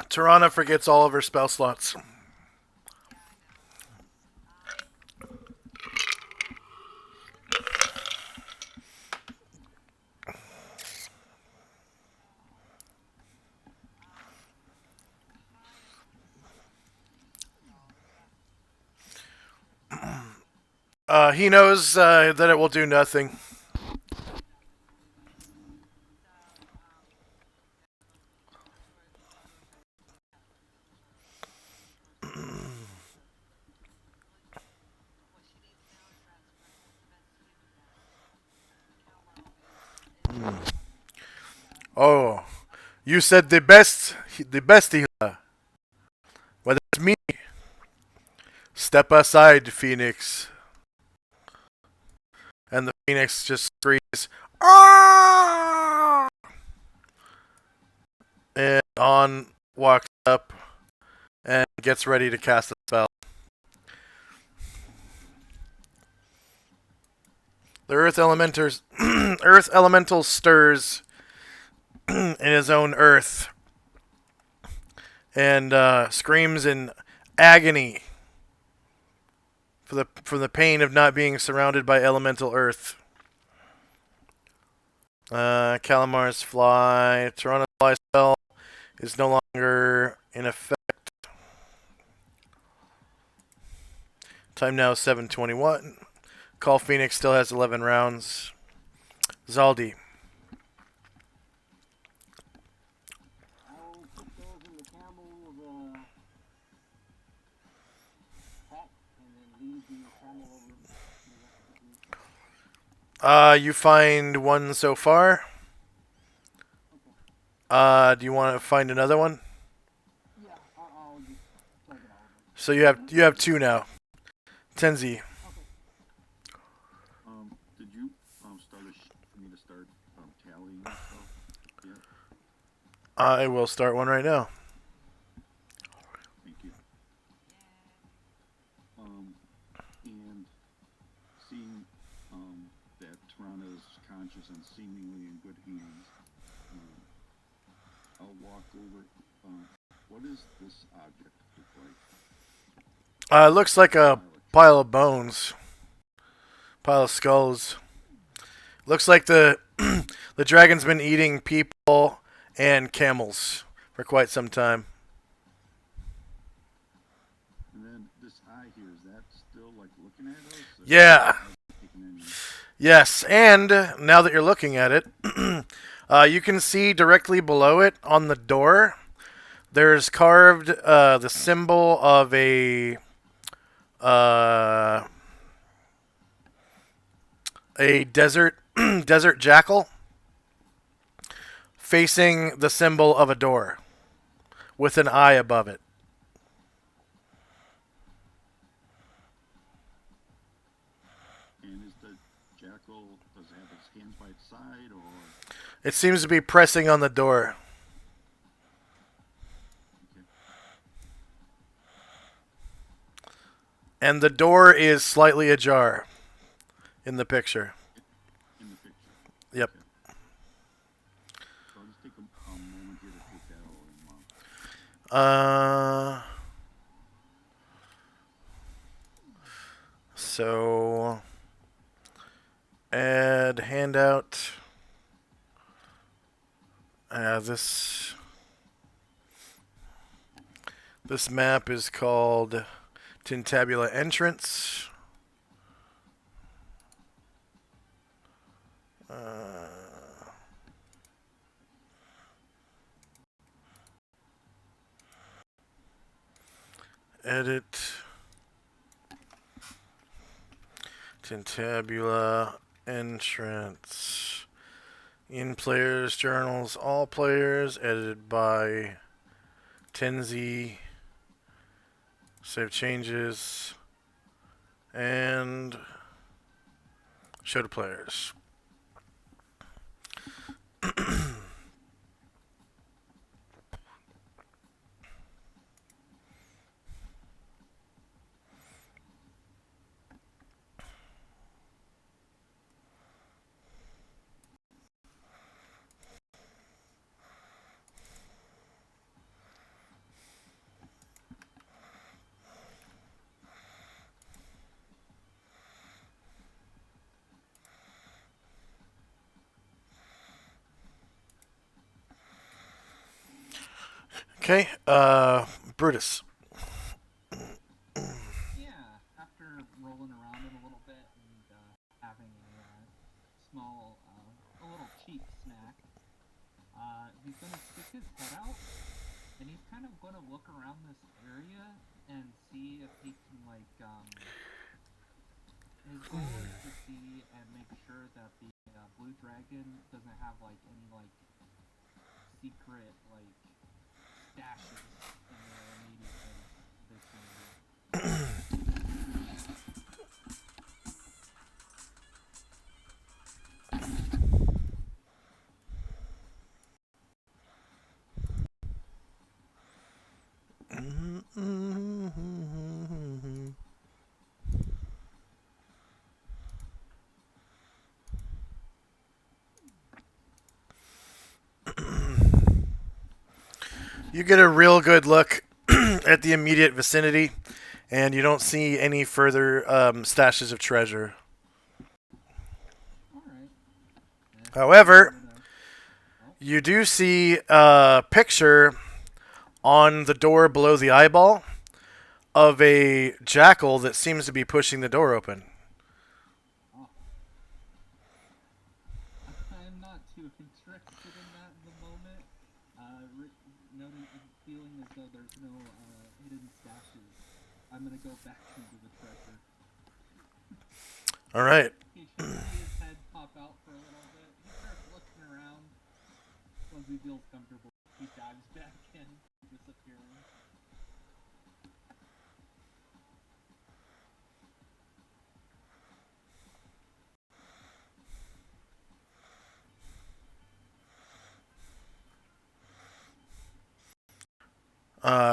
[SPEAKER 1] Tirana forgets all of her spell slots. He knows that it will do nothing. Oh, you said the best healer. Well, that's me. Step aside, Phoenix. And the Phoenix just screams, "Ah!" And On walks up and gets ready to cast a spell. The Earth Elemental stirs in his own earth and screams in agony from the pain of not being surrounded by elemental earth. Calamar's fly. Toronto's fly spell is no longer in effect. Time now 7:21. Call Phoenix still has 11 rounds. Zaldi.
[SPEAKER 5] I'll put those in the camel's pack and then leave the camel over the rest of the group.
[SPEAKER 1] You find one so far.
[SPEAKER 5] Okay.
[SPEAKER 1] Do you want to find another one?
[SPEAKER 5] Yeah, I'll just plug it all of them.
[SPEAKER 1] So you have two now. Tenzi.
[SPEAKER 5] Okay.
[SPEAKER 3] Did you start for me to start tallying stuff yet?
[SPEAKER 1] I will start one right now.
[SPEAKER 3] Thank you. And seeing that Toronto's conscious and seemingly in good hands, I'll walk over. What does this object look like?
[SPEAKER 1] It looks like a pile of bones. Pile of skulls. Looks like the the dragon's been eating people and camels for quite some time.
[SPEAKER 3] And then this eye here, is that still like looking at us?
[SPEAKER 1] Yeah.
[SPEAKER 3] Taking any...
[SPEAKER 1] Yes, and now that you're looking at it, you can see directly below it on the door. There's carved the symbol of a desert desert jackal facing the symbol of a door with an eye above it.
[SPEAKER 3] And is the jackal, does it have its hands by its side, or?
[SPEAKER 1] It seems to be pressing on the door.
[SPEAKER 3] Okay.
[SPEAKER 1] And the door is slightly ajar in the picture.
[SPEAKER 3] In the picture.
[SPEAKER 1] Yep.
[SPEAKER 3] Okay. So I'll just take a moment here to take that all in.
[SPEAKER 1] So add handout. This map is called Tintabula Entrance. Edit Tintabula Entrance. In players journals, all players, edited by Tenzi. Save changes and show to players. Okay, Brutus.
[SPEAKER 2] Yeah, after rolling around it a little bit and having a little cheap snack, he's gonna stick his head out, and he's kind of gonna look around this area and see if he can his goal is to see and make sure that the blue dragon doesn't have any secret stashes in their immediate
[SPEAKER 1] You get a real good look at the immediate vicinity, and you don't see any further stashes of treasure.
[SPEAKER 2] Alright.
[SPEAKER 1] However,
[SPEAKER 2] Oh,
[SPEAKER 1] you do see a picture on the door below the eyeball of a jackal that seems to be pushing the door open.
[SPEAKER 2] oh. I'm not too interested in that in the moment. Noting, feeling as though there's no hidden stashes, I'm gonna go back into the treasure.
[SPEAKER 1] All right.
[SPEAKER 2] He should see his head pop out for a little bit. He starts looking around. Once he feels comfortable, he dives back in, disappearing.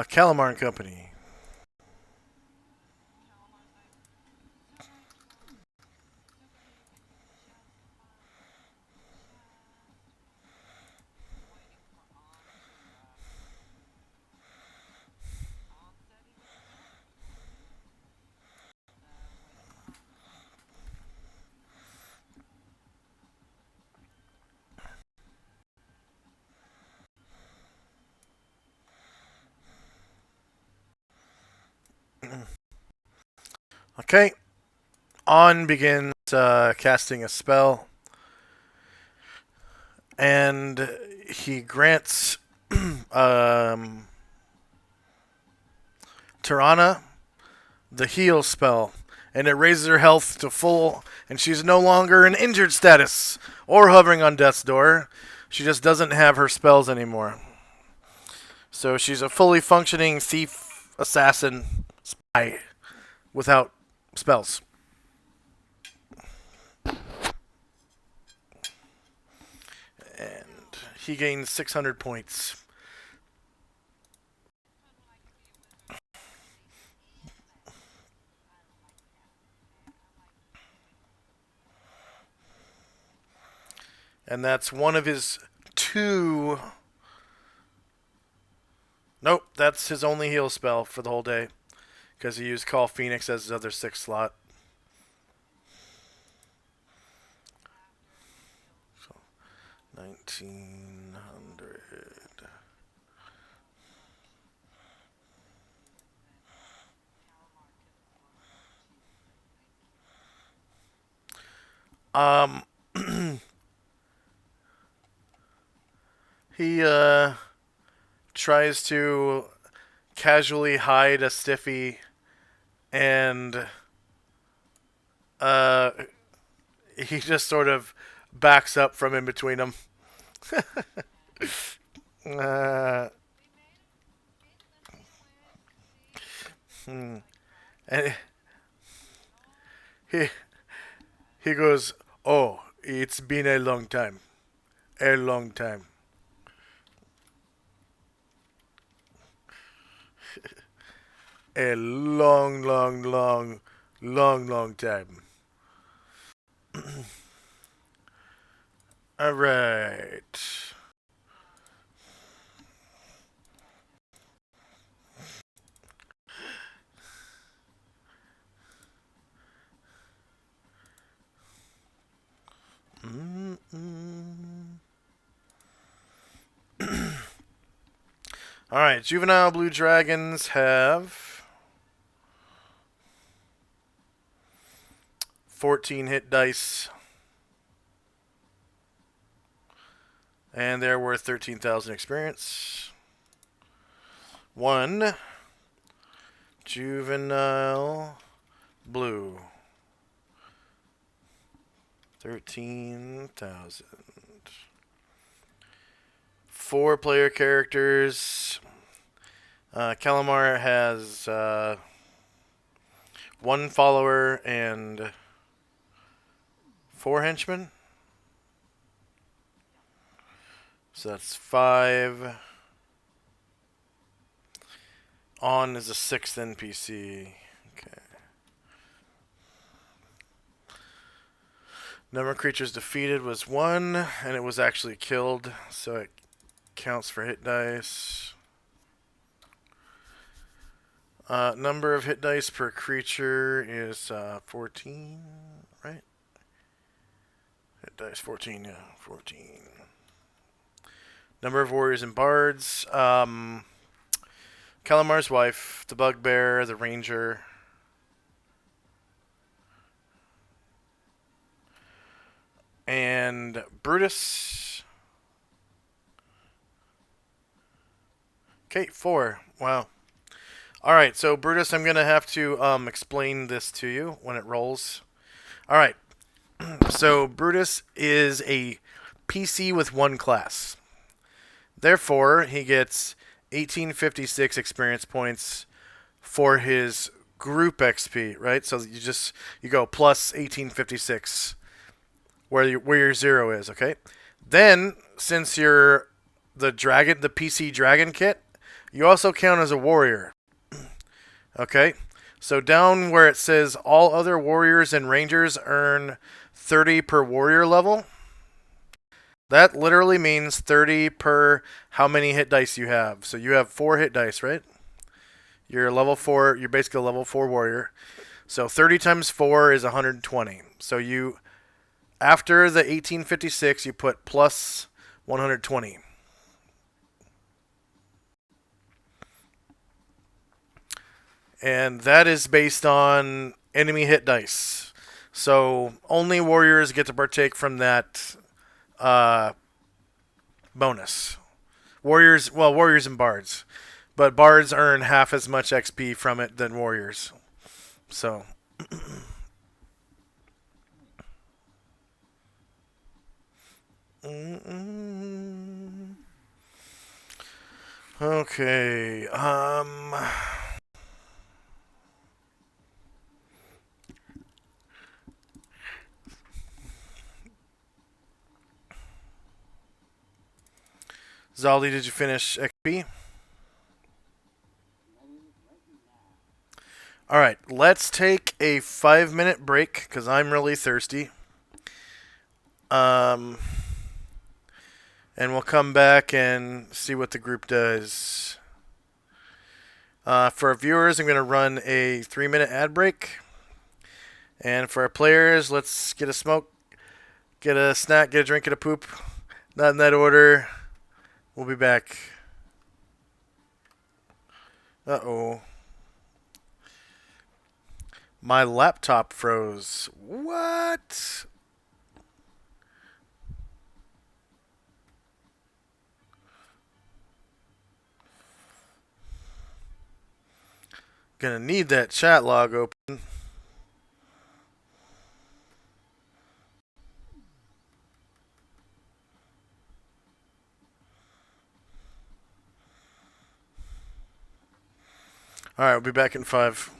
[SPEAKER 1] Calamar and Company.
[SPEAKER 4] Calamar's like, it's alright, Chloe. It's okay, you can just fine. Just fine. I'm waiting for On to, On said he was back. So, waiting for On.
[SPEAKER 1] Okay. On begins casting a spell, and he grants Tirana the heal spell, and it raises her health to full, and she's no longer in injured status or hovering on death's door. She just doesn't have her spells anymore. So she's a fully functioning thief, assassin, spy without spells. And he gains 600 points.
[SPEAKER 4] Kind of like to be a wizard. He's evil. I like that. I like that.
[SPEAKER 1] And that's one of his two. Nope, that's his only heal spell for the whole day. Because he used Call Phoenix as his other 6th slot.
[SPEAKER 4] After he heals.
[SPEAKER 1] So 1900.
[SPEAKER 4] Then Calamar can afford to. Thank you.
[SPEAKER 1] He tries to casually hide a stiffy and uh, he just sort of backs up from in between them. uh,
[SPEAKER 4] We made him. Let me win. See?
[SPEAKER 1] hmm.
[SPEAKER 4] Like right
[SPEAKER 1] And
[SPEAKER 4] there. Oh,
[SPEAKER 1] he he goes, "Oh, it's been a long time, a long time, a long, long, long, long, long time." All right. Mm-mm. All right, juvenile blue dragons have 14 hit dice, and they're worth 13,000 experience. One juvenile blue, 13,000. 4 player characters. Calamar has 1 follower and 4 henchmen. So that's 5. On is a 6th NPC. Okay. Number of creatures defeated was 1, and it was actually killed, so it counts for hit dice. Number of hit dice per creature is 14, right? Hit dice 14, yeah, 14. Number of warriors and bards. Kalamar's wife, the bugbear, the ranger. And Brutus. Okay, 4. Wow. All right, so Brutus, I'm gonna have to explain this to you when it rolls. All right, so Brutus is a PC with 1 class. Therefore, he gets 1856 experience points for his group XP, right? So you go plus 1856 where your 0 is, okay? Then since you're the PC dragon kit, you also count as a warrior. Okay? So down where it says all other warriors and rangers earn 30 per warrior level, that literally means 30 per how many hit dice you have. So you have 4 hit dice, right? You're a level 4, you're basically a level 4 warrior. So 30 times 4 is 120. So after the 1856, you put plus 120. And that is based on enemy hit dice. So only warriors get to partake from that bonus. Warriors and bards. But bards earn half as much XP from it than warriors. So. Okay. Zaldi, did you finish XP? All right, let's take a 5-minute break because I'm really thirsty. And we'll come back and see what the group does. For our viewers, I'm going to run a 3-minute ad break. And for our players, let's get a smoke, get a snack, get a drink, get a poop. Not in that order. We'll be back. Uh-oh. My laptop froze. What? Gonna need that chat log open. Alright, we'll be back in 5.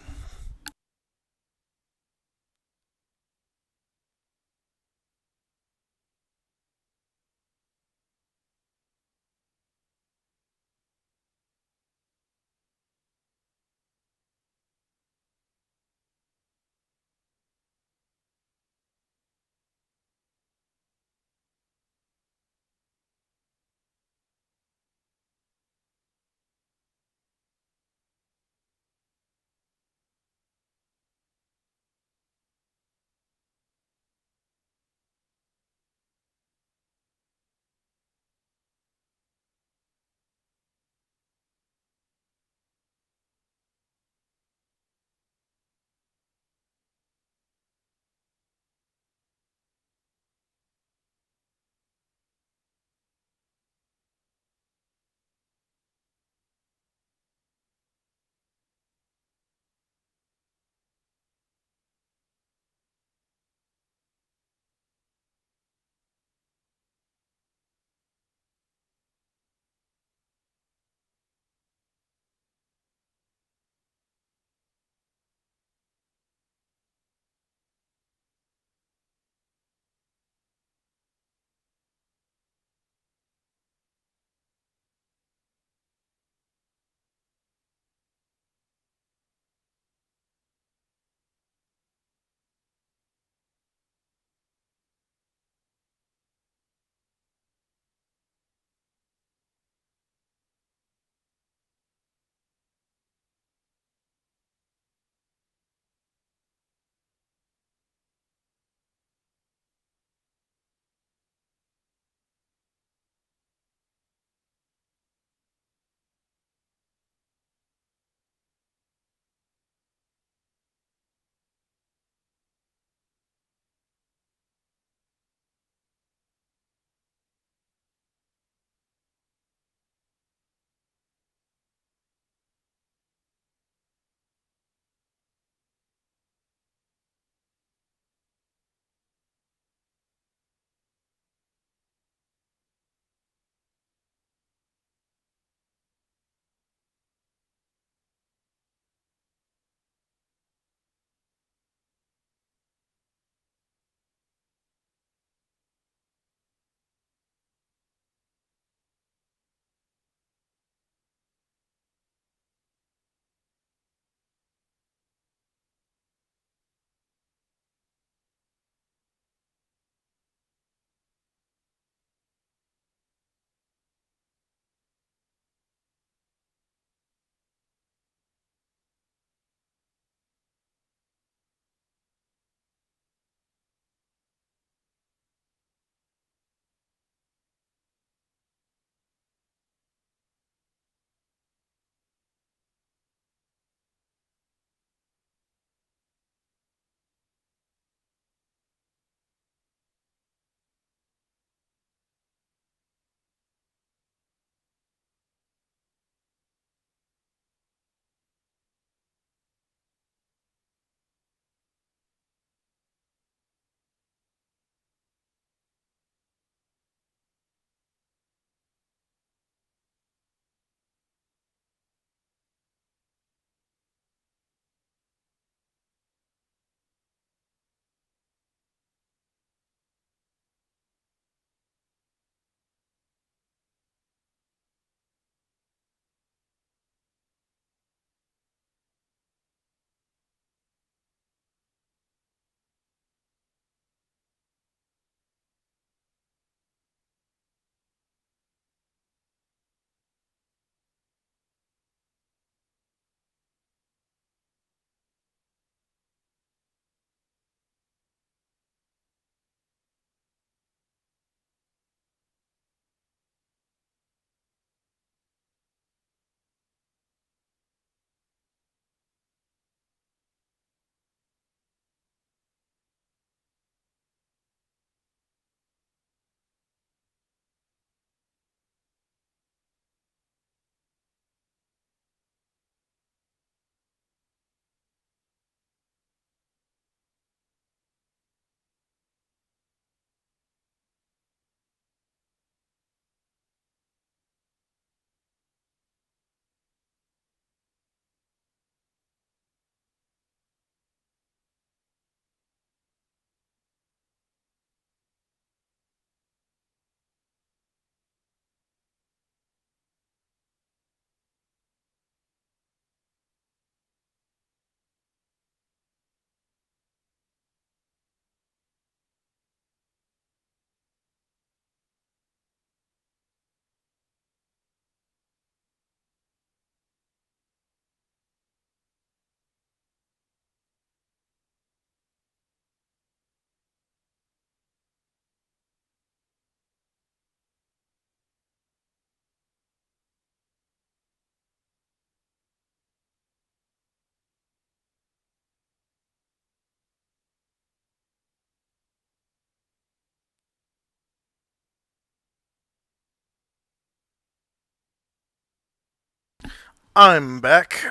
[SPEAKER 1] I'm back.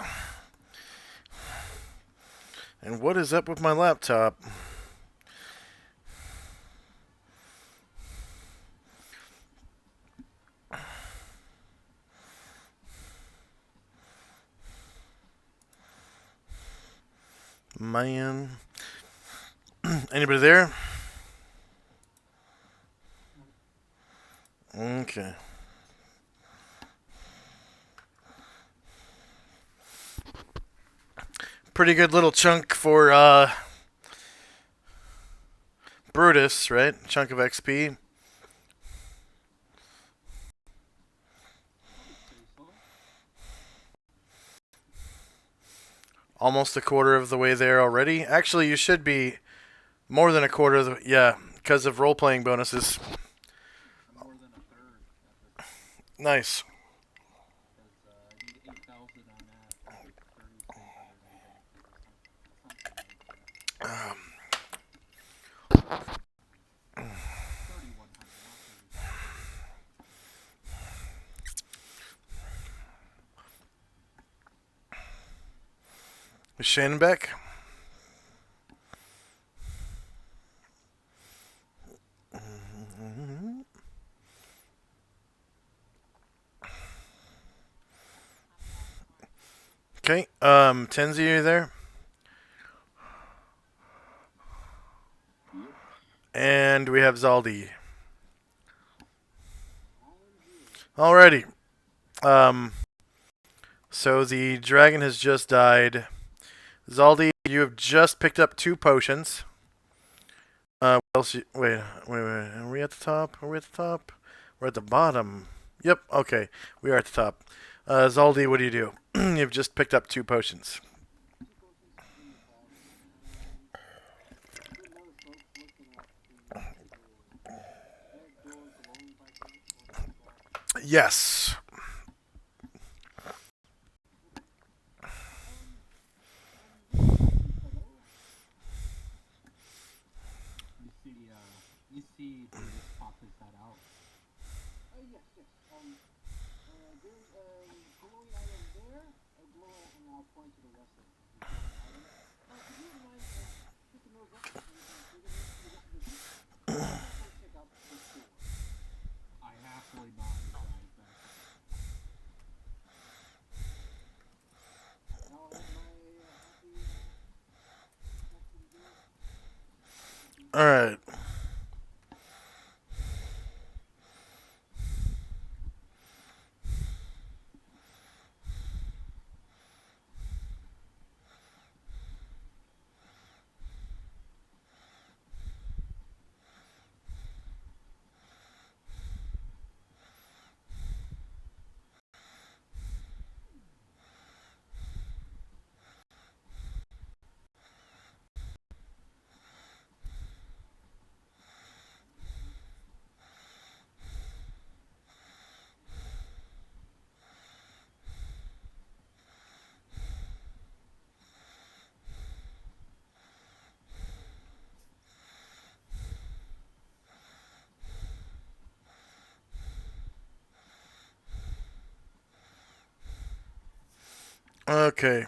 [SPEAKER 1] And what is up with my laptop? Man. Anybody there? Okay. Pretty good little chunk for Brutus, right? Chunk of XP.
[SPEAKER 2] I would say so.
[SPEAKER 1] Almost a quarter of the way there already. Actually, you should be more than a quarter of the... Yeah, because of role-playing bonuses.
[SPEAKER 2] More than a third at this point.
[SPEAKER 1] Nice.
[SPEAKER 2] Because I need 8,000 on that, like 3600, I think, or something like that. 3,100, not 30.
[SPEAKER 1] Is Shannon back? Okay. Tenzi, are you there?
[SPEAKER 3] Yep.
[SPEAKER 1] And we have Zaldi.
[SPEAKER 5] I'm here.
[SPEAKER 1] Alrighty. So the dragon has just died. Zaldi, you have just picked up 2 potions. What else? Wait. Are we at the top? Are we at the top? We're at the bottom. Yep. Okay. We are at the top. Zaldi, what do you do? You've just picked up 2 potions.
[SPEAKER 5] 2 potions in the bag. Did notice folks looking at the back door glowing by chance. What is that?
[SPEAKER 1] Yes.
[SPEAKER 5] Hello?
[SPEAKER 2] You see Brutus pop his head out.
[SPEAKER 5] Yes. There's a glowing item there, a glow, and I'll point to the rest of the glowing items. If you wouldn't mind picking those up and taking them to the rest of the group, I'm going to check out the store.
[SPEAKER 2] I happily nod his eyes back.
[SPEAKER 5] And I'll have my happy next to the group.
[SPEAKER 1] Alright. Okay.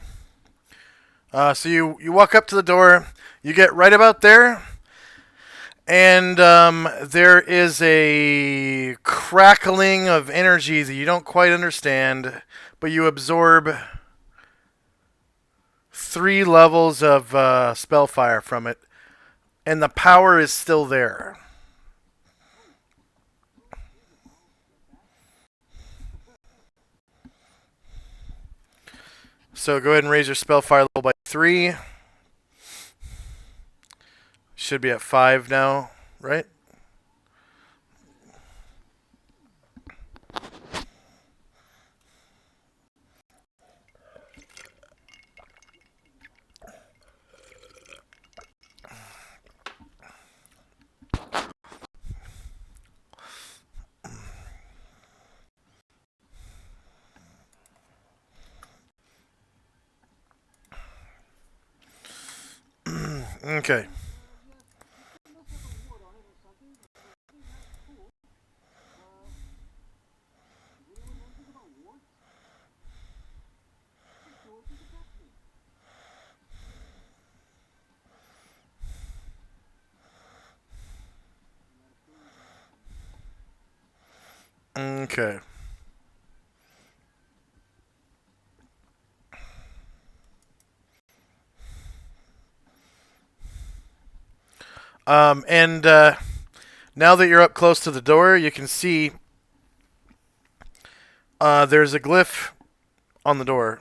[SPEAKER 1] So you walk up to the door. You get right about there. And there is a crackling of energy that you don't quite understand, but you absorb 3 levels of spellfire from it, and the power is still there. So go ahead and raise your spellfire level by 3. Should be at 5 now, right? Okay.
[SPEAKER 5] Yes, it must have a ward on it or something. I think that's cool. Does anyone know anything about wards?
[SPEAKER 1] Okay. And now that you're up close to the door, you can see there's a glyph on the door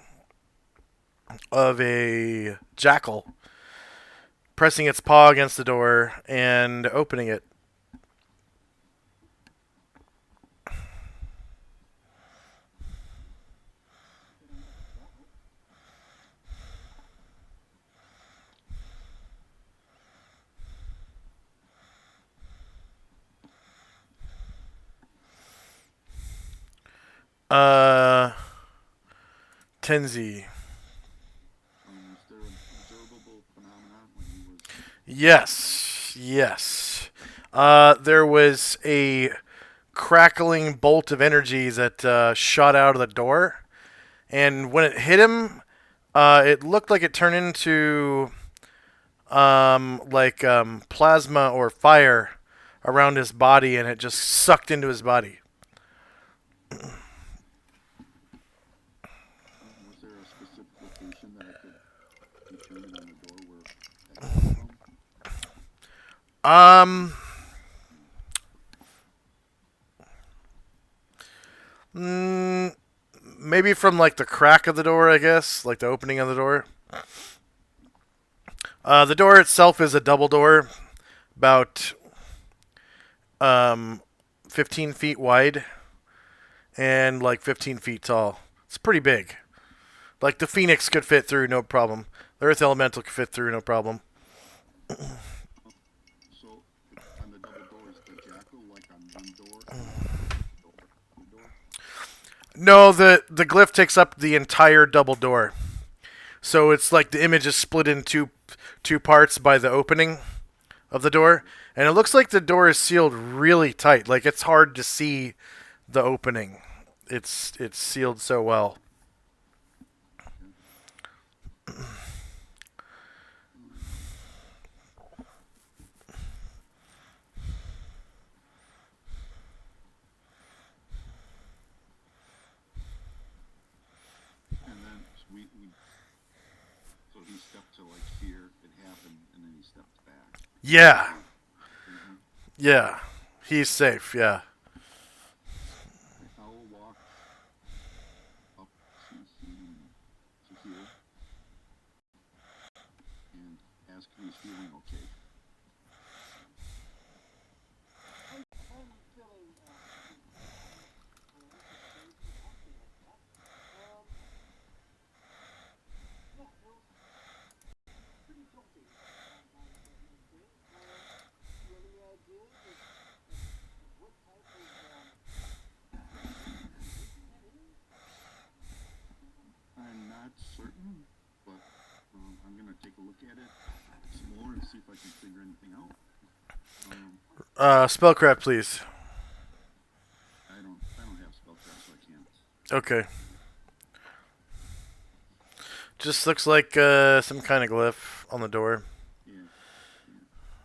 [SPEAKER 1] of a jackal pressing its paw against the door and opening it. Uh, Tenzi.
[SPEAKER 3] Was there an observable phenomenon when he was?
[SPEAKER 1] Yes, yes. There was a crackling bolt of energy that shot out of the door, and when it hit him, it looked like it turned into plasma or fire around his body, and it just sucked into his body.
[SPEAKER 3] Was there a specific location that I could determine on the door where that came from?
[SPEAKER 1] Um, maybe from like the crack of the door, I guess, like the opening of the door. The door itself is a double door, about 15 feet wide and like 15 feet tall. It's pretty big. Like the Phoenix could fit through, no problem. The Earth Elemental could fit through, no problem.
[SPEAKER 3] So on the double door is the jackal like on one door? Door?
[SPEAKER 1] No, the glyph takes up the entire double door. So it's like the image is split in two parts by the opening of the door, and it looks like the door is sealed really tight. Like it's hard to see the opening. It's sealed so well.
[SPEAKER 3] And then so he stepped to like here, it happened, and then he stepped back.
[SPEAKER 1] Yeah. Yeah. He's safe, yeah.
[SPEAKER 3] I will walk up to here and ask if he's feeling okay.
[SPEAKER 5] I'm feeling yeah, it was pretty jolting. You have any idea what type of that is?
[SPEAKER 3] I'm not certain, but I'm gonna take a look at it some more and see if I can figure anything out.
[SPEAKER 1] Spellcraft, please.
[SPEAKER 3] I don't have spellcraft, so I can't.
[SPEAKER 1] Okay. Just looks like some kind of glyph on the door.
[SPEAKER 3] Yeah.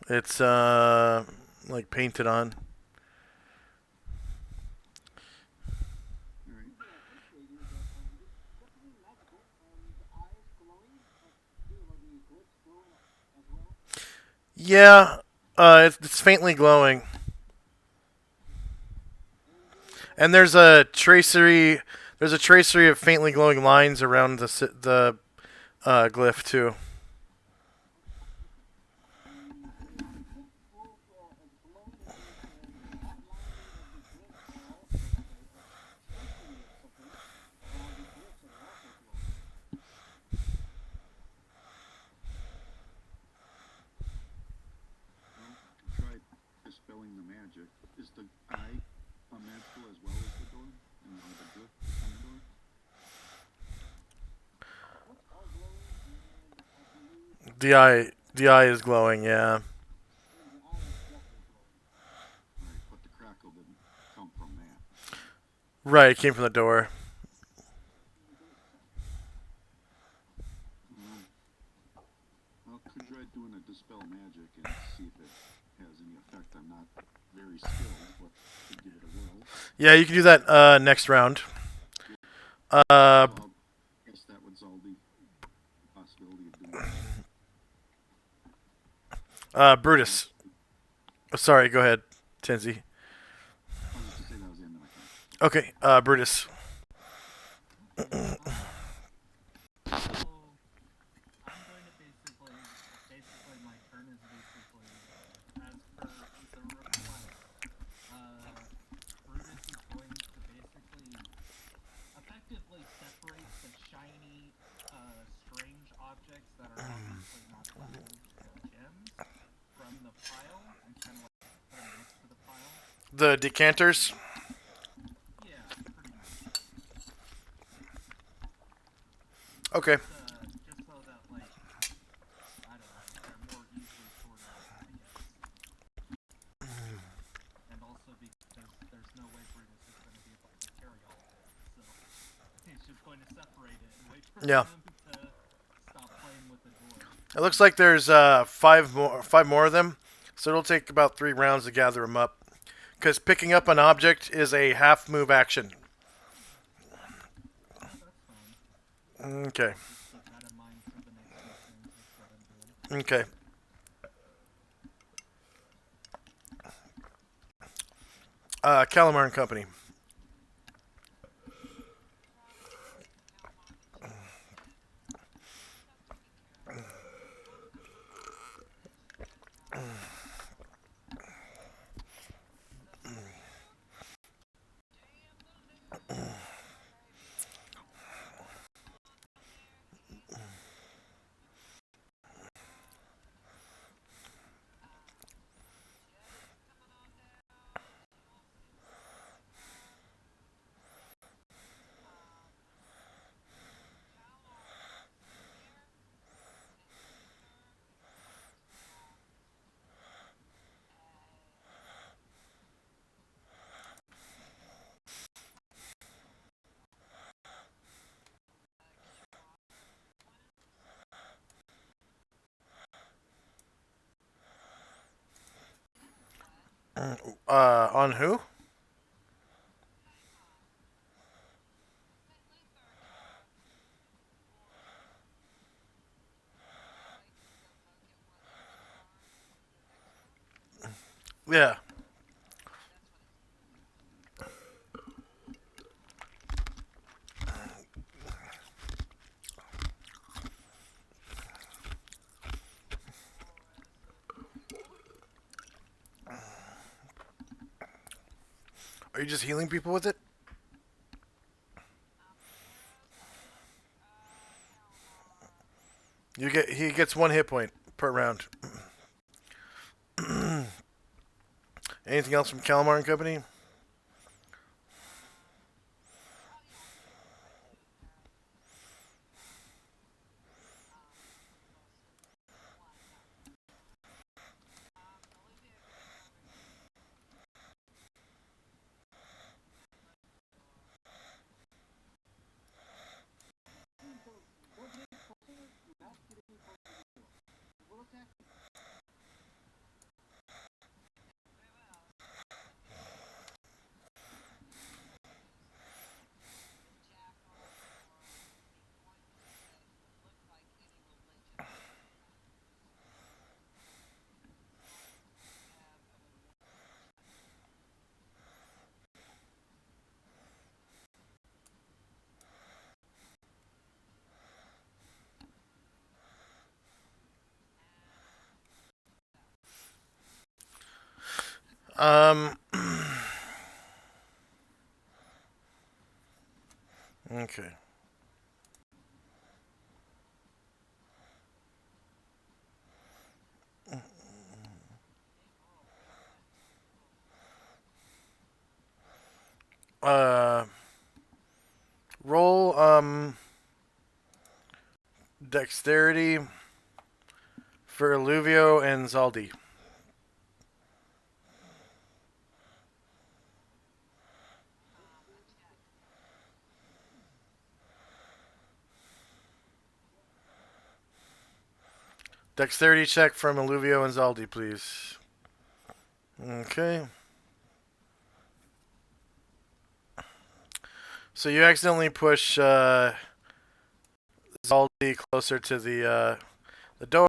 [SPEAKER 1] It's like painted on.
[SPEAKER 3] All right.
[SPEAKER 5] Definitely magical. The eyes glowing. Do the glyphs glowing as well?
[SPEAKER 1] Yeah, it's faintly glowing. And there's a tracery. There's a tracery of faintly glowing lines around the glyph too.
[SPEAKER 3] Try dispelling the magic. Is the eye magical as well as the door? And the glyph on the door?
[SPEAKER 1] The eye is glowing. Yeah.
[SPEAKER 3] Right, but the crackle didn't come from that.
[SPEAKER 1] Right. It came from the door.
[SPEAKER 3] Well, could try doing a dispel magic and see if it has any effect. I'm not very skilled, but could give it a whirl.
[SPEAKER 1] Yeah, you can do that next round.
[SPEAKER 3] So I'll guess that was all the possibility of doing that.
[SPEAKER 1] Brutus. Oh, sorry, go ahead, Tenzi.
[SPEAKER 3] I'll just say that was the end of my turn.
[SPEAKER 1] Okay, Brutus.
[SPEAKER 2] So I'm going to basically my turn is basically as per the request. Brutus is going to basically effectively separate the shiny, strange objects that are obviously not gold or gems from the pile and kind of like put them next to the pile.
[SPEAKER 1] The decanters.
[SPEAKER 2] Yeah, pretty much.
[SPEAKER 1] Okay.
[SPEAKER 2] Just so that, like, I don't know, they're more easily sorted out, I guess. And also because there's no way Brutus is going to be able to carry all of it, so he's just going to separate it and wait for
[SPEAKER 1] Yeah.
[SPEAKER 2] him to stop playing with the dwarf.
[SPEAKER 1] It looks like there's five more of them, so it'll take about 3 rounds to gather them up. Because picking up an object is a half move action.
[SPEAKER 2] Oh, that's fine.
[SPEAKER 1] Okay.
[SPEAKER 2] Just keep that in mind for the next few turns. That's what I'm doing.
[SPEAKER 1] Okay. Calamar and Company. On who? Yeah. Are you just healing people with it? He gets 1 hit point per round. Anything else from Calamar and Company? Okay. Uh, roll dexterity for Illuvio and Zaldi. Dexterity check from Illuvio and Zaldi, please. Okay. So you accidentally push Zaldi closer to the door.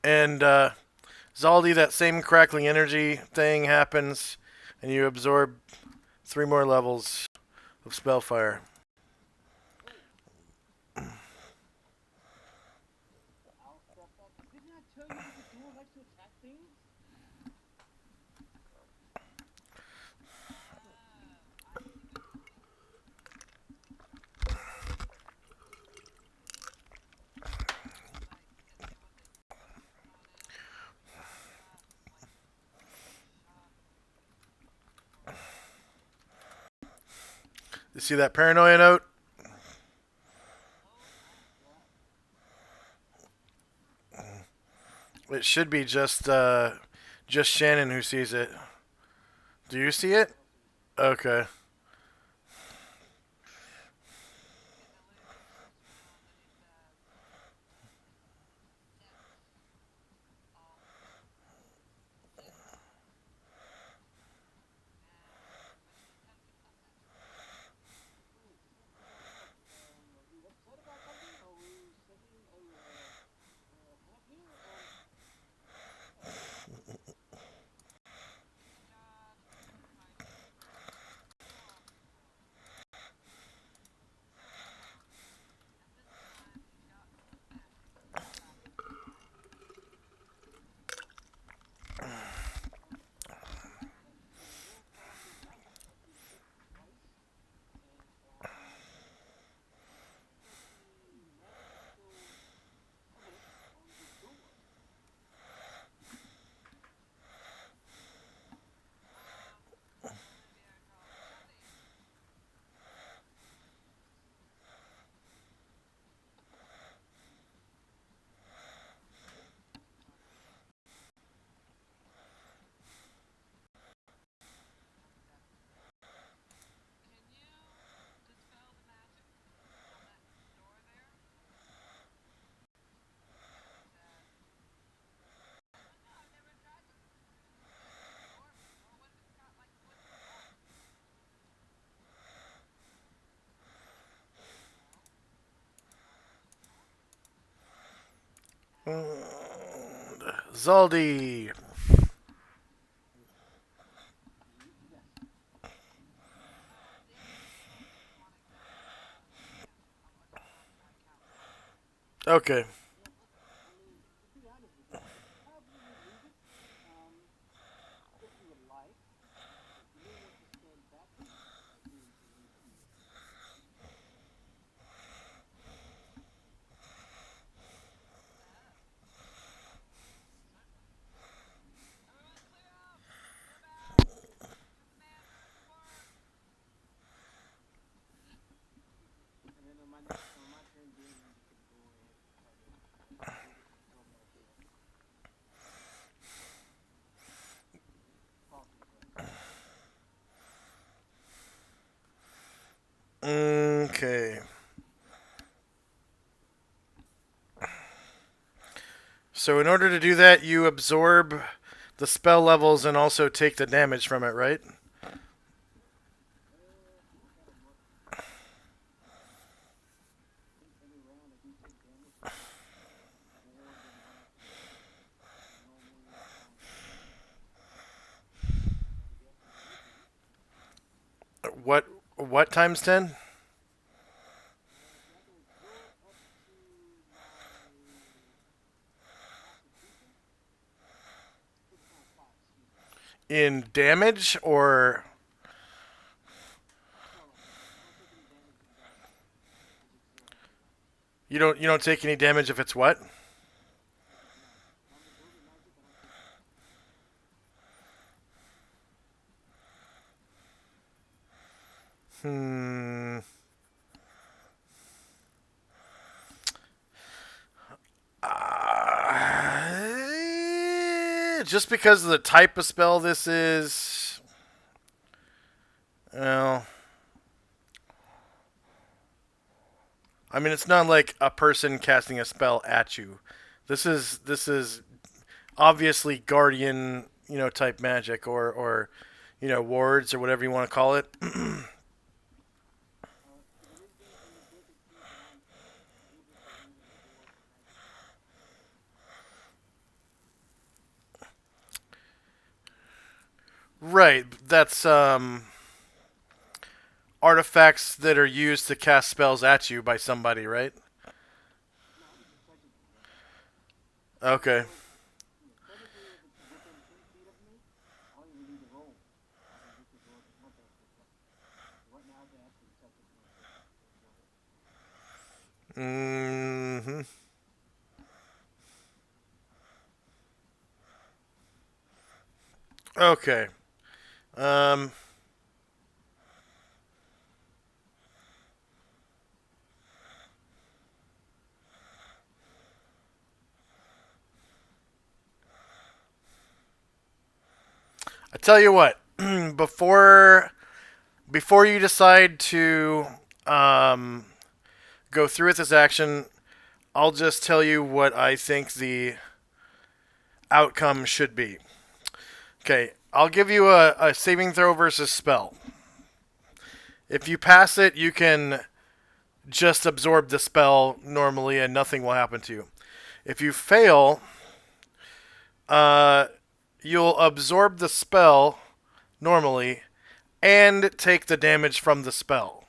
[SPEAKER 1] And Zaldi, that same crackling energy thing happens, and you absorb 3 more levels of Spellfire.
[SPEAKER 5] I'll step back. Didn't I tell you that the door likes to attack things?
[SPEAKER 1] You see that paranoia note? It should be just Shannon who sees it. Do you see it? Okay.
[SPEAKER 5] Are you upset about something? Are we setting a camp here? You're probably right. I've been hit twice, and looks like the magic is still permanent on the door.
[SPEAKER 1] Zaldi.
[SPEAKER 5] Yes.
[SPEAKER 1] Okay.
[SPEAKER 5] Yeah, I mean, to be honest with you, I could probably remove it, if you would like. If you may want to stand back again to remove it. And then on my turn, then you can go ahead and try to remove it from right there. Possible, right?
[SPEAKER 1] Okay. So in order to do that, you absorb the spell levels and also take the damage from it, right?
[SPEAKER 5] I gotta mark it. I think every round I do take damage, which is more than what I normally I guess I would do.
[SPEAKER 1] What times 10?
[SPEAKER 5] So I can absorb up to my constitution. 6.5, excuse me.
[SPEAKER 1] In damage or
[SPEAKER 5] No, I don't take any damage if I just absorb it.
[SPEAKER 1] you don't take any damage if it's what?
[SPEAKER 5] If it's magic. If I'm absorbing magic, I don't take damage.
[SPEAKER 1] Hmm. Just because of the type of spell this is, Well, I mean, it's not like a person casting a spell at you. This is obviously guardian, type magic or wards or whatever you want to call it.
[SPEAKER 5] It is in the book it seems that I'm able to learn and absorb magic.
[SPEAKER 1] Right. That's artifacts that are used to cast spells at you by somebody, right?
[SPEAKER 5] No, technically, yeah.
[SPEAKER 1] Okay.
[SPEAKER 5] So, technically, if it's within 10 feet of me, I don't even need to roll. I can just absorb it once I pick up. Right now, I can actually touch it myself to absorb it.
[SPEAKER 1] Mm-hmm. Okay. Um, I tell you what, before you decide to um, go through with this action, I'll just tell you what I think the outcome should be. Okay, I'll give you a saving throw versus spell. If you pass it, you can just absorb the spell normally and nothing will happen to you. If you fail, uh, you'll absorb the spell normally and take the damage from the spell.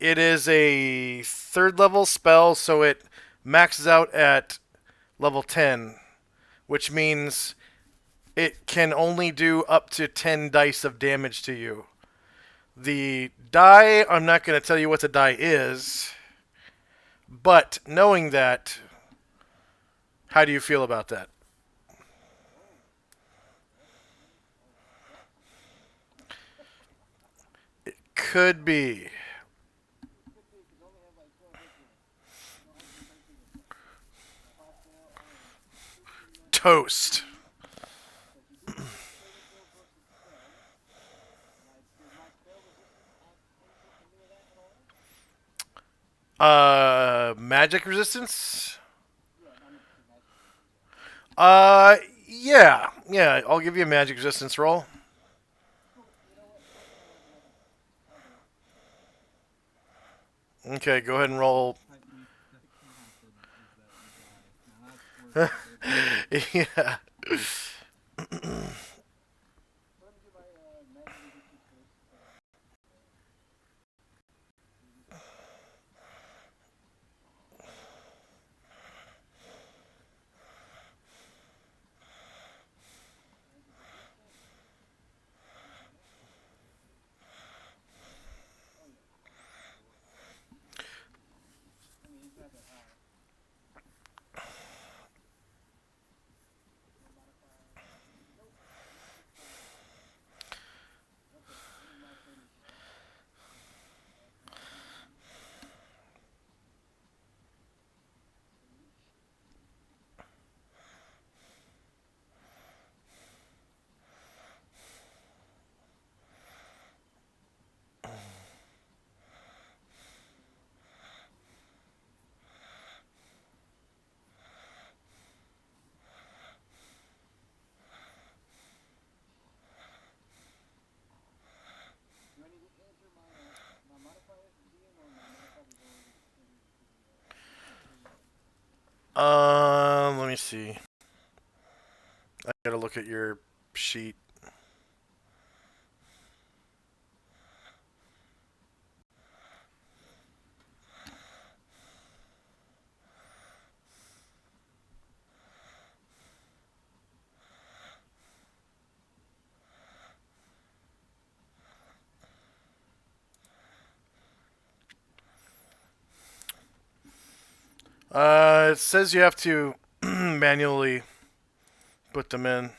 [SPEAKER 1] It is a third level spell, so it maxes out at level 10, which means it can only do up to 10 dice of damage to you. The die, I'm not going to tell you what the die is, but knowing that, how do you feel about that? Could be.
[SPEAKER 5] Could be, because I only have like 12 hit points. I don't have to do anything with that. If I fail, I am pretty much
[SPEAKER 1] Toast.
[SPEAKER 5] because you did say saving throw versus spell. Does my spell resistance have anything to do with that at all?
[SPEAKER 1] Magic resistance?
[SPEAKER 5] Yeah, I meant to say magic resistance, yeah.
[SPEAKER 1] Yeah. I'll give you a magic resistance roll.
[SPEAKER 5] Cool. You know what? Fuck it. I'm gonna go ahead and do it. I'll do it.
[SPEAKER 1] Okay, go ahead and roll.
[SPEAKER 2] Tightly that can happen is that you die. Now that's worth it.
[SPEAKER 1] Yeah.
[SPEAKER 5] So let me do my magic resistance first. Magic resistance. Oh yeah. I mean, it's not that high. No modifier. Nope. It's fine. Okay, and my turn is done. Finish. Do I need to enter my modifiers again, or my modifiers is already entered into
[SPEAKER 1] Let me see. I gotta look at your sheet. It says you have to manually put them in.
[SPEAKER 5] Okay,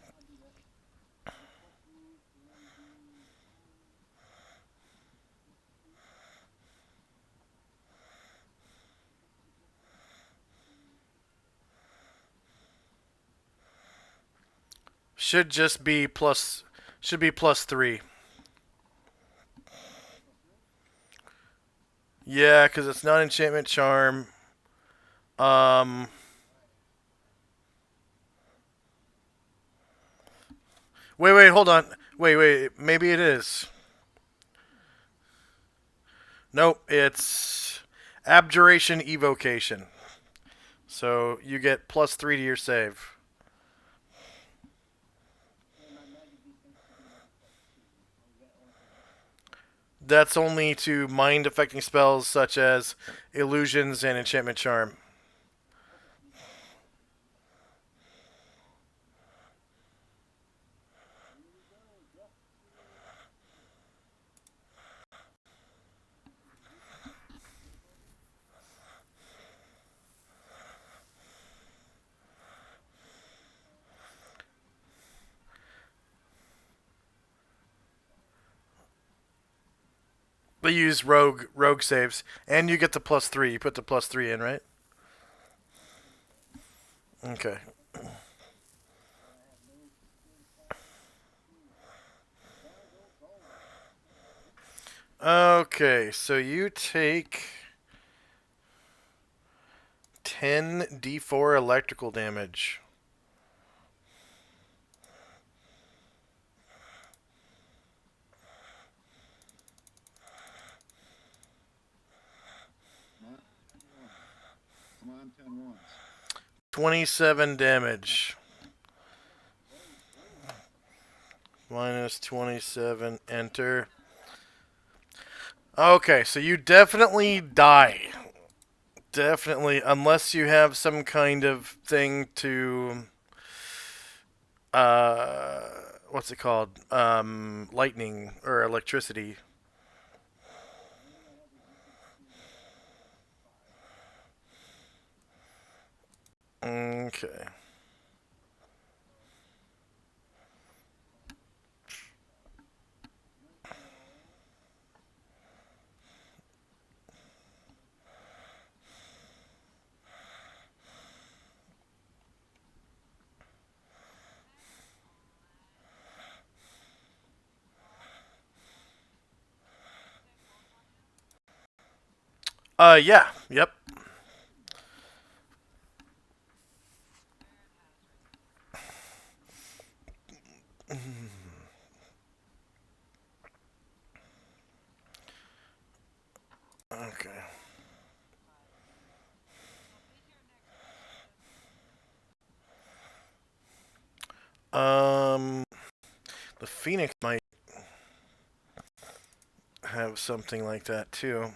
[SPEAKER 5] I'll do that. My first move is going to be 50 feet. 60 foot range.
[SPEAKER 1] Should just be plus. Should be +3. Yeah, because it's not enchantment charm. Um. Wait, hold on. Wait. Maybe it is. Nope, it's abjuration evocation. So you get +3 to your save.
[SPEAKER 5] And my magic defense should be like +2. Or is that only for that?
[SPEAKER 1] That's only to mind affecting spells such as illusions and enchantment charm.
[SPEAKER 5] Okay. Here we go. Drop two.
[SPEAKER 1] They use rogue saves, and you get the +3. You put the +3 in, right? Okay.
[SPEAKER 5] I have no skill points. Gotta go gold.
[SPEAKER 1] Okay, so you take 10d4 electrical damage.
[SPEAKER 3] Come on, 10 ones.
[SPEAKER 1] 27 damage. Minus 27, enter. Okay, so you definitely die. Definitely, unless you have some kind of thing to, uh, what's it called? Lightning or electricity. Okay. Yeah, yep. Okay. Um, the Phoenix might have something like that too.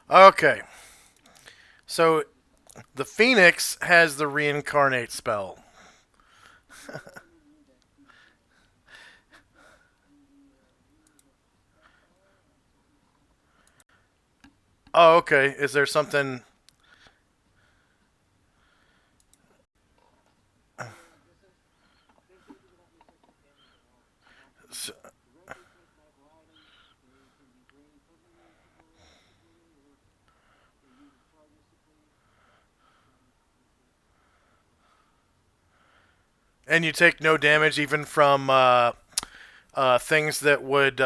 [SPEAKER 1] Okay. So the Phoenix has the reincarnate spell. Oh, okay. Is there something? s- And you take no damage even from things that would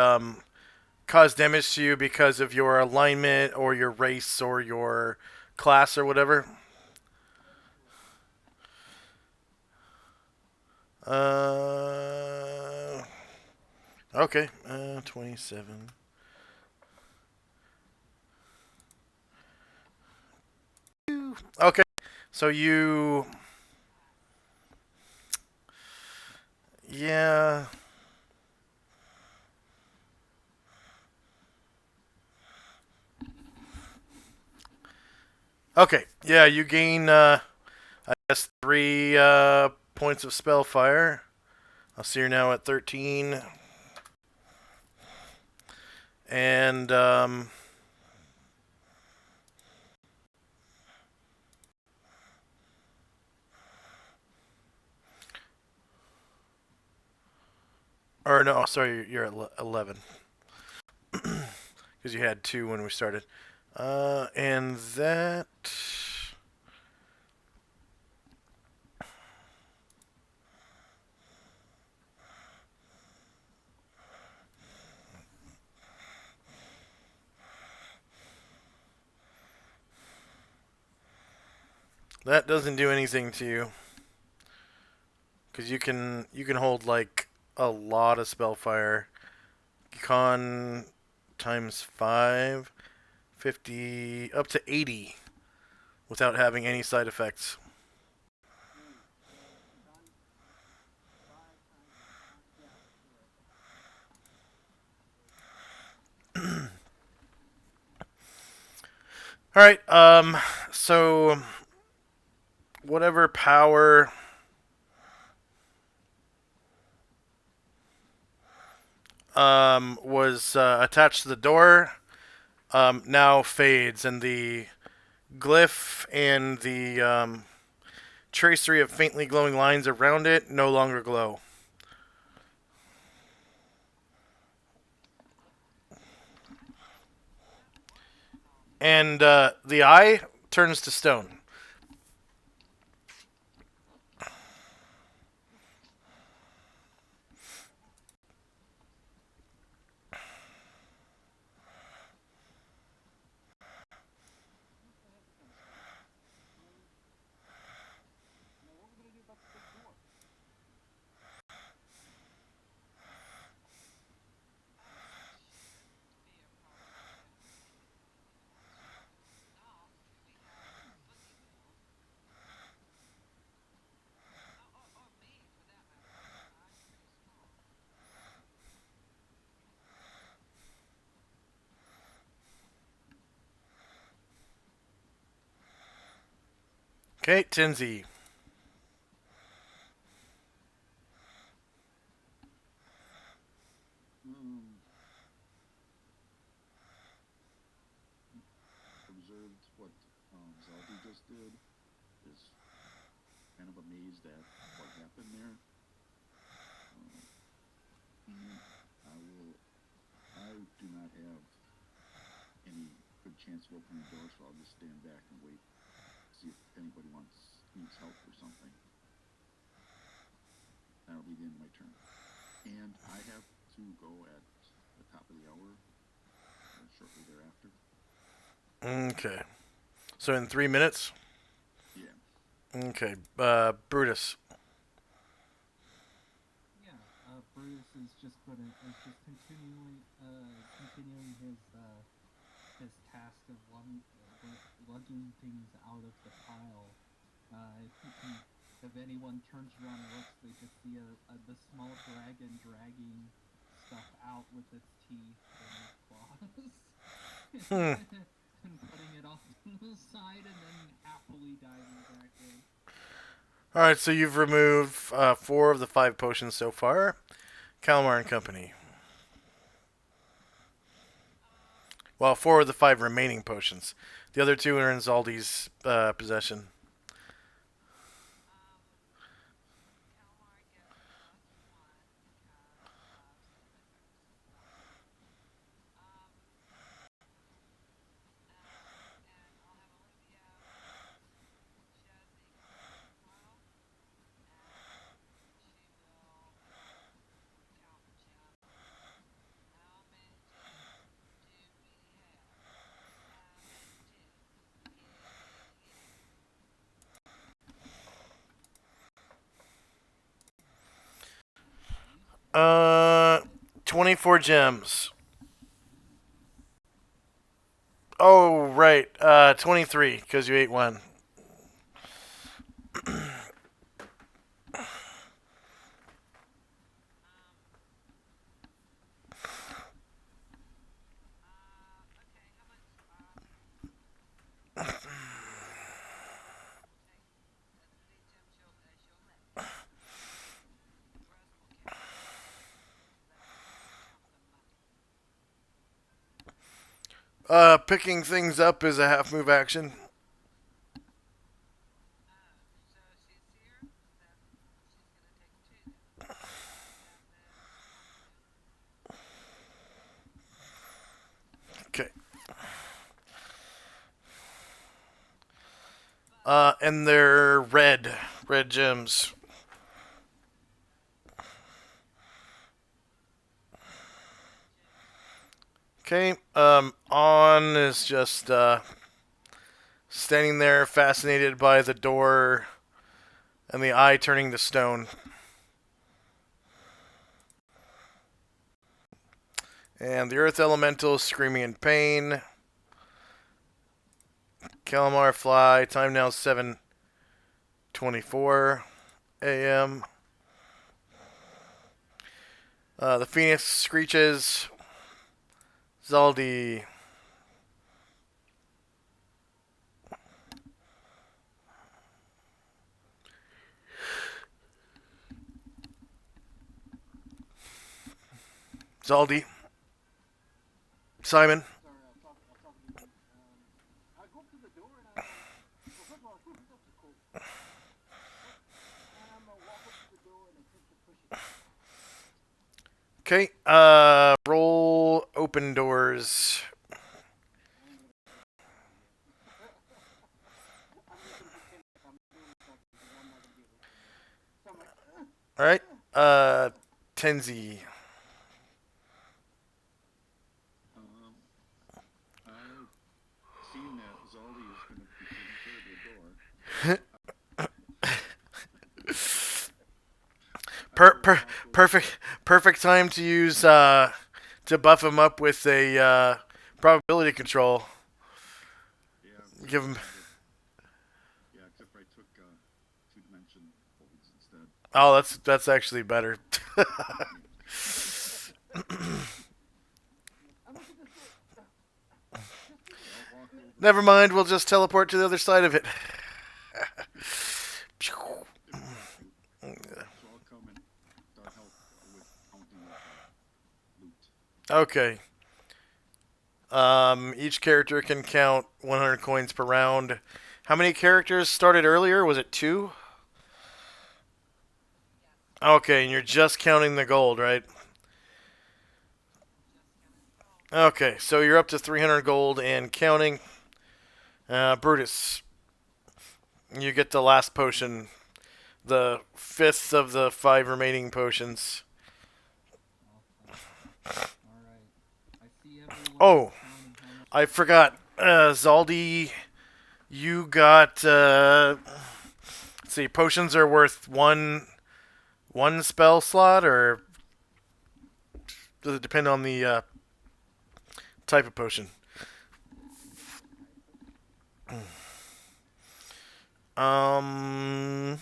[SPEAKER 1] cause damage to you because of your alignment or your race or your class or whatever. Uh, okay. 27. Okay. So you. Yeah. Okay, yeah, you gain, I guess, 3 points of spell fire. I'll see you're now at 13. And, or no, sorry, you're at 11. Because you had 2 when we started. And that. That doesn't do anything to you. Because you can hold like a lot of spellfire. Con times 5, 50, up to 80 without having any side effects. All right. So whatever power was attached to the door now fades, and the glyph and the tracery of faintly glowing lines around it no longer glow. And the eye turns to stone.
[SPEAKER 5] Now what are we gonna do about the big door?
[SPEAKER 4] Be a problem. Now we have Boogie Bill. Or me, for that matter. I'm pretty strong.
[SPEAKER 1] Okay, Tinsy.
[SPEAKER 3] Observed what Zelby just did. Is kind of amazed at what happened there. And I do not have any good chance of opening the door, so I'll just stand back and wait, see if anybody needs help or something. That'll be the end of my turn. And I have to go at the top of the hour, shortly thereafter.
[SPEAKER 1] Okay. So in 3 minutes?
[SPEAKER 3] Yeah.
[SPEAKER 1] Okay. Brutus.
[SPEAKER 2] Yeah, Brutus is just continuing his task of lugging things out of the pile. If anyone turns around and looks, they just see the small dragon dragging stuff out with its teeth and its claws. And putting it off to the side and then happily diving back in.
[SPEAKER 1] All right, so you've removed 4 of the 5 potions so far. Kalmar and Company. Well, 4 of the 5 remaining potions. The other 2 are in Zaldi's possession.
[SPEAKER 4] Kalmar gets +1 because of side effects. And I'll have Olivia because she has the concentration vial, and she will count gems. How many gems do we have? How many gems can we get?
[SPEAKER 1] 24 gems. Oh, right. 23, because you ate 1.
[SPEAKER 4] Okay, how much?
[SPEAKER 1] Picking things up is a half move action.
[SPEAKER 4] So she's here. Then she's gonna take 2 then. And then
[SPEAKER 1] Okay. And they're red gems. Okay. On is just standing there, fascinated by the door and the eye turning to stone. And the earth elemental is screaming in pain. Calamar fly. Time now 7:24 a.m. The phoenix screeches. Zaldi. Zaldi. Simon.
[SPEAKER 5] Sorry, I was talking to you. I go up to the door and I, well, first of all, I think that's cool. And I'm gonna walk up to the door and attempt to push it.
[SPEAKER 1] Okay. Roll open doors.
[SPEAKER 5] I'm just gonna pretend like I'm doing something because I'm not gonna be able to. So I'm like,
[SPEAKER 1] All right. Tenzi.
[SPEAKER 3] I've seen that Zaldi is going to be taking care of the door.
[SPEAKER 1] Perfect time to use to buff him up with a probability control.
[SPEAKER 3] Yeah,
[SPEAKER 1] Give him.
[SPEAKER 3] yeah, except for I took 2-dimension holds instead.
[SPEAKER 1] Oh, that's actually better.
[SPEAKER 5] I'm looking at this door.
[SPEAKER 3] I'll walk over.
[SPEAKER 1] Never mind. We'll just teleport to the other side of it.
[SPEAKER 3] So I'll come and help with counting loot.
[SPEAKER 1] Okay. Each character can count 100 coins per round. How many characters started earlier? Was it 2? Okay, and you're just counting the gold, right? Okay, so you're up to 300 gold and counting. Brutus, you get the last potion, the 5th of the 5 remaining potions.
[SPEAKER 2] Alright. I see everyone.
[SPEAKER 1] Oh,
[SPEAKER 2] counting how much
[SPEAKER 1] I forgot. Zaldi, you got. Let's see, potions are worth one spell slot, or does it depend on the type of potion? Um.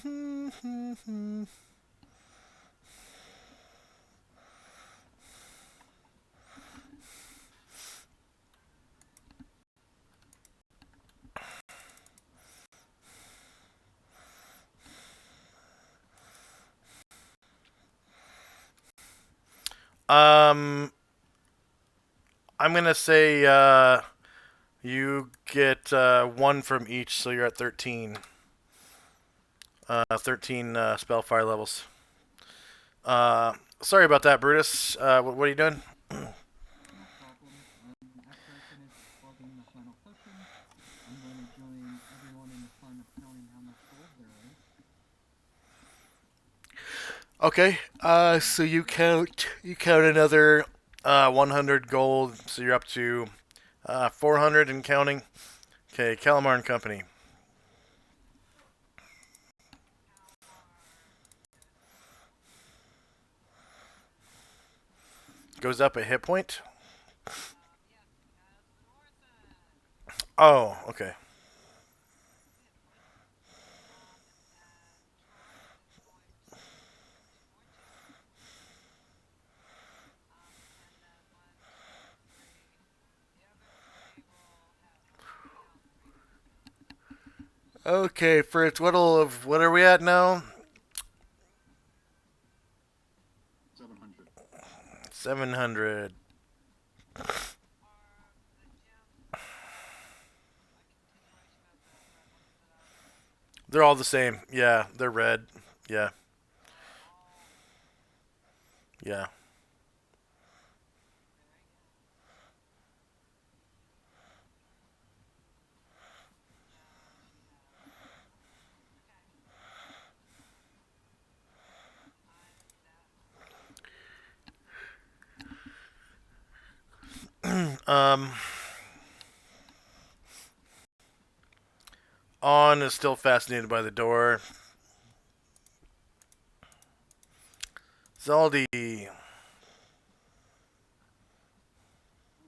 [SPEAKER 1] I'm gonna say you get 1 from each, so you're at 13. 13 spellfire levels. Sorry about that, Brutus. What are you doing?
[SPEAKER 2] no problem. After I finish plugging the final potion, I'm going to join everyone in the fun of counting how much gold there is.
[SPEAKER 1] Okay. So you count another 100 gold, so you're up to 400 and counting. Okay, Calamar and Company. Goes up a hit point. Oh, okay. Okay, for a total of what are we at now?
[SPEAKER 3] 700.
[SPEAKER 1] 700. They're all the same. Yeah, they're red. Yeah, yeah. Um, On is still fascinated by the door. Zaldi.
[SPEAKER 5] I'm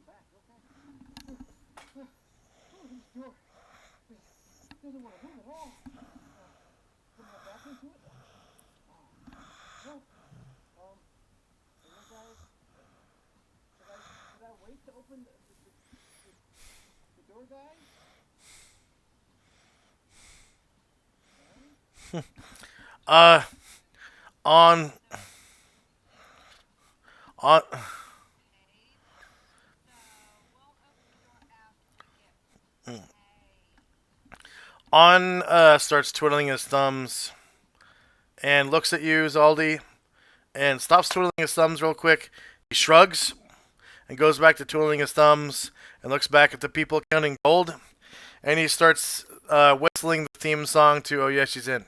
[SPEAKER 5] back. Okay. Oh, this door doesn't want to move at all. Put my back into it. No. And then guys, should I wait to open the door, guys?
[SPEAKER 1] Uh, on, on, on. Starts twiddling his thumbs and looks at you, Zaldi, and stops twiddling his thumbs real quick. He shrugs and goes back to twiddling his thumbs and looks back at the people counting gold, and he starts whistling the theme song to "Oh Yeah, She's In."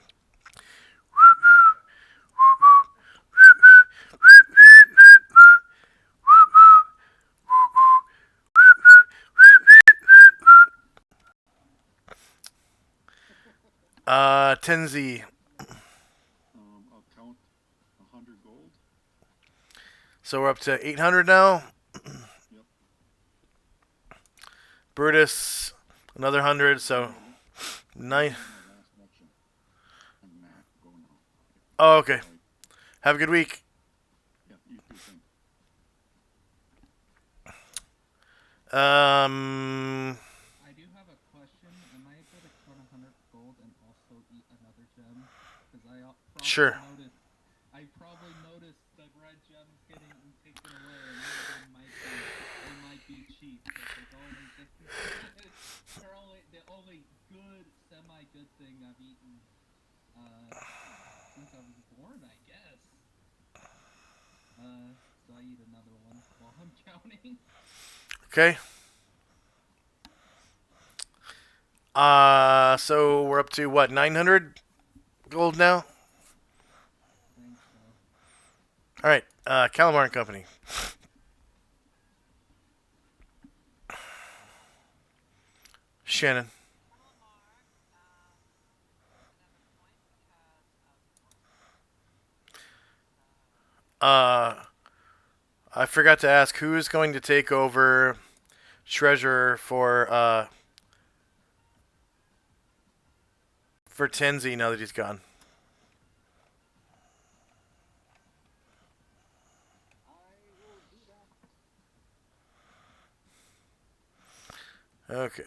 [SPEAKER 1] Tenzi.
[SPEAKER 3] I'll count 100 gold.
[SPEAKER 1] So we're up to 800 now.
[SPEAKER 3] Yep.
[SPEAKER 1] Brutus, another 100. So nine.
[SPEAKER 3] My last action. I'm not going now.
[SPEAKER 1] Oh, okay.
[SPEAKER 3] Right.
[SPEAKER 1] Have a good week.
[SPEAKER 3] Yeah, you too. Thanks.
[SPEAKER 2] I do have a question. Am I able to count 100 gold and also eat another gem? Because
[SPEAKER 1] Sure.
[SPEAKER 2] I probably noticed the red gems getting taken away, and one of them might be cheap. But the only good, semi-good thing I've eaten since I was born, I guess. So I eat another one while I'm counting.
[SPEAKER 1] Okay. So we're up to what, 900 gold now?
[SPEAKER 2] I think so.
[SPEAKER 1] All right. Calamar and Company. Shannon. I forgot to ask who is going to take over treasurer for Tenzi now that he's gone. Okay.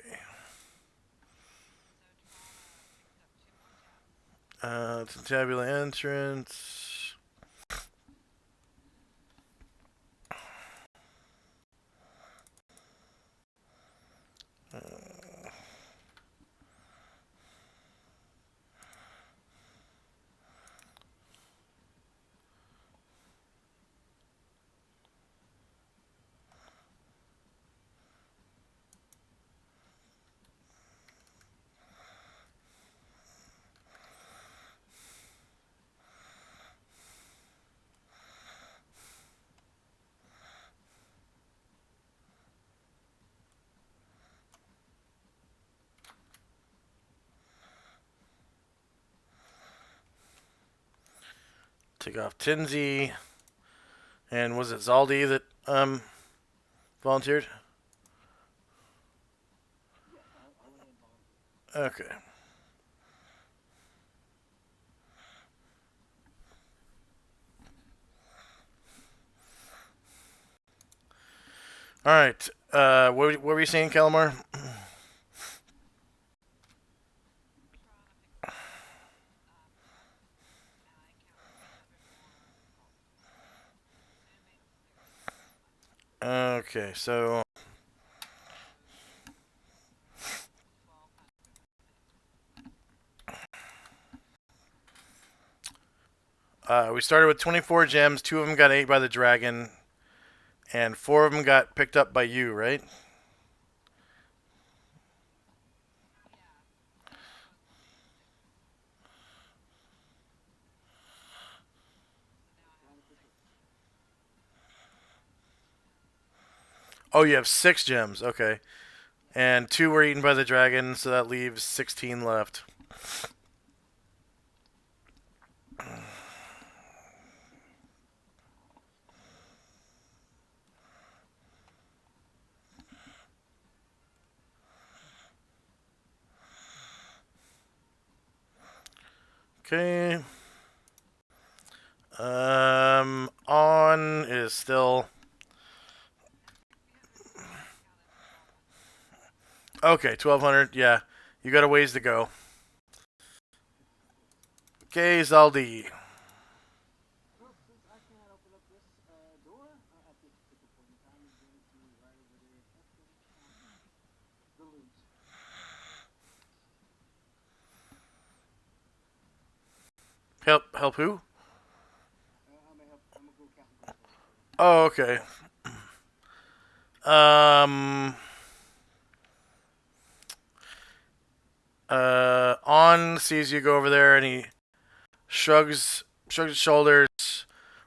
[SPEAKER 1] It's a tabula entrance. Take off Tenzi. And was it Zaldi that volunteered? Okay. All right. What were you saying, Calamar? Okay, so We started with 24 gems. 2 of them got ate by the dragon, and 4 of them got picked up by you, right? Oh, you have 6 gems. Okay. And 2 were eaten by the dragon, so that leaves 16 left. Okay. On is still... Okay, 1200. Yeah, you got a ways to go. Okay, Zaldi.
[SPEAKER 5] Well, since I cannot open up this door at this particular point in time, I'm going to right over there and help them count the loot.
[SPEAKER 1] Help who?
[SPEAKER 5] I'm gonna go count the loot.
[SPEAKER 1] Oh, okay. On sees you go over there and he shrugs his shoulders,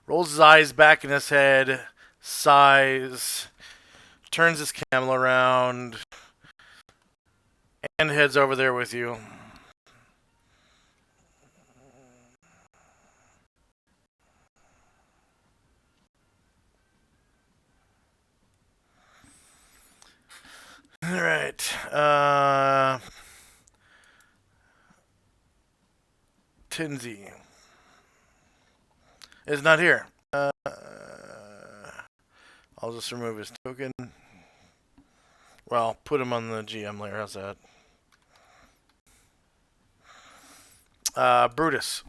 [SPEAKER 1] rolls his eyes back in his head, sighs, turns his camel around, and heads over there with you. All right. Tinsy is not here. I'll just remove his token. Well, put him on the GM layer. How's that? Brutus.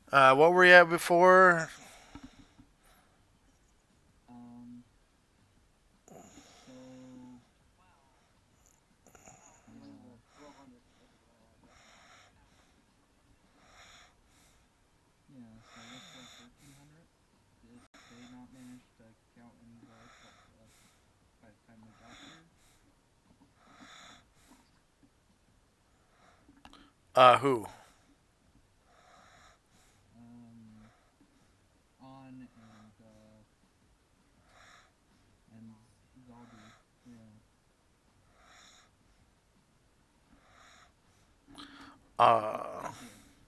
[SPEAKER 1] What were you at before? Who?
[SPEAKER 2] On and Zaldi,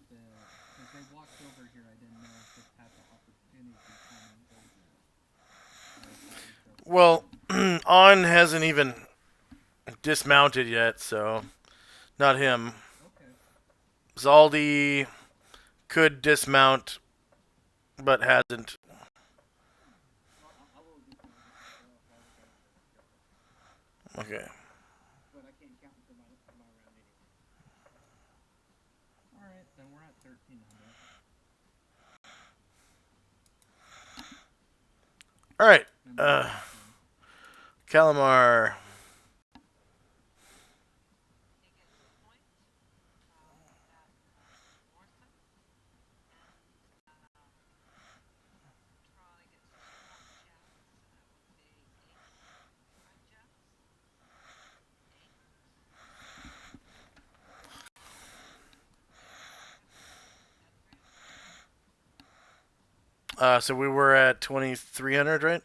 [SPEAKER 2] yeah. Because they walked over here, I didn't know if this had the opportunity to come and go.
[SPEAKER 1] Well, On hasn't even dismounted yet, so not him.
[SPEAKER 2] Okay.
[SPEAKER 1] Zaldi could dismount, but hasn't. Okay.
[SPEAKER 5] But I can't count until my round anyway.
[SPEAKER 2] Alright, then we're at 1300.
[SPEAKER 1] Alright. Calamar. So we were at 2300, right?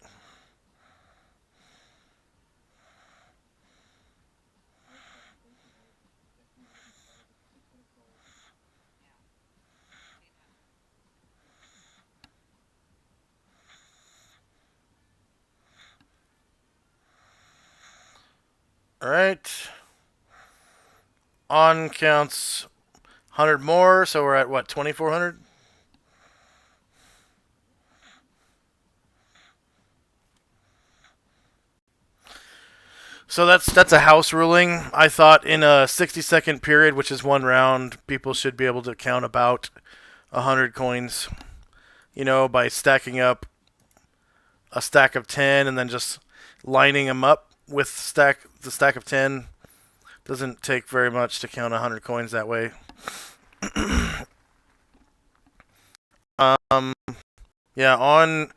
[SPEAKER 1] Alright. On counts 100 more, so we're at what, 2400? So that's a house ruling. I thought in a 60-second period, which is 1 round, people should be able to count about 100 coins. You know, by stacking up a stack of 10 and then just lining them up with the stack of 10. Doesn't take very much to count 100 coins that way. Um, yeah, on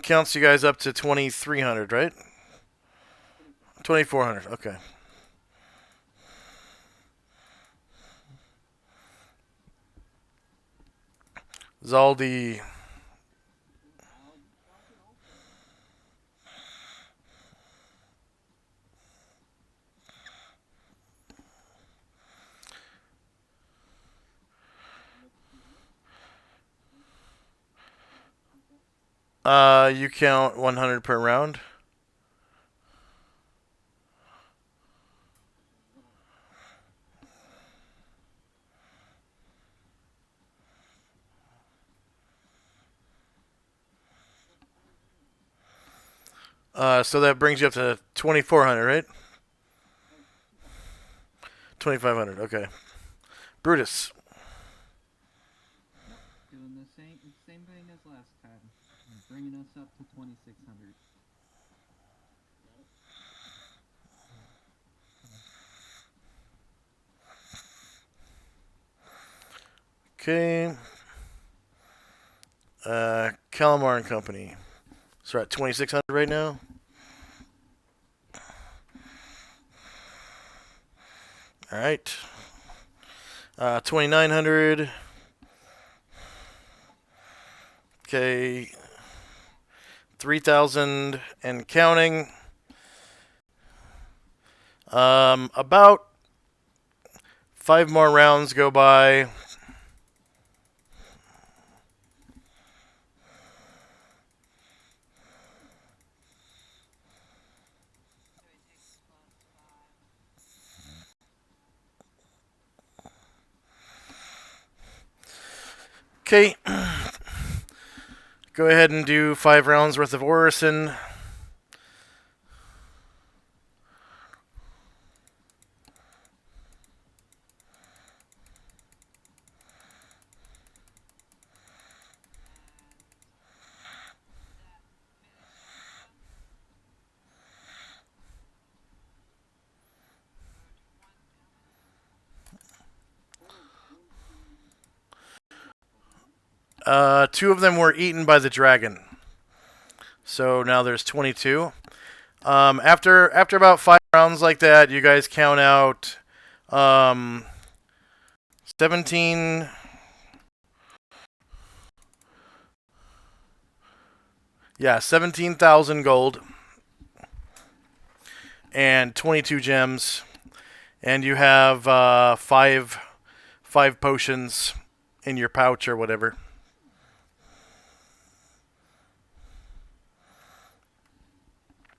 [SPEAKER 1] counts you guys up to 2,300, right? 2,400. Okay. Zaldi.
[SPEAKER 2] I'll be talking also.
[SPEAKER 1] You count 100 per round. So that brings you up to 2,400, right? 2,500. Okay. Brutus.
[SPEAKER 2] Yep, doing the same thing as last time, bringing us up to 2,600.
[SPEAKER 1] Okay. Calamar and Company. So we're at 2,600 right now. All right. 2,900. Okay. 3,000 and counting. About 5 more rounds go by.
[SPEAKER 4] So it takes +5.
[SPEAKER 1] Okay. Go ahead and do 5 rounds worth of Orison.
[SPEAKER 4] And that finish them. Good. 1 down.
[SPEAKER 1] 2 of them were eaten by the dragon. So now there's 22. After about 5 rounds like that, you guys count out 17. Yeah, 17,000 gold and 22 gems, and you have 5 potions in your pouch or whatever.
[SPEAKER 4] Did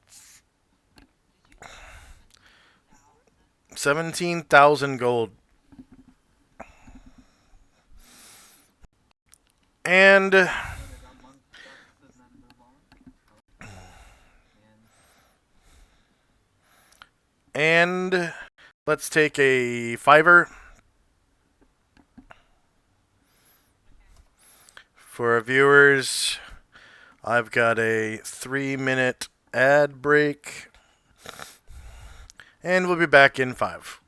[SPEAKER 4] you say 17,000?
[SPEAKER 1] 17,000 gold. And
[SPEAKER 2] Put it amongst us and then move on. And
[SPEAKER 1] and let's take a fiver
[SPEAKER 4] Okay.
[SPEAKER 1] for our viewers. I've got a 3-minute ad break, and we'll be back in 5.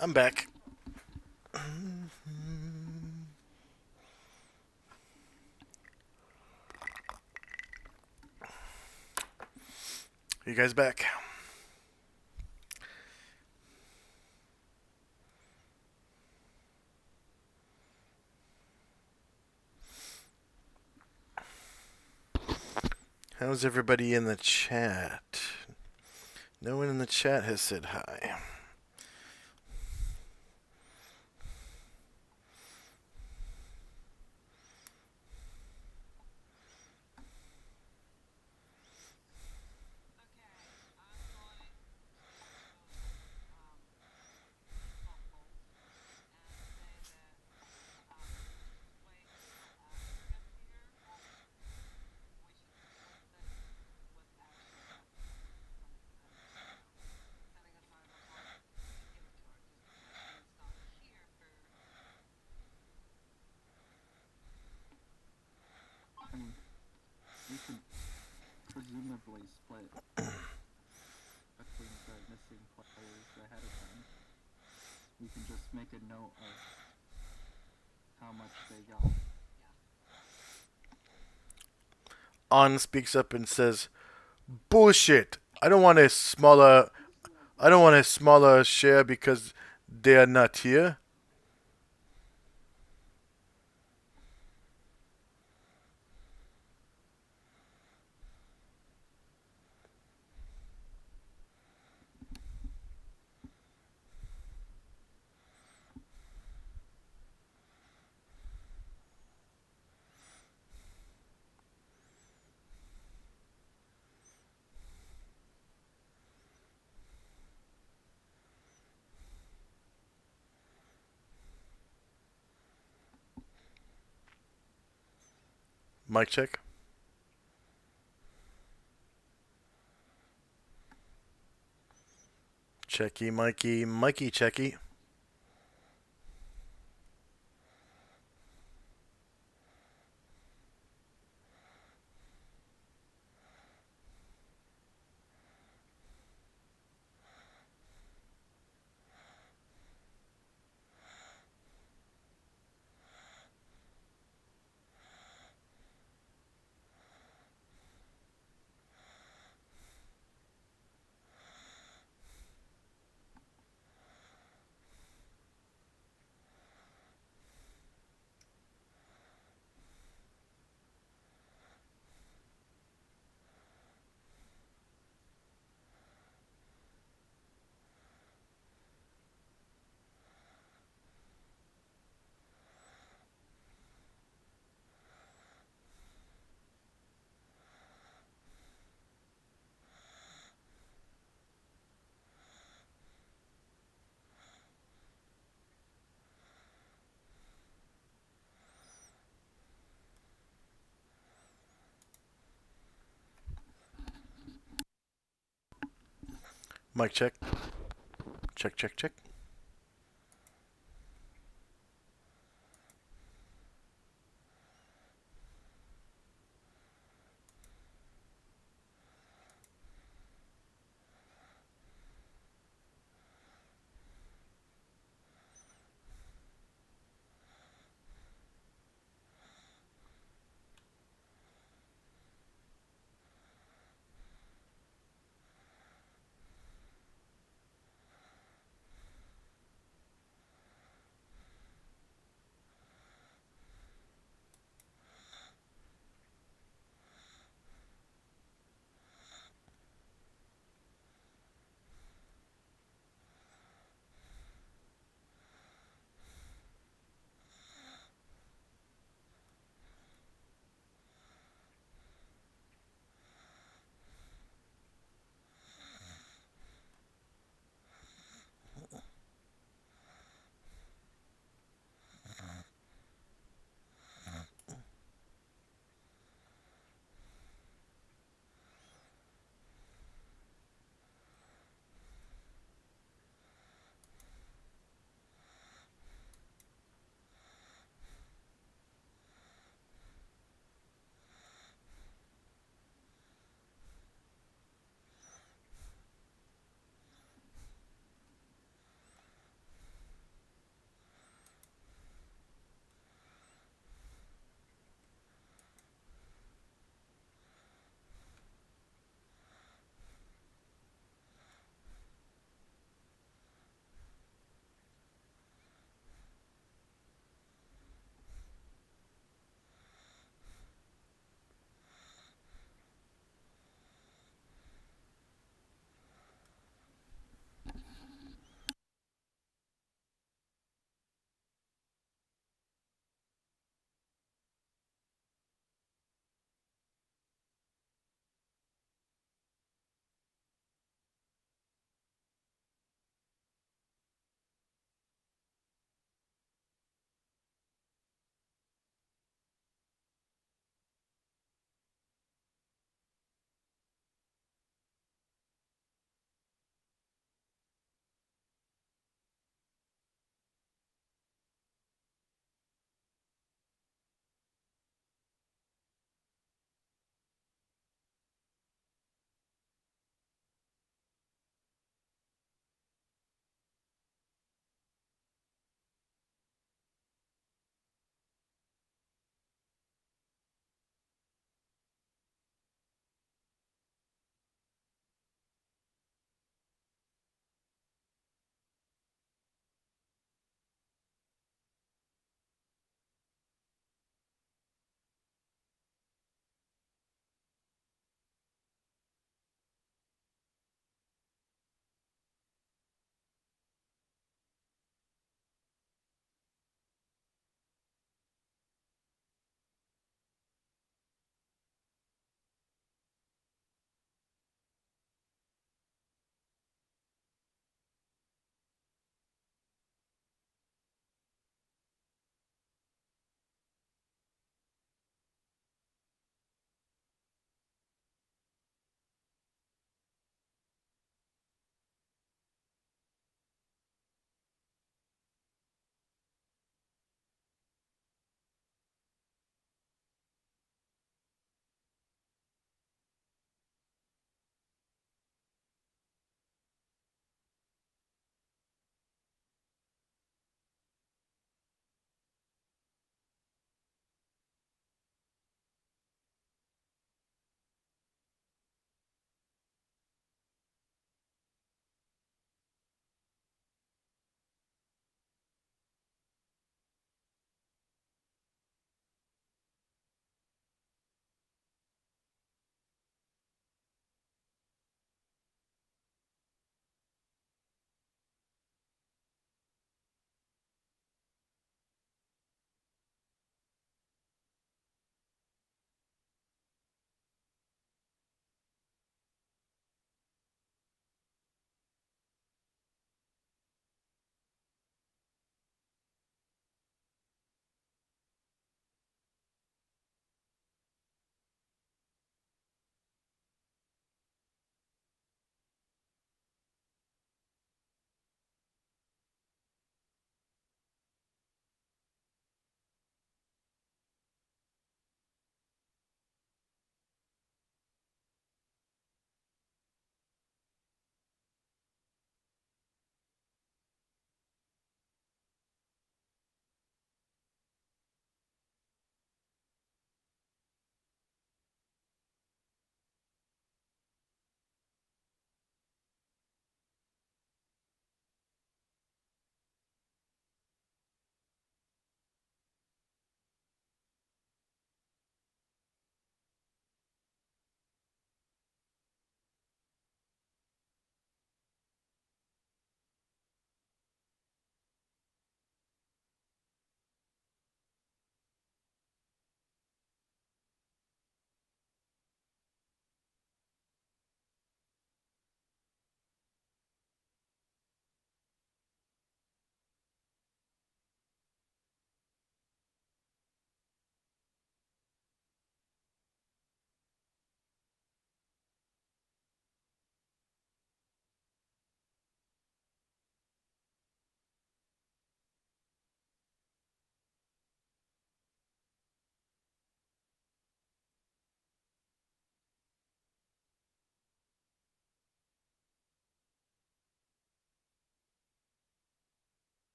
[SPEAKER 1] I'm back. You guys back? How's everybody in the chat? No one in the chat has said hi.
[SPEAKER 4] Okay, I'm going to fumble and say that Sway still asking us here, or we should listen what's actually happening. Setting aside what's already been given to her, just because she's not here for.
[SPEAKER 2] I mean, we could presumably split between the missing players ahead of time. We can just make a note of how much they got.
[SPEAKER 1] On speaks up and says, "Bullshit! I don't want a smaller. I don't want a smaller share because they are not here." Mic check. Checky, Mikey, Mikey, checky. Mic check. Check, check, check.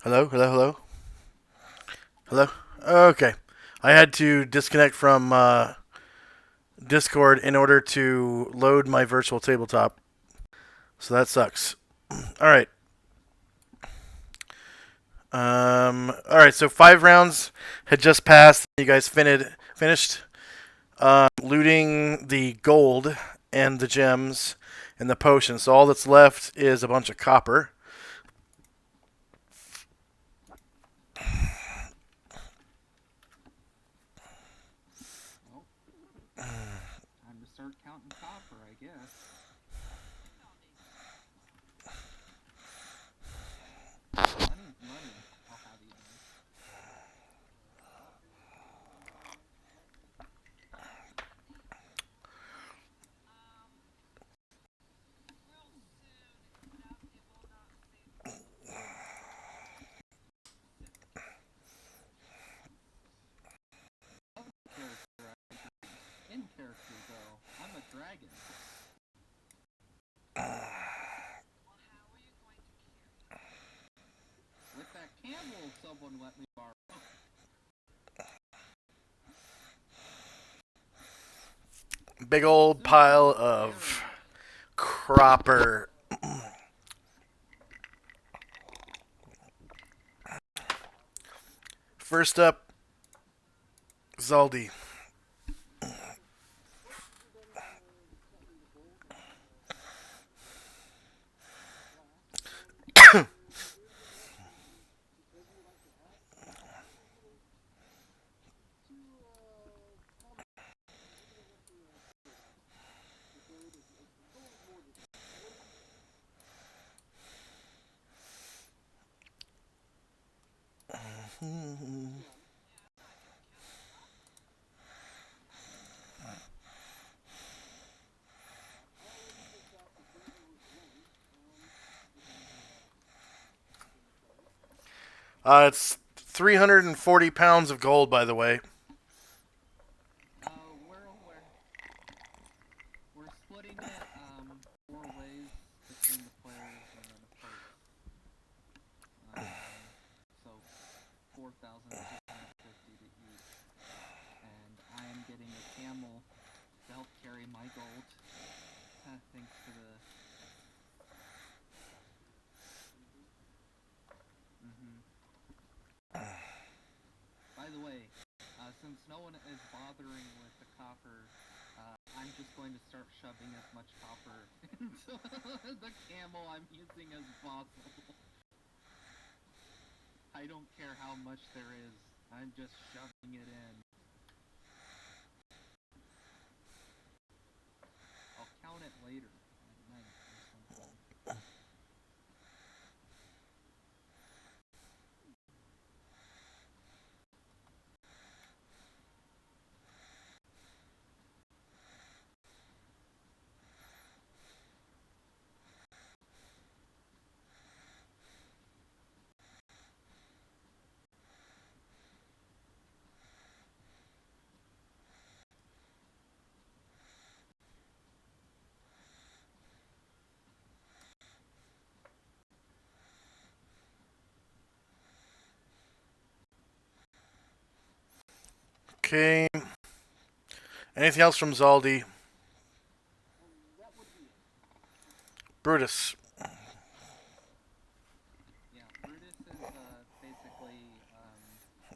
[SPEAKER 1] Hello, hello, hello, hello. Okay, I had to disconnect from Discord in order to load my virtual tabletop, so that sucks. All right. All right. So 5 rounds had just passed. You guys finished looting the gold and the gems and the potions. So all that's left is a bunch of copper.
[SPEAKER 2] Well, time to start counting copper, I guess. Money's money, I'll have you know. Character, in character though, I'm a dragon. With that camel someone let me borrow.
[SPEAKER 1] Big old pile of cropper. First up, Zaldi. It's 340 pounds of gold, by the way.
[SPEAKER 2] We're splitting it 4 ways between the players and then of course so 4,250 to each, and I am getting a camel to help carry my gold thanks to the By the way, since no one is bothering with the copper, I'm just going to start shoving as much copper into the camel I'm using as possible. I don't care how much there is, I'm just shoving it in. I'll count it later at night or something.
[SPEAKER 1] Okay. Anything else from Zaldi? Brutus.
[SPEAKER 2] Yeah, Brutus is basically,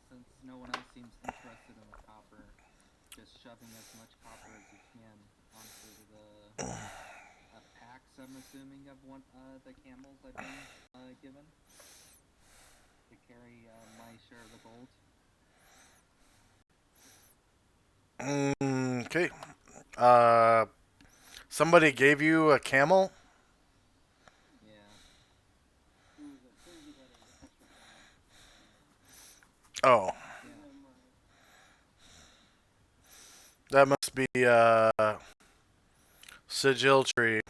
[SPEAKER 2] since no one else seems interested in the copper, just shoving as much copper as you can onto the packs, I'm assuming, of the camels I've been given to carry my share of the gold.
[SPEAKER 1] Okay. Somebody gave you a camel?
[SPEAKER 2] Yeah.
[SPEAKER 1] Oh.
[SPEAKER 2] Yeah.
[SPEAKER 1] That must be Sigil Tree.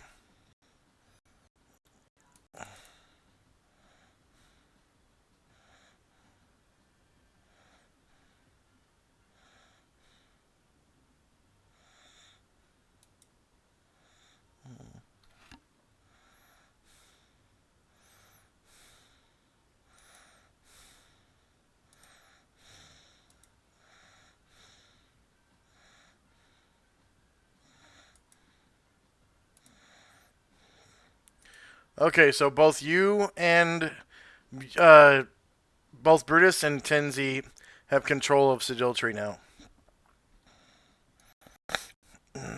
[SPEAKER 1] Okay, so both you and uh, both Brutus and Tenzi have control of Sigil Tree now.
[SPEAKER 2] Okay.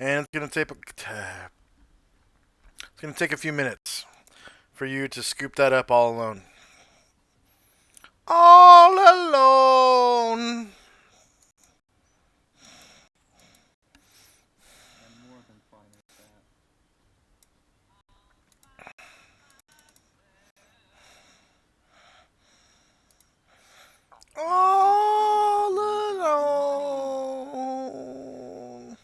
[SPEAKER 1] And it's gonna take a few minutes for you to scoop that up all alone. All alone.
[SPEAKER 2] I'm more than fine with that.
[SPEAKER 1] All alone.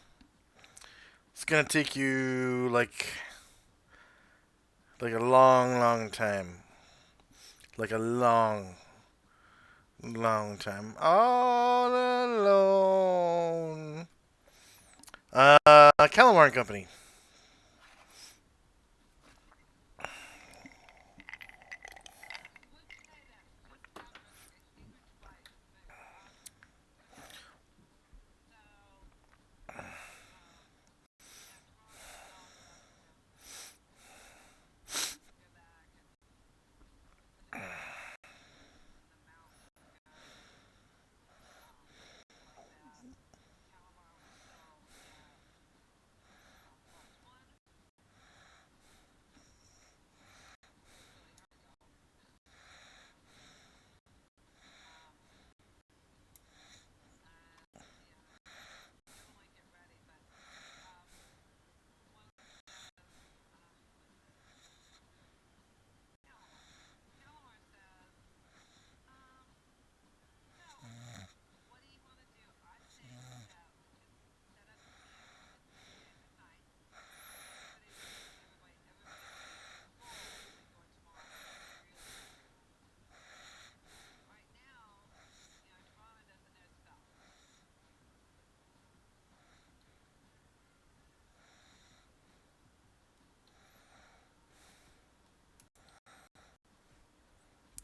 [SPEAKER 1] It's gonna take you like a long, long time. Like a long, long time. All alone. Calamar and Company.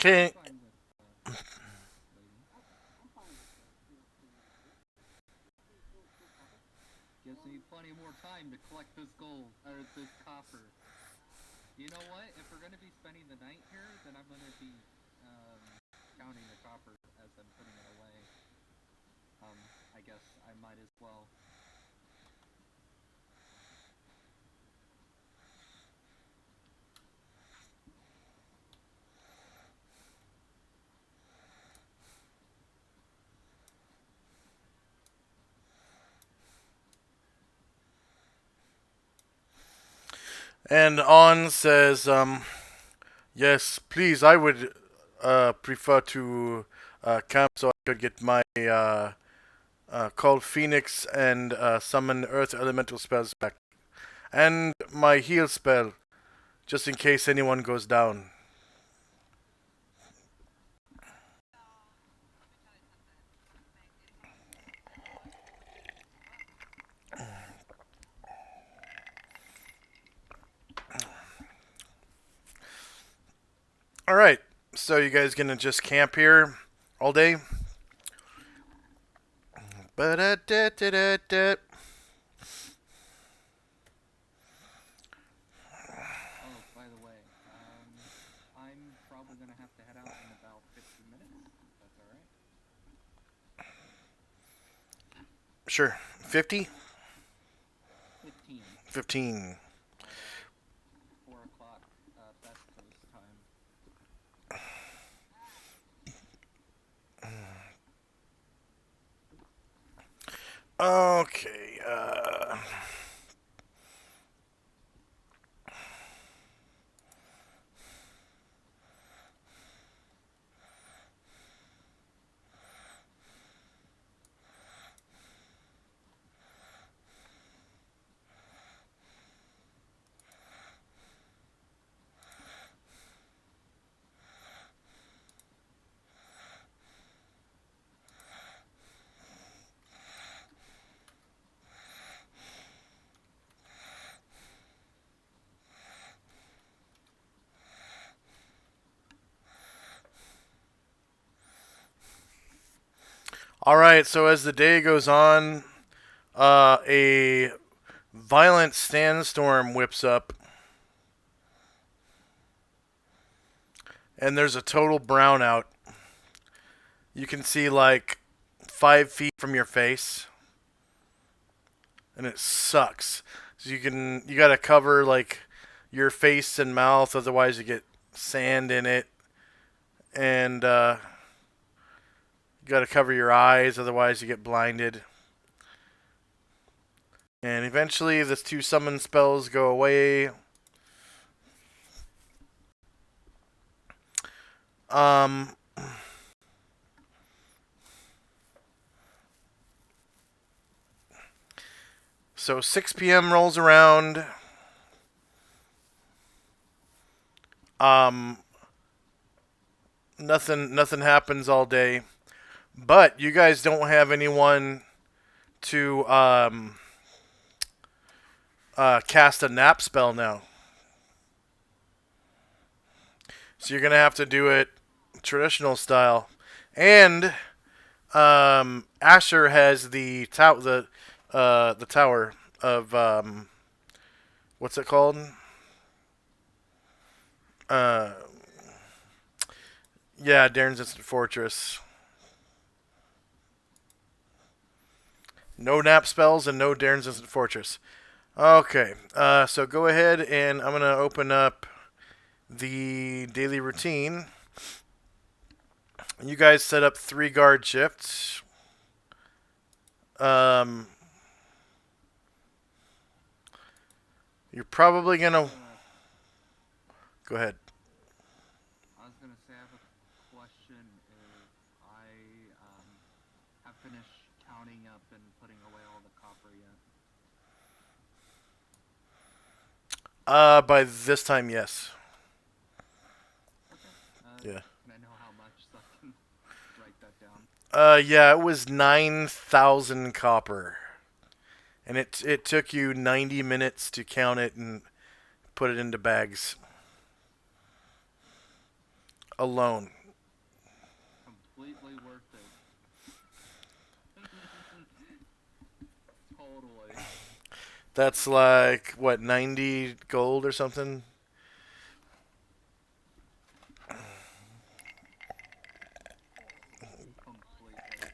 [SPEAKER 1] Okay.
[SPEAKER 2] Fine with lady.
[SPEAKER 5] I'm fine with that. We'll cover.
[SPEAKER 2] Gives me plenty more time to collect this gold or this copper. You know what? If we're gonna be spending the night here, then I'm gonna be counting the copper as I'm putting it away. I guess I might as well.
[SPEAKER 1] And On says, yes, please, I would prefer to camp so I could get my called Phoenix and summon Earth Elemental spells back. And my heal spell, just in case anyone goes down. Alright, so you guys gonna just camp here all day? Ba-da-da-da-da-da.
[SPEAKER 2] Oh, by the way, I'm probably gonna have to head out in about 15 minutes. If that's all right.
[SPEAKER 1] Sure. 50?
[SPEAKER 2] 15
[SPEAKER 1] 15.
[SPEAKER 2] at 4 o'clock Best Coast time.
[SPEAKER 1] Okay, All right, so as the day goes on, a violent sandstorm whips up, and there's a total brownout. You can see like 5 feet from your face, and it sucks. So you gotta cover like your face and mouth, otherwise you get sand in it, and you gotta cover your eyes, otherwise you get blinded. And eventually, the two summon spells go away. Um, so 6 p.m. rolls around. Um, nothing happens all day, but you guys don't have anyone to cast a nap spell now. So you're gonna have to do it traditional style, and Asher has the tower of what's it called? Uh, yeah, Darren's Instant Fortress. No nap spells and no Darren's Instant Fortress. Okay, so go ahead and I'm gonna open up the daily routine. You guys set up 3 guard shifts. Um, you're probably gonna go ahead.
[SPEAKER 2] I was gonna say I have a question. If I have finished counting up and putting away all the copper yet.
[SPEAKER 1] By this time, yes.
[SPEAKER 2] Okay.
[SPEAKER 1] Yeah.
[SPEAKER 2] Can I know how much so I can write that down?
[SPEAKER 1] Yeah, it was 9,000 copper, and it took you 90 minutes to count it and put it into bags. Alone.
[SPEAKER 2] Completely worth it. Totally.
[SPEAKER 1] That's like what, 90 gold or something.
[SPEAKER 2] Completely.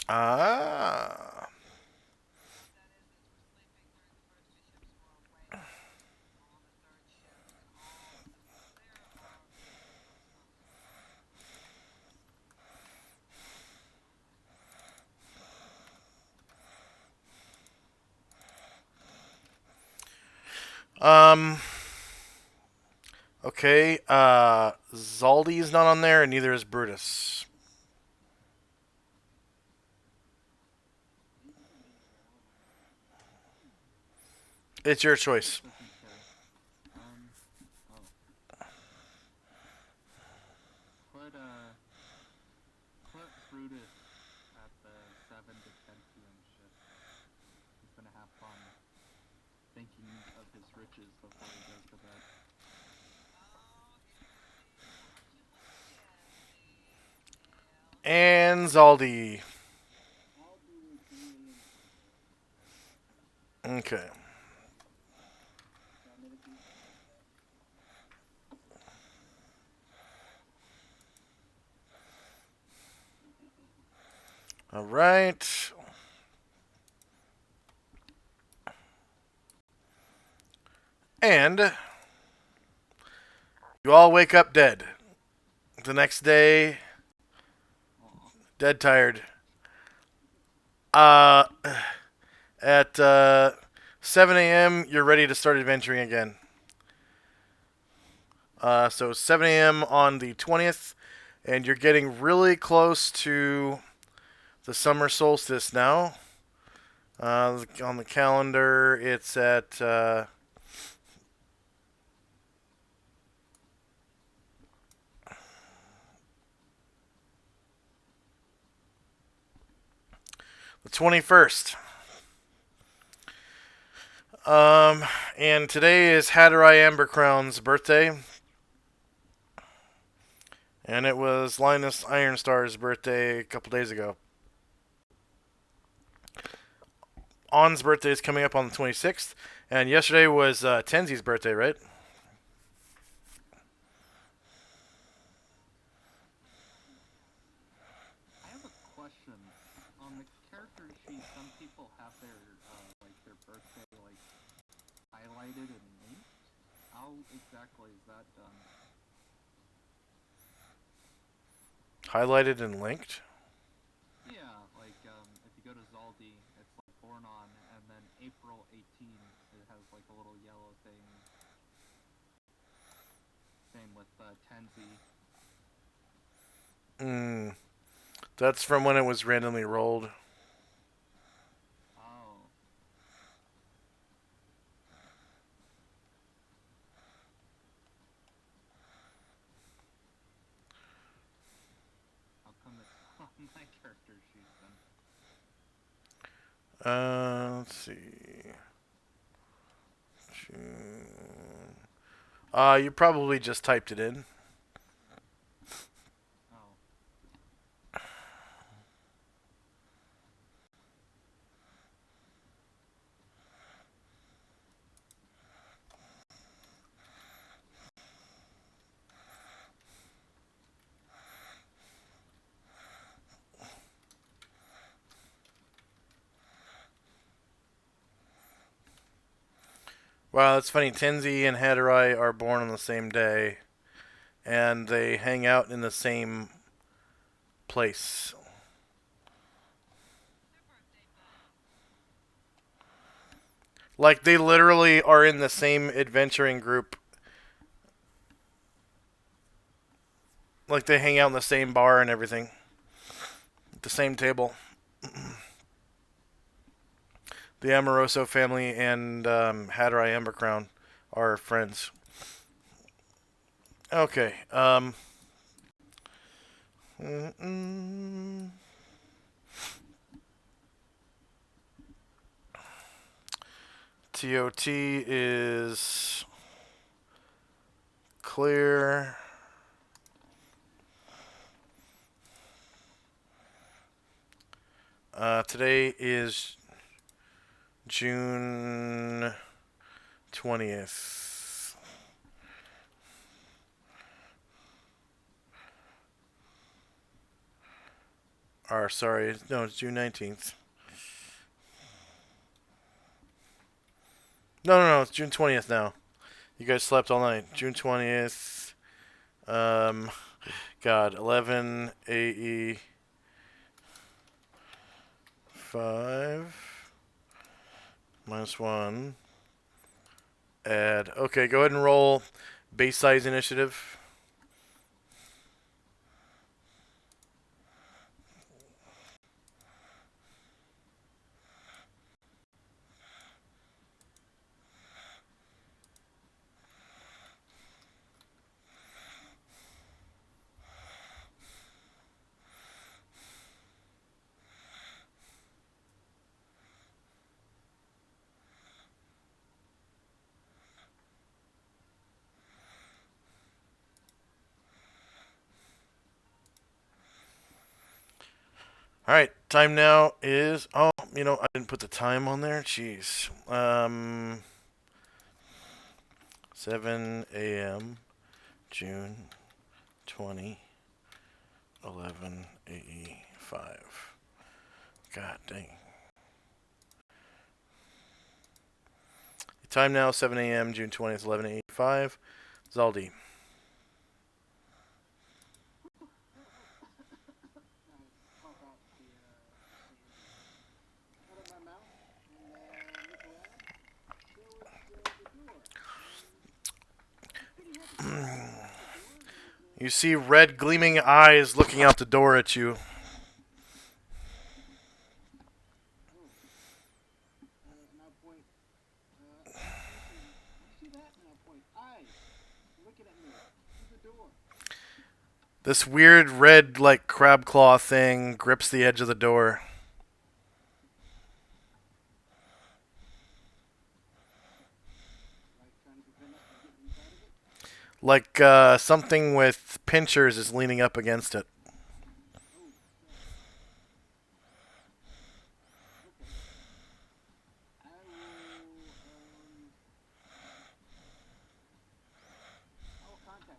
[SPEAKER 1] Ah. Um. Okay. Zaldi's not on there, and neither is Brutus. It's your choice.
[SPEAKER 2] Put Brutus at the 7 to 10 p.m. shift. He's gonna have fun thinking of his riches before he goes to bed.
[SPEAKER 1] And Zaldi.
[SPEAKER 5] I'll do the 3 a.m.
[SPEAKER 1] Okay.
[SPEAKER 5] So I'm gonna be
[SPEAKER 1] All right. And you all wake up dead. The next day, dead tired. At 7 a.m., you're ready to start adventuring again. So 7 a.m. on the 20th, and you're getting really close to the summer solstice now. On the calendar, it's at The 21st. And today is Hatterai Ambercrown's birthday. And it was Linus Ironstar's birthday a couple days ago. On's birthday is coming up on the 26th. And yesterday was Tenzi's birthday, right?
[SPEAKER 2] I have a question. On the character sheet, some people have their their birthday highlighted and linked. How exactly is that done?
[SPEAKER 1] Highlighted and linked.
[SPEAKER 2] Yeah, if you go to Zaldi, it's born on, and then April 18, it has a little yellow thing. Same with Tenzi.
[SPEAKER 1] That's from when it was randomly rolled.
[SPEAKER 2] Oh. How come it's on my character sheet then?
[SPEAKER 1] Let's see. You probably just typed it in.
[SPEAKER 2] Oh.
[SPEAKER 1] Wow, that's funny. Tenzi and Hatterai are born on the same day, and they hang out in the same place. Like, they literally are in the same adventuring group. Like, they hang out in the same bar and everything. At the same table. The Amoroso family and Hatterai Ambercrown are friends. Okay. TOT is clear. Today is June 20th. Or, sorry, no, it's June 19th. No, it's June 20th now. You guys slept all night. June 20th. God, 11 AE 5 minus 1. Add. Okay, go ahead and roll base size initiative. Alright, time now is... Oh, I didn't put the time on there. Jeez. 7 a.m. June 20, 11 AE 5. God dang. Time now, 7 a.m. June 20th, 11 AE 5. Zaldi. You see red gleaming eyes looking out the door at you. This weird red, crab claw thing grips the edge of the door. Like something with pinchers is leaning up against it.
[SPEAKER 5] Oh, okay. I will, I will contact.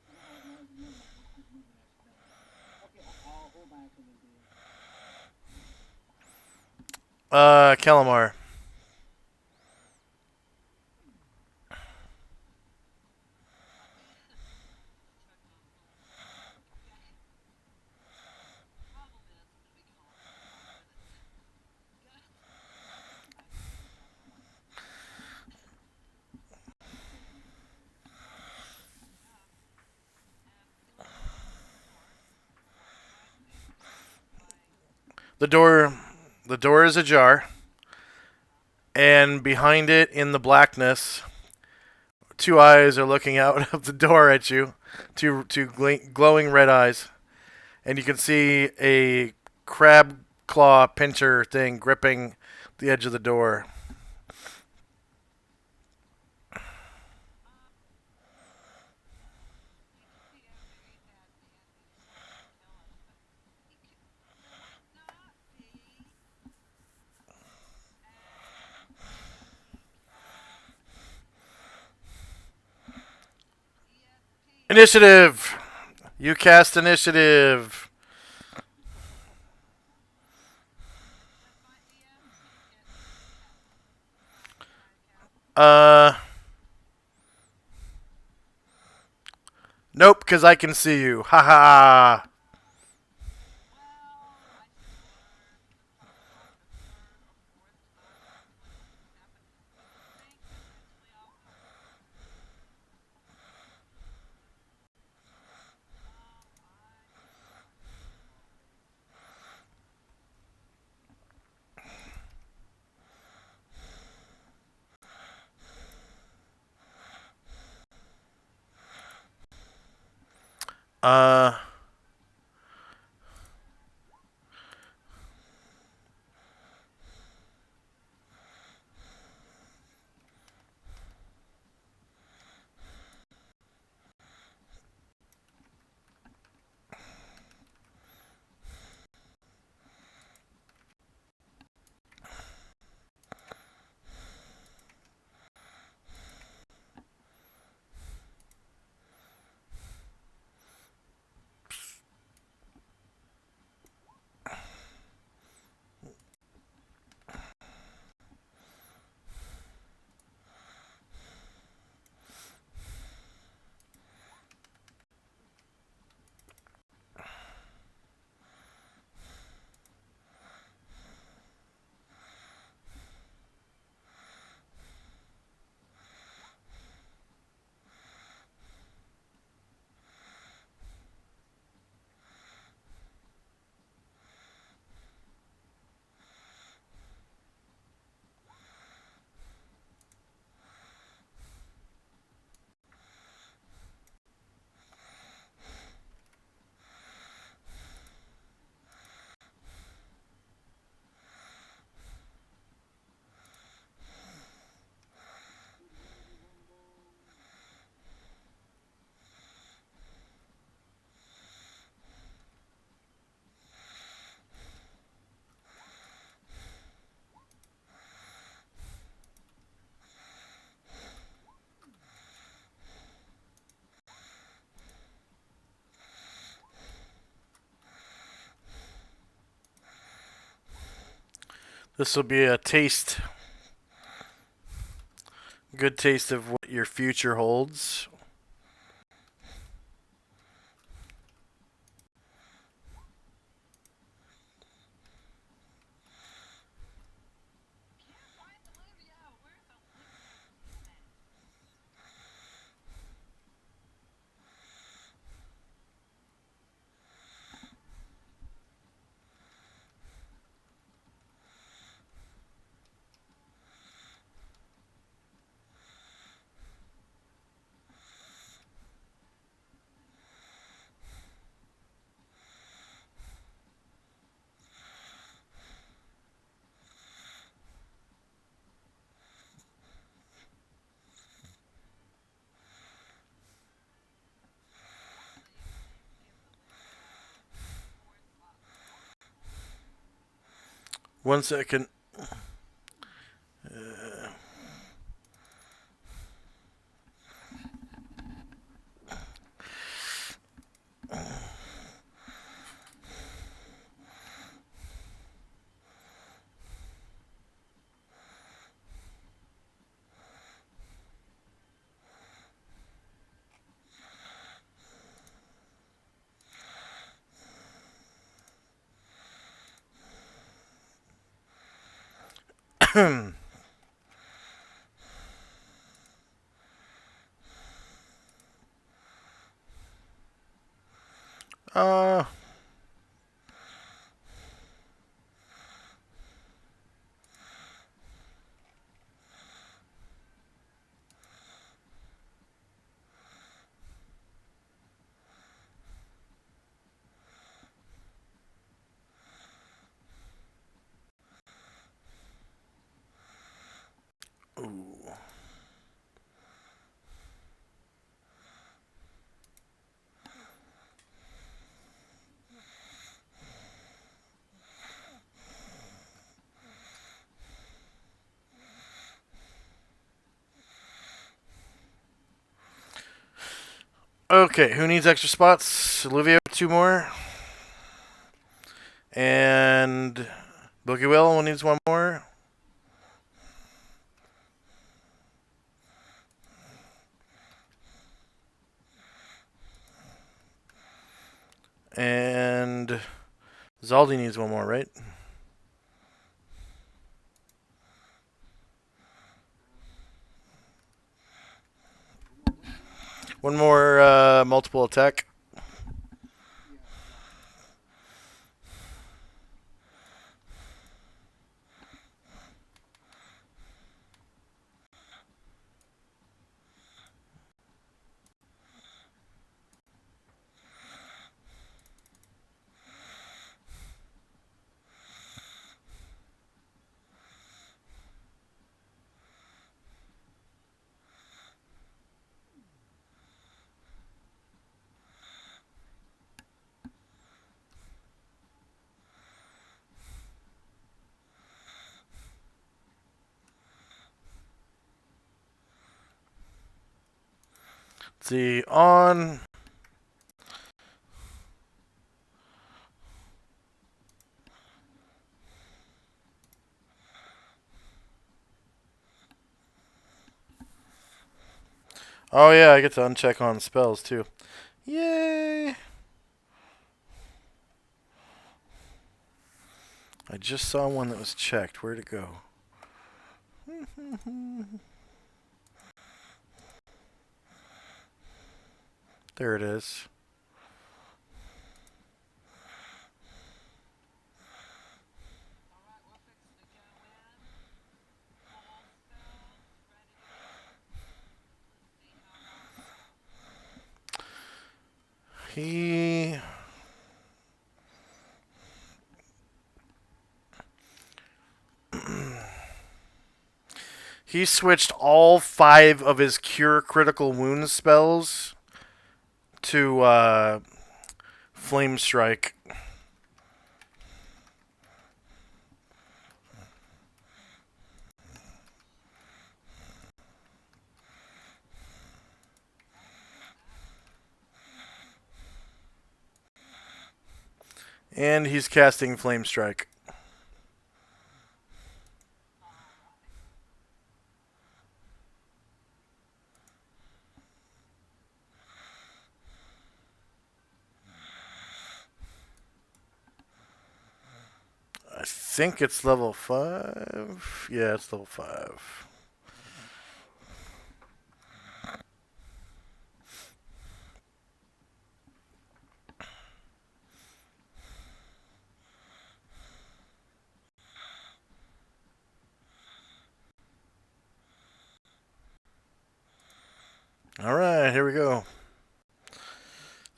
[SPEAKER 5] No, never mind. Let's just move an action. Never mind. Okay, I'll hold my action and do it.
[SPEAKER 1] Calamar.
[SPEAKER 4] Problem is, I'm gonna be gone for 5 minutes. Guys, I am feeling the door. Advise me to proceed by
[SPEAKER 1] The door, the door is ajar, and behind it, in the blackness, two eyes are looking out of the door at you. Two glowing red eyes, and you can see a crab claw pincher thing gripping the edge of the door.
[SPEAKER 4] I could be a very bad man who's trying to kill us, but he might not be as ESP.
[SPEAKER 1] Initiative. You cast initiative.
[SPEAKER 4] Does my ESP get tested when I cast?
[SPEAKER 1] Uh, nope, because I can see you. Ha ha.
[SPEAKER 4] Well, I should have learned since I'm on the third or fourth time when this has happened. Think potentially I'll come back. I need to find a squad base.
[SPEAKER 1] Uh, this will be a taste, good taste of what your future holds.
[SPEAKER 4] Can't find the Livia. Where's the Livia? Damn it.
[SPEAKER 1] 1 second. uh, ooh. Okay, who needs extra spots? Olivia, 2 more. And Boogie Will needs 1 more. And Zaldi needs 1 more, right? One more multiple attack. Let's see, on. Oh yeah, I get to uncheck on spells too. Yay! I just saw one that was checked. Where'd it go? There it is.
[SPEAKER 4] Alright, we're fixing to go in. Full spells, ready to go. Let's see how long.
[SPEAKER 1] He he switched all 5 of his cure critical wounds spells to Flame Strike. And he's casting Flame Strike. I think it's level 5. Yeah, it's level 5. Alright, here we go.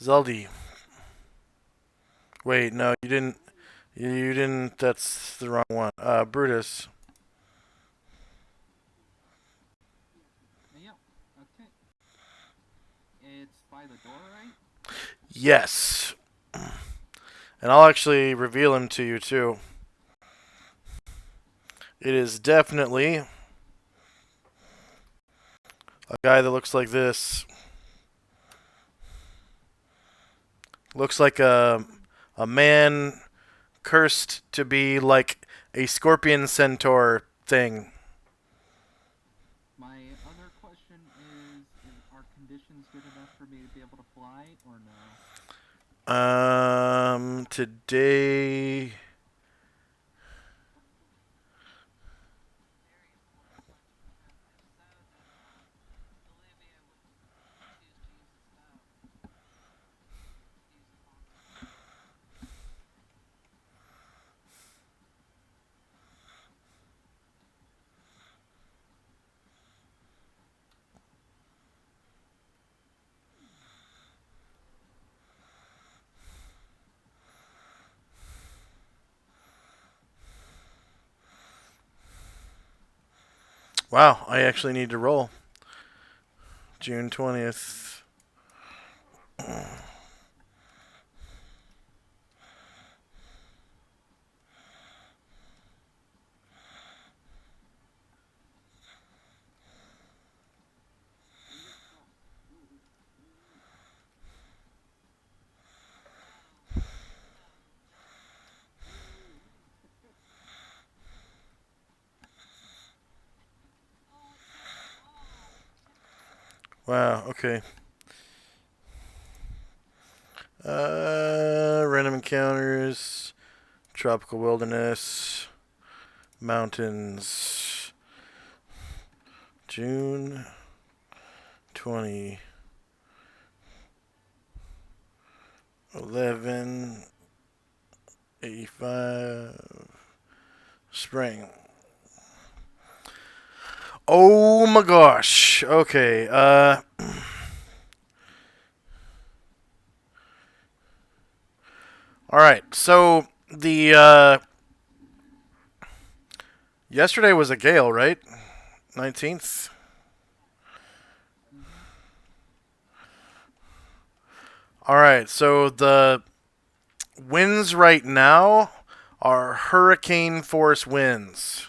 [SPEAKER 1] Zeldy. Wait, no, you didn't. You didn't. That's the wrong one. Brutus.
[SPEAKER 2] Yeah, okay. It's by the door, right?
[SPEAKER 1] Yes. And I'll actually reveal him to you, too. It is definitely a guy that looks like this. Looks like a man cursed to be like a scorpion centaur thing.
[SPEAKER 2] My other question is are conditions good enough for me to be able to fly or no?
[SPEAKER 1] Today.
[SPEAKER 4] Very important question. If so, then Olivia would choose to use his bow. Use his longbow.
[SPEAKER 1] Wow, I actually need to roll. June 20th.
[SPEAKER 4] Oh, it's so small.
[SPEAKER 1] Wow, okay. Random encounters, tropical wilderness, mountains. June 20. 11:85. Spring. Oh my gosh. Okay. All right. So the yesterday was a gale, right? 19th.
[SPEAKER 2] Mm-hmm.
[SPEAKER 1] All right. So the winds right now are hurricane force winds.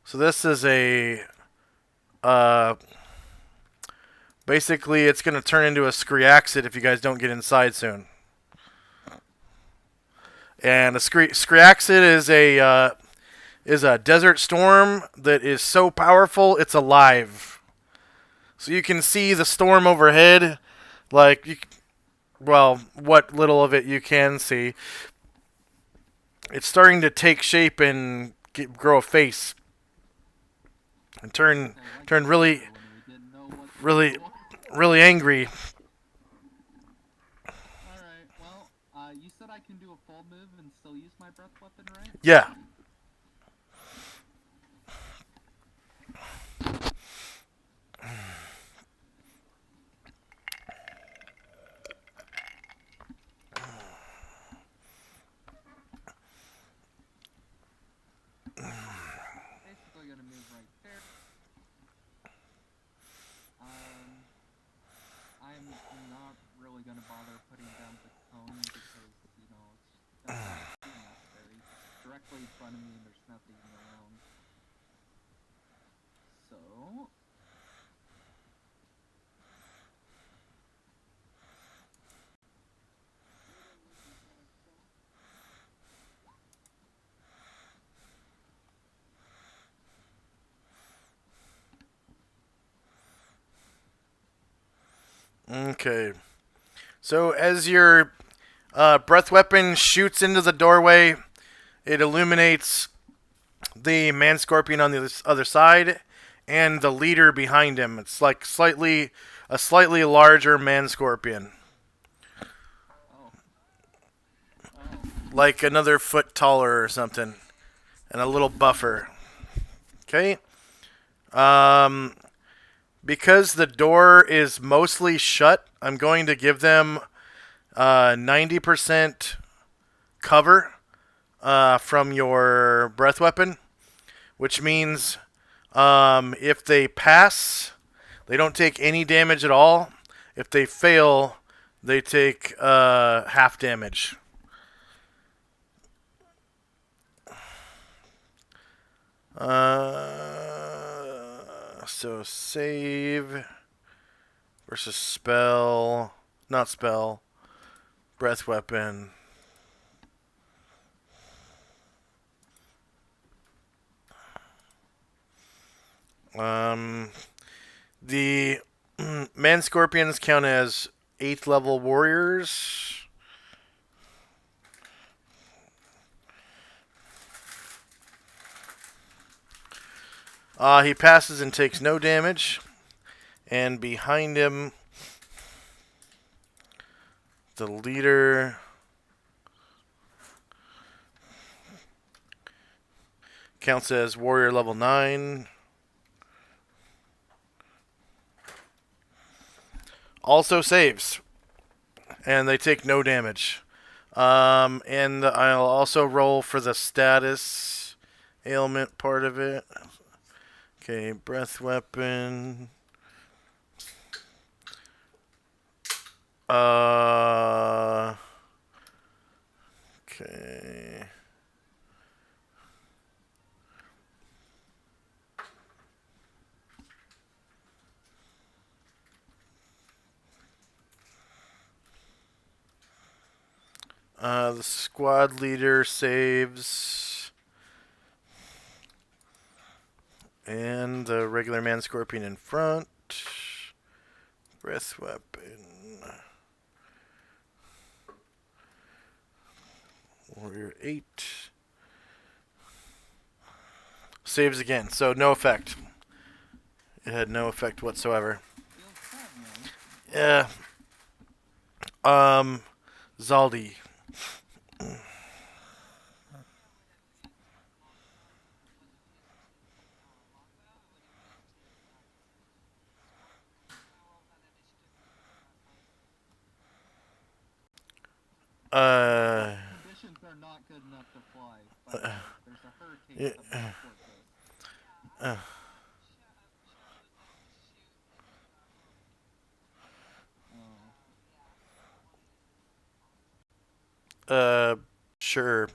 [SPEAKER 1] So this is a uh basically it's going to turn into a Screaxid if you guys don't get inside soon. And a Screaxid is a desert storm that is so powerful it's alive. So you can see the storm overhead, like well, what little of it you can see. It's starting to take shape and grow a face and turn
[SPEAKER 2] Like
[SPEAKER 1] turn really
[SPEAKER 2] when we didn't know what was
[SPEAKER 1] really
[SPEAKER 2] going on.
[SPEAKER 1] really angry.
[SPEAKER 2] Alright, well, you said I can do a full move and still use my breath weapon, right?
[SPEAKER 1] Yeah.
[SPEAKER 2] Basically gonna move right there. I'm not really gonna bother putting down the cone because, you know, that's not too necessary. Directly in front of me, there's nothing around. So,
[SPEAKER 1] Okay. So as your breath weapon shoots into the doorway, it illuminates the man scorpion on the other side and the leader behind him. It's like a slightly larger man scorpion,
[SPEAKER 2] oh, oh,
[SPEAKER 1] like another foot taller or something, and a little buffer. Okay. Um, because the door is mostly shut, I'm going to give them 90% cover from your breath weapon, which means if they pass, they don't take any damage at all. If they fail, they take half damage. So save versus spell, not spell, breath weapon. The man scorpions count as 8th level warriors. He passes and takes no damage. And behind him, the leader counts as warrior level 9. Also saves. And they take no damage. And I'll also roll for the status ailment part of it. Okay, breath weapon. Okay. The squad leader saves. And the regular man scorpion in front. Breath weapon. Warrior 8. Saves again, so no effect. It had no effect whatsoever. Yeah. Zaldi.
[SPEAKER 2] Conditions are not good enough to fly. But there's a hurricane coming towards us.
[SPEAKER 1] Sure.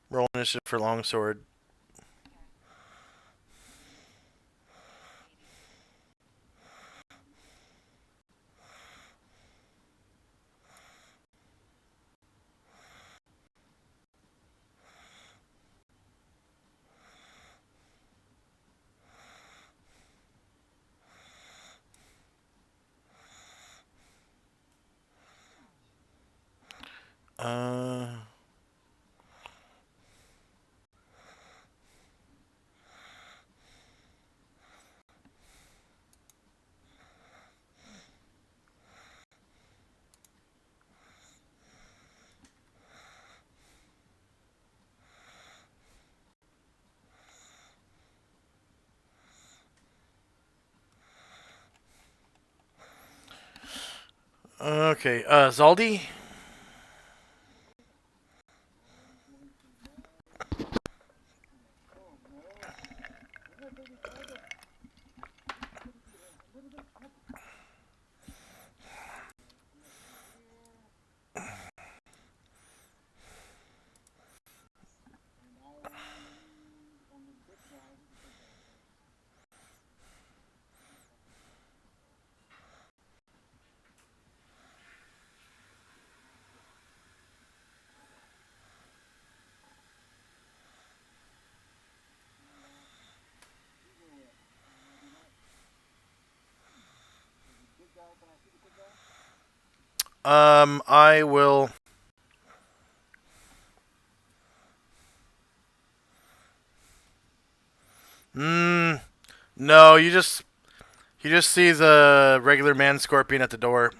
[SPEAKER 1] Roll initiative for longsword. Okay, Zaldi? I will. No, you just see the regular man scorpion at the door.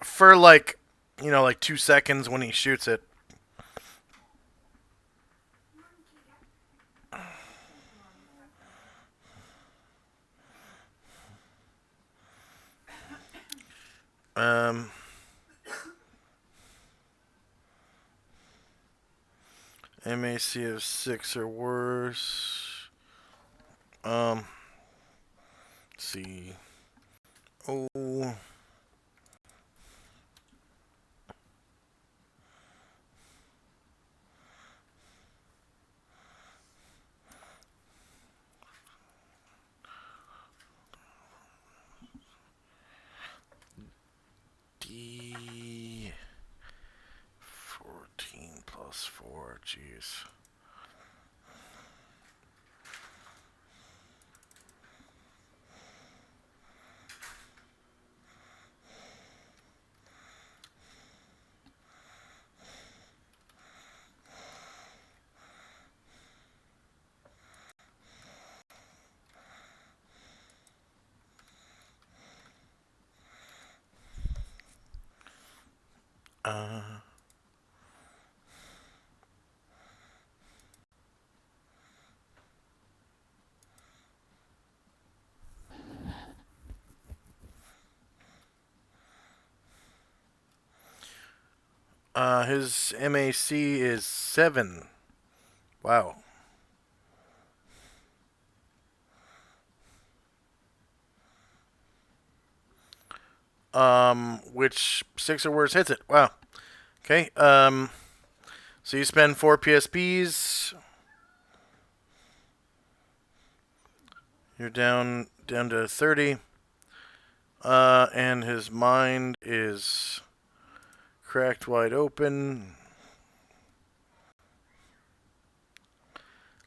[SPEAKER 1] For like, like 2 seconds when he shoots it. MAC of 6 or worse. Let's see. Oh. D 14 plus 4. Jeez. His MAC is 7. Wow. Which 6 or worse hits it. Wow. Okay. So you spend 4 PSPs. You're down to 30. And his mind is cracked wide open.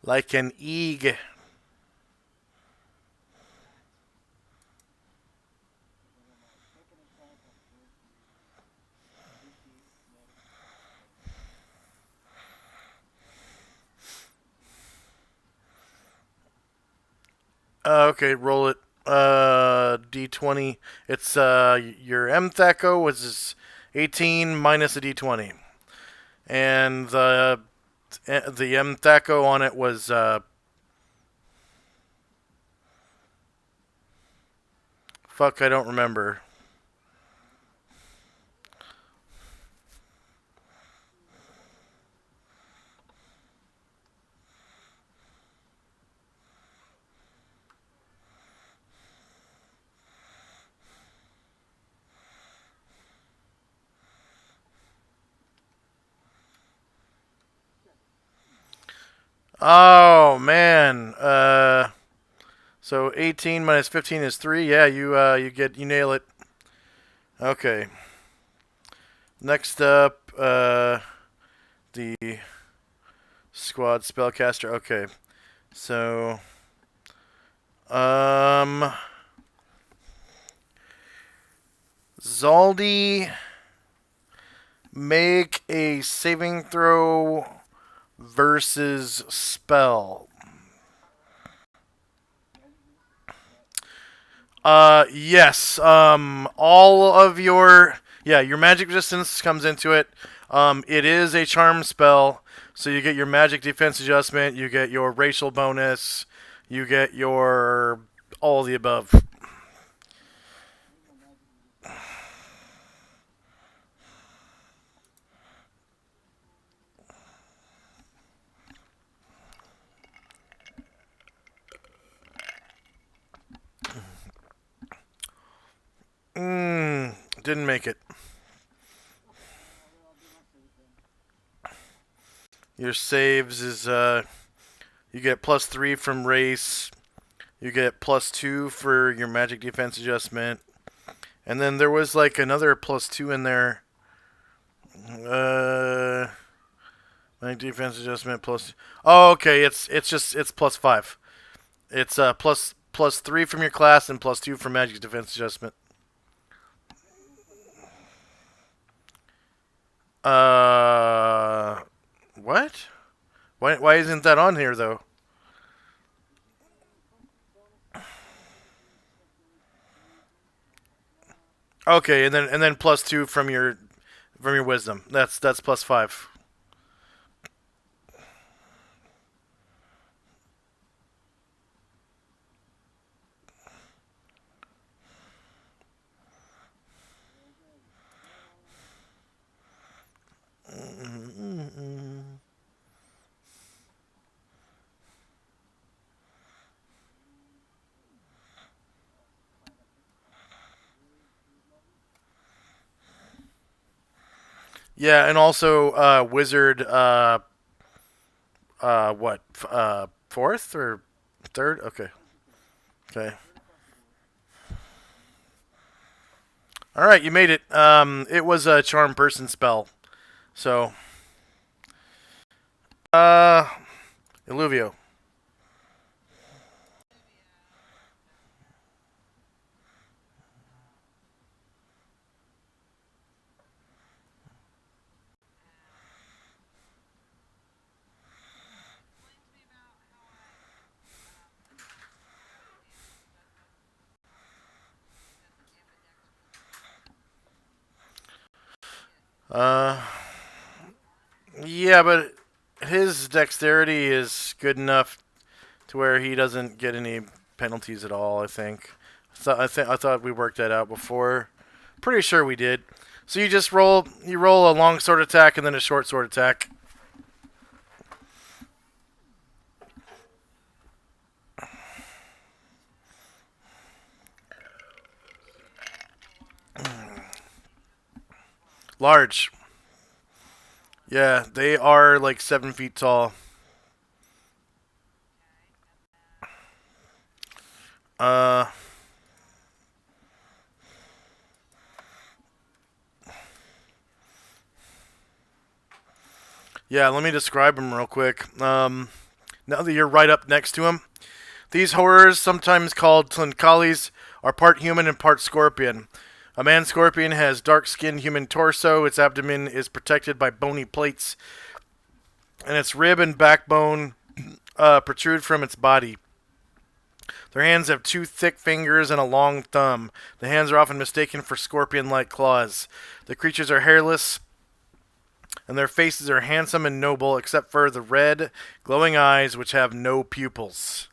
[SPEAKER 1] Like an egg. Okay, roll it. D20. It's your M Thaco was 18 minus a D20, and the M Thaco on it was fuck. I don't remember. Oh man. So 18 minus 15 is 3. Yeah, you nail it. Okay. Next up, the Squad Spellcaster. Okay. So Zaldi, make a saving throw versus spell. Yes. All of your magic resistance comes into it. It is a charm spell, so you get your magic defense adjustment, you get your racial bonus, you get your all the above. Didn't make it. Your saves is you get +3 from race. You get +2 for your magic defense adjustment. And then there was like another +2 in there. Magic defense adjustment plus. Oh, okay. It's +5. It's +3 from your class and +2 from magic defense adjustment. What? Why isn't that on here though? Okay, and then +2 from your wisdom. That's +5. Yeah, and also wizard. What? Fourth or third? Okay. Okay. All right, you made it. It was a charm person spell. So, uh, Illuvio.
[SPEAKER 4] Explain to me about how I cast Invisibility. That doesn't have a dex
[SPEAKER 1] Uh, yeah, but his dexterity is good enough to where he doesn't get any penalties at all. I think. I thought we worked that out before. Pretty sure we did. So you just roll. You roll a long sword attack and then a short sword attack. Large. Yeah, they are like 7 feet tall. Uh, yeah. Let me describe them real quick. Now that you're right up next to him, these horrors, sometimes called Tlinkalis, are part human and part scorpion. A man scorpion has dark-skinned human torso. Its abdomen is protected by bony plates, and its rib and backbone protrude from its body. Their hands have two thick fingers and a long thumb. The hands are often mistaken for scorpion-like claws. The creatures are hairless, and their faces are handsome and noble, except for the red, glowing eyes, which have no pupils.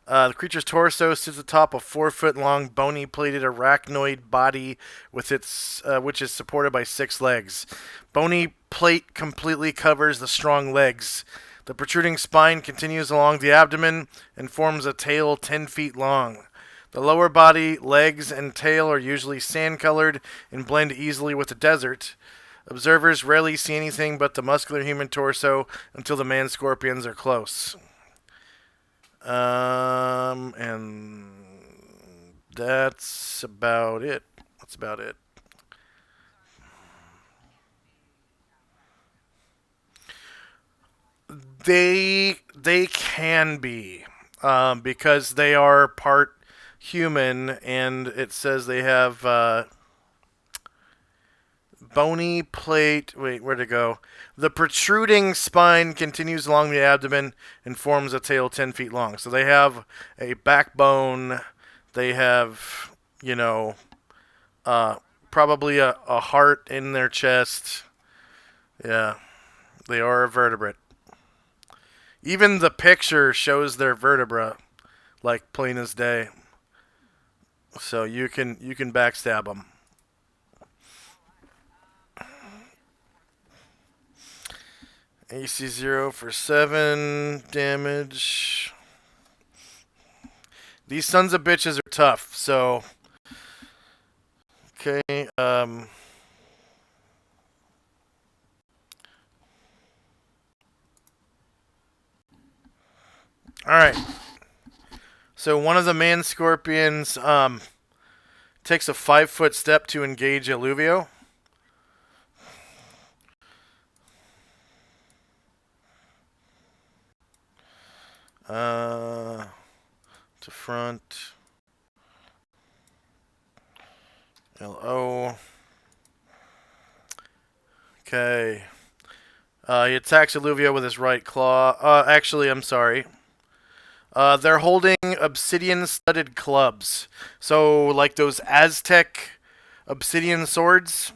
[SPEAKER 1] The creature's torso sits atop a 4-foot-long, bony-plated arachnoid body, with which is supported by 6 legs. Bony plate completely covers the strong legs. The protruding spine continues along the abdomen and forms a tail 10 feet long. The lower body, legs, and tail are usually sand-colored and blend easily with the desert. Observers rarely see anything but the muscular human torso until the man scorpions are close. And that's about it. That's about it. They can be, because they are part human, and it says they have bony plate. Wait, where'd it go? The protruding spine continues along the abdomen and forms a tail 10 feet long. So they have a backbone. They have, you know, probably a heart in their chest. Yeah, they are a vertebrate. Even the picture shows their vertebra, like plain as day. So you can backstab them. AC 0 for 7 damage. These sons of bitches are tough, so. Okay, Alright. So one of the man scorpions takes a 5-foot step to engage Illuvio. To front. LO. Okay. He attacks Illuvio with his right claw. Actually, I'm sorry. They're holding obsidian-studded clubs. So, like those Aztec obsidian swords.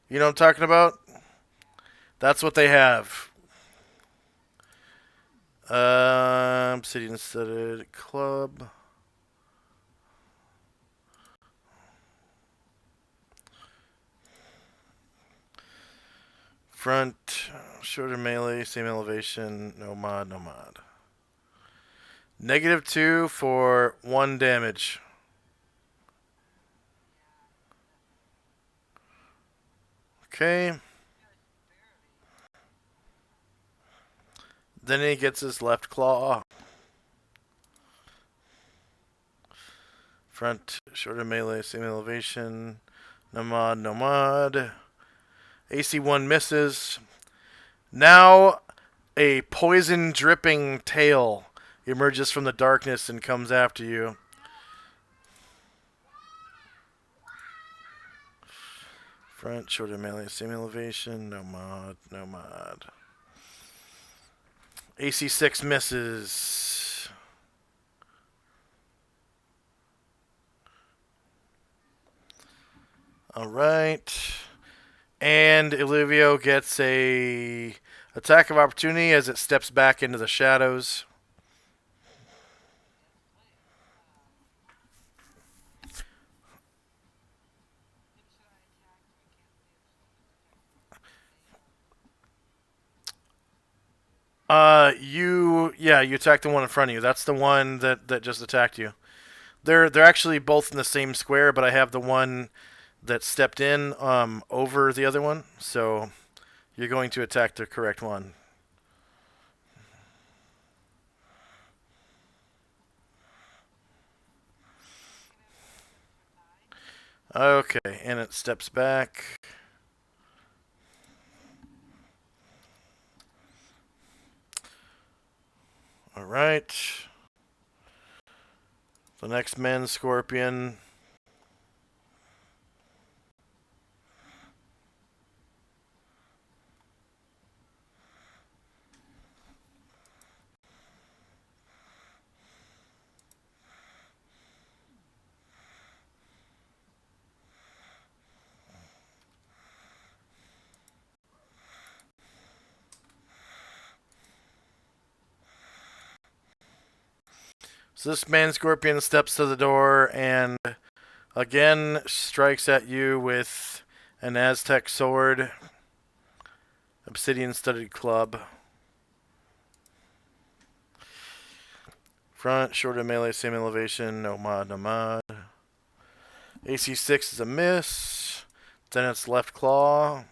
[SPEAKER 1] You know what I'm talking about? That's what they have. Obsidian-studded club. Front, shorter melee, same elevation, no mod, no mod. -2 for 1 damage. Okay. Then he gets his left claw. Front, shorter melee, same elevation. No mod, no mod. AC1 misses. Now a poison dripping tail emerges from the darkness and comes after you. Front, shorter melee, same elevation. No mod, no mod. AC6 misses. Alright. And Illuvio gets a attack of opportunity as it steps back into the shadows. You attack the one in front of you. That's the one that just attacked you. They're actually both in the same square, but I have the one that stepped in over the other one, so you're going to attack the correct one. Okay, and it steps back. Alright. The next man, Scorpion. So this man Scorpion steps to the door and again strikes at you with an Aztec sword, obsidian studded club. Front, shorter melee, same elevation, no mod, no mod. AC6 is a miss. Then it's left claw.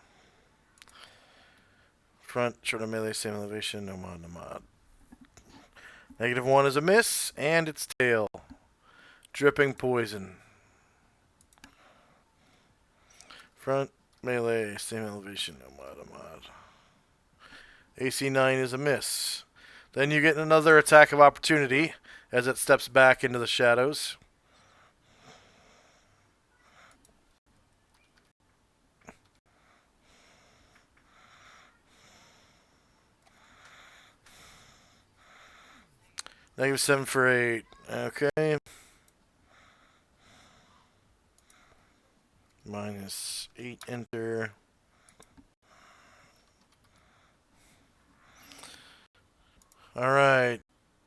[SPEAKER 1] Front, shorter melee, same elevation, no mod, no mod. -1 is a miss, and its tail. Dripping poison. Front, melee, same elevation, no mod, no mod. AC9 is a miss. Then you get another attack of opportunity as it steps back into the shadows. -7 for 8. Okay. -8, enter. Alright.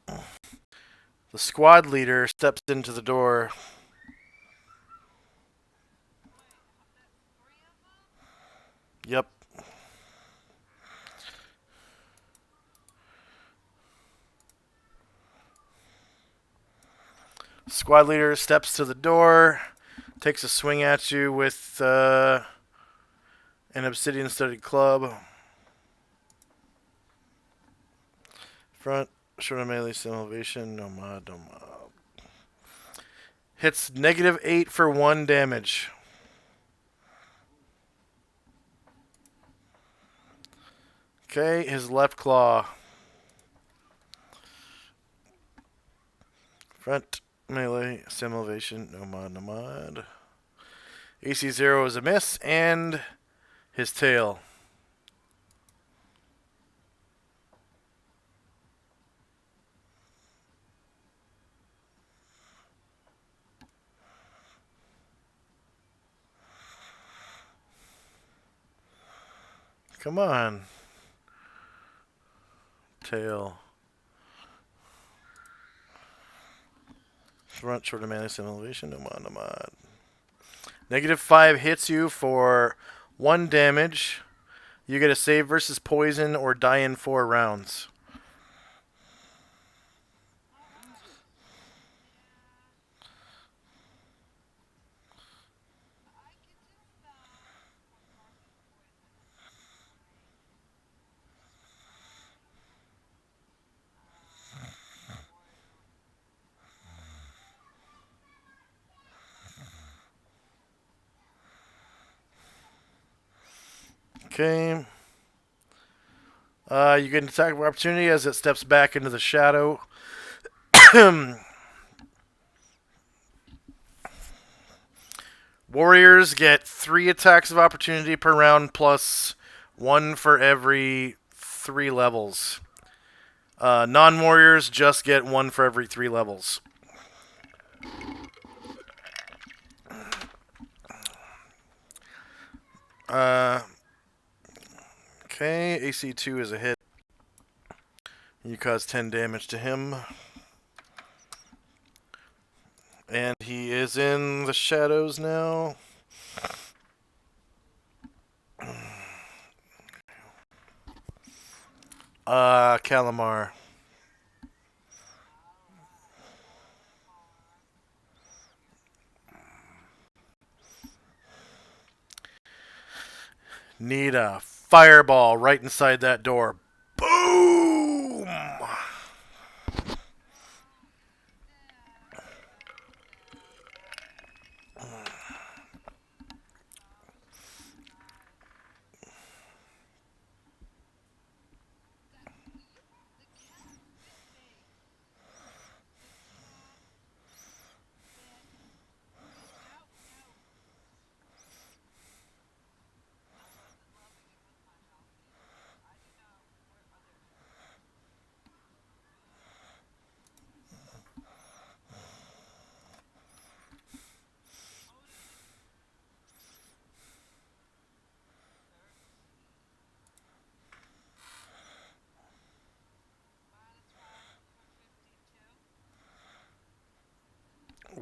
[SPEAKER 1] The squad leader steps into the door. Yep. Squad leader steps to the door, takes a swing at you with an obsidian studded club. Front, shorter melee, same elevation, no mod, no mod. Hits -8 for 1 damage. Okay, his left claw. Front, melee, same elevation, no mod, no mod. AC0 is a miss, and his tail. Come on. Tail. Front, shorter melee, same elevation, no mod, no mod. -5 hits you for 1 damage. You get a save versus poison or die in 4 rounds. Okay. You get an attack of opportunity as it steps back into the shadow. Warriors get 3 attacks of opportunity per round plus 1 for every 3 levels. Non-warriors just get 1 for every 3 levels. Okay, AC 2 is a hit. You cause 10 damage to him. And he is in the shadows now. Calamar. Need a fireball right inside that door. Boom!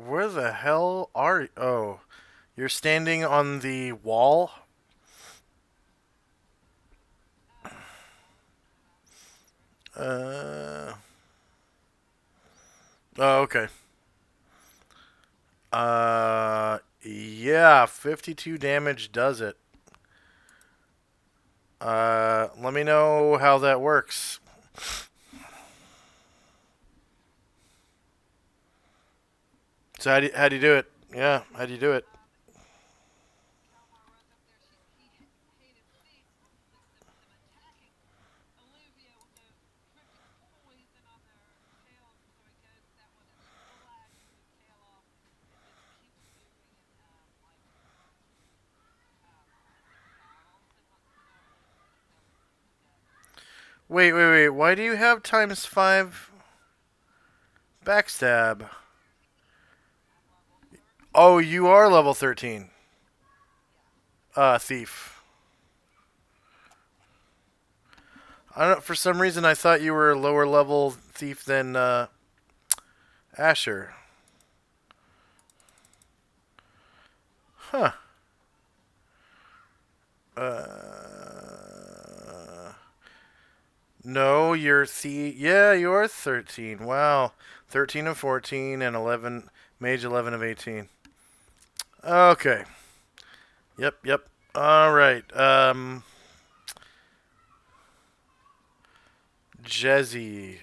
[SPEAKER 1] Where the hell are you? Oh, you're standing on the wall? Oh, okay. Yeah, 52 damage does it. Let me know how that works. So how do you do it? Yeah, how do you do it? Wait. Why do you have ×5 backstab? Oh, you are level 13. Thief. I don't. For some reason, I thought you were a lower level thief than Asher. Huh. No, you're Yeah, you're 13. Wow. 13 of 14 and 11. Mage 11 of 18. Okay. Yep. All right. Jezzy.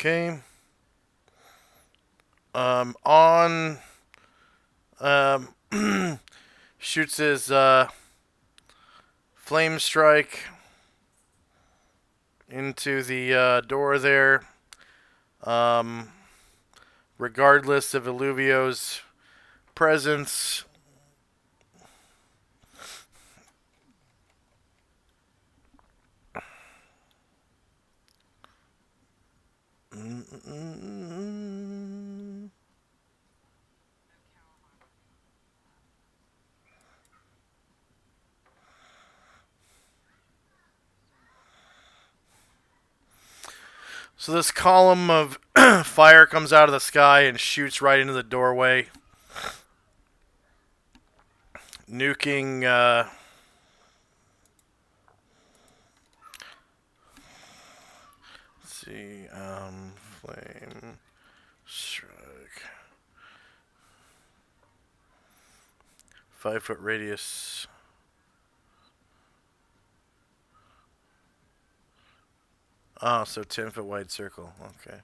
[SPEAKER 1] Okay. On. Shoots his flame strike into the door there. Um, Regardless of Illuvio's presence. So this column of fire comes out of the sky and shoots right into the doorway, nuking. Let's see, flame strike. 5-foot radius. Oh, so 10-foot wide circle. Okay.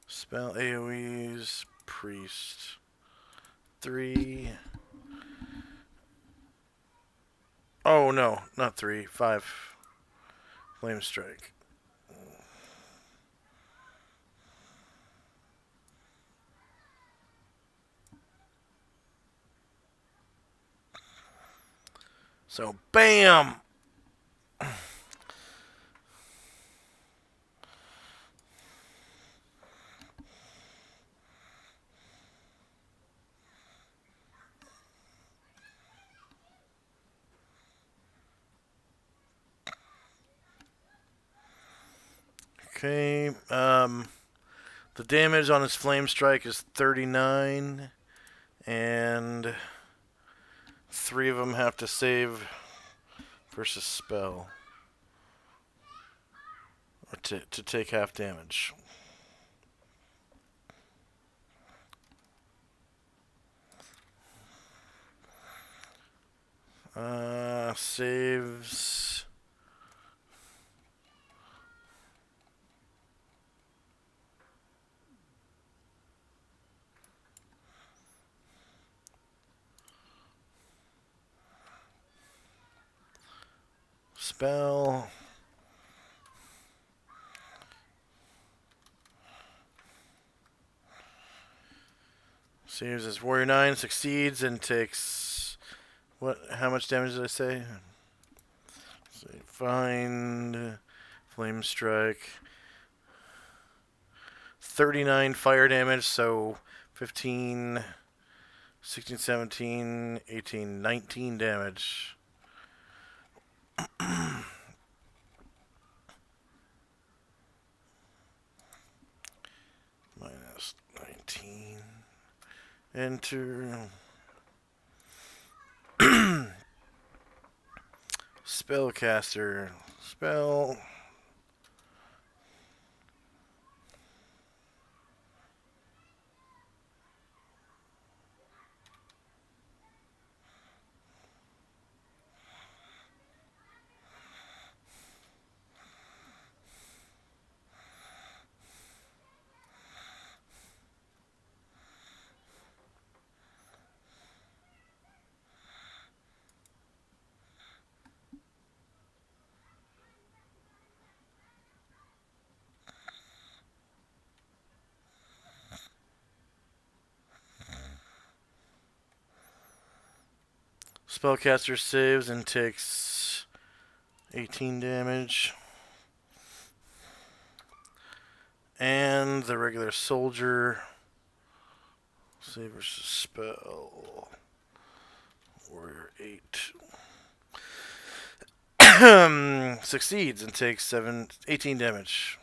[SPEAKER 1] Spell AoEs. Priest. 3. Oh, no. Not 3. 5. Flame strike. So, bam! Okay, the damage on his flame strike is 39, and 3 of them have to save versus spell or to take half damage. Saves. Spell. Saves as Warrior 9, succeeds, and takes. What? How much damage did I say? Find. Flame strike. 39 fire damage, so 15, 16, 17, 18, 19 damage. Minus 19. Enter. Spellcaster. Spell. Spellcaster saves and takes 18 damage. And the regular soldier. Save versus spell. Warrior 8. Succeeds and takes 18 damage.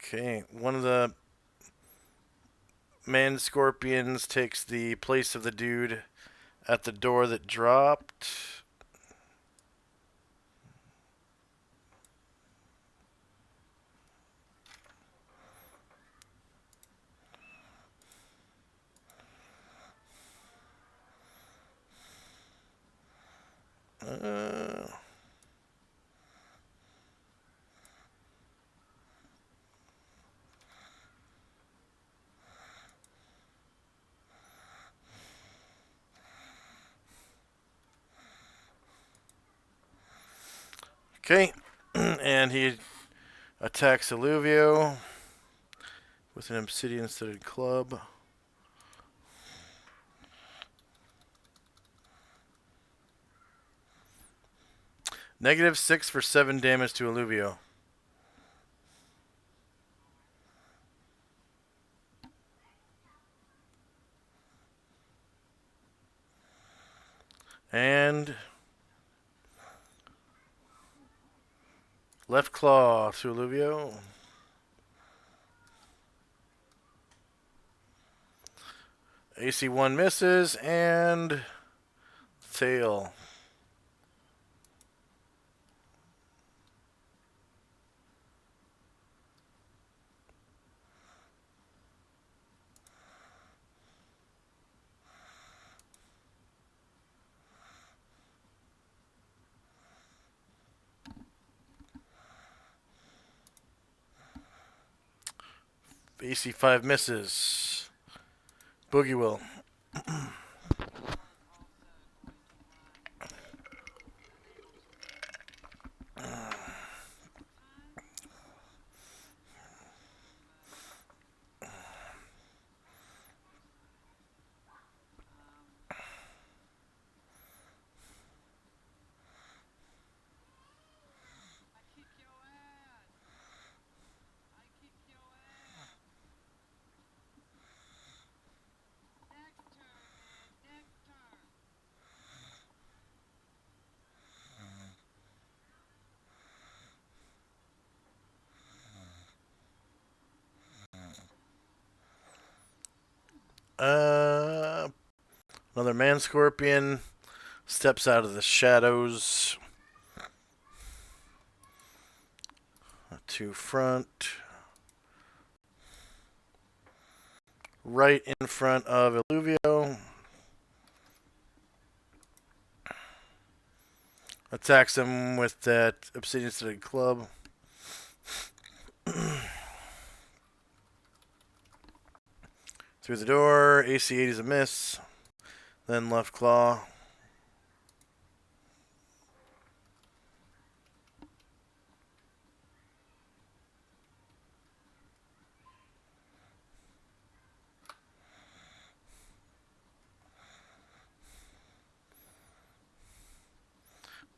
[SPEAKER 1] Okay, one of the man scorpions takes the place of the dude at the door that dropped. Okay, and he attacks Alluvio with an obsidian-studded club. -6 for 7 damage to Illuvio. And left claw to Illuvio. AC1 misses, and tail. AC5 misses. Boogie will. Another man scorpion steps out of the shadows to front, right in front of Illuvio. Attacks him with that obsidian studded club. Through the door, AC8 is a miss. Then left claw.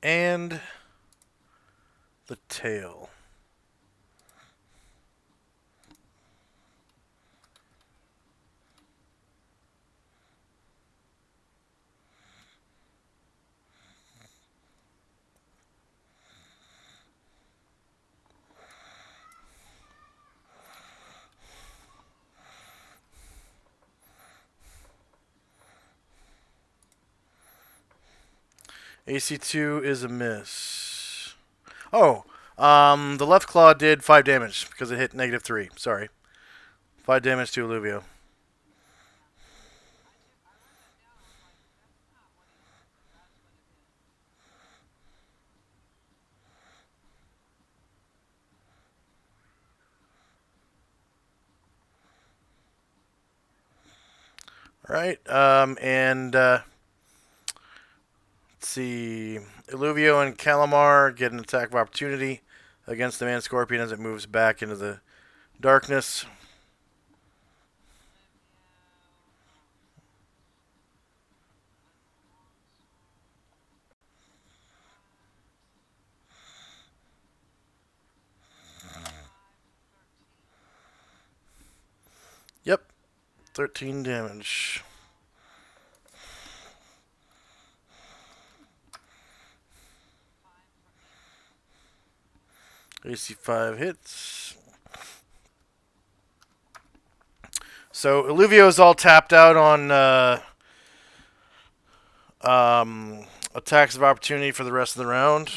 [SPEAKER 1] And the tail. AC2 is a miss. Oh, the left claw did 5 damage because it hit -3. Sorry. 5 damage to Illuvio. Alright, let's see. Illuvio and Calamar get an attack of opportunity against the Man Scorpion as it moves back into the darkness. Yep, 13 damage. AC5 hits. So Illuvio is all tapped out on attacks of opportunity for the rest of the round.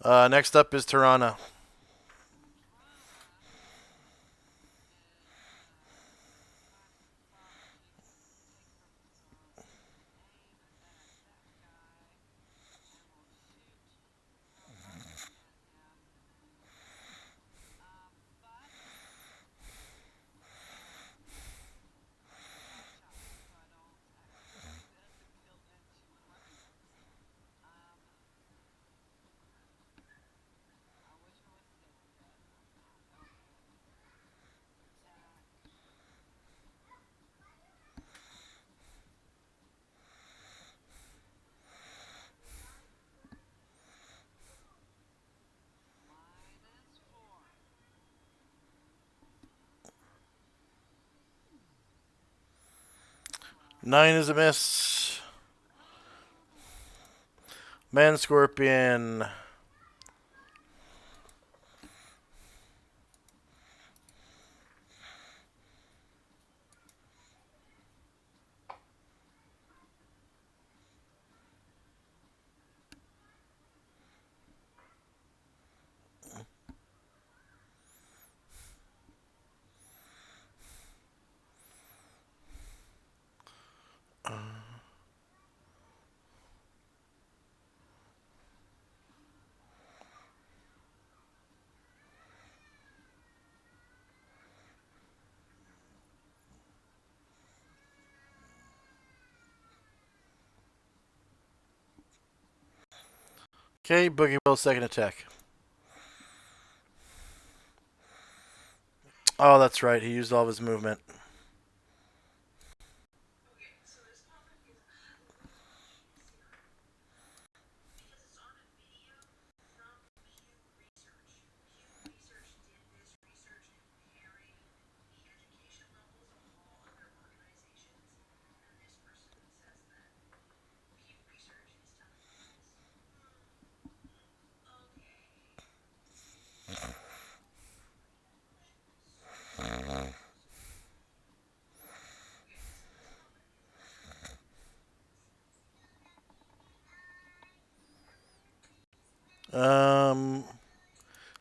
[SPEAKER 1] Next up is Tirana. 9 is a miss. Man Scorpion. Okay, Boogie Will second attack. Oh, that's right. He used all of his movement.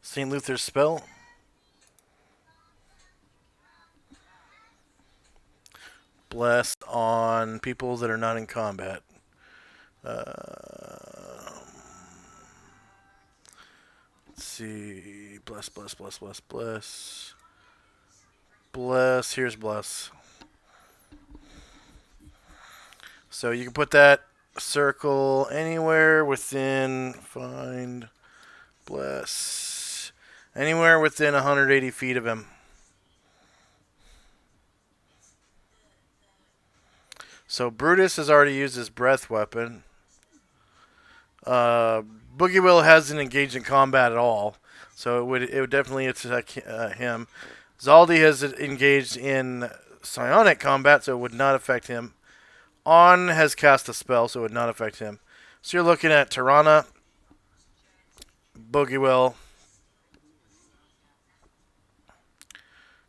[SPEAKER 1] St. Luther's spell. Blessed on people that are not in combat. Let's see. Bless, bless, bless, bless, bless. Bless. Here's bless. So you can put that circle anywhere within. Find. Bless. Anywhere within 180 feet of him. So Brutus has already used his breath weapon. Boogie Will hasn't engaged in combat at all, so it would definitely attack him. Zaldi has engaged in psionic combat, so it would not affect him. On has cast a spell, so it would not affect him. So you're looking at Tirana, Boogie Will,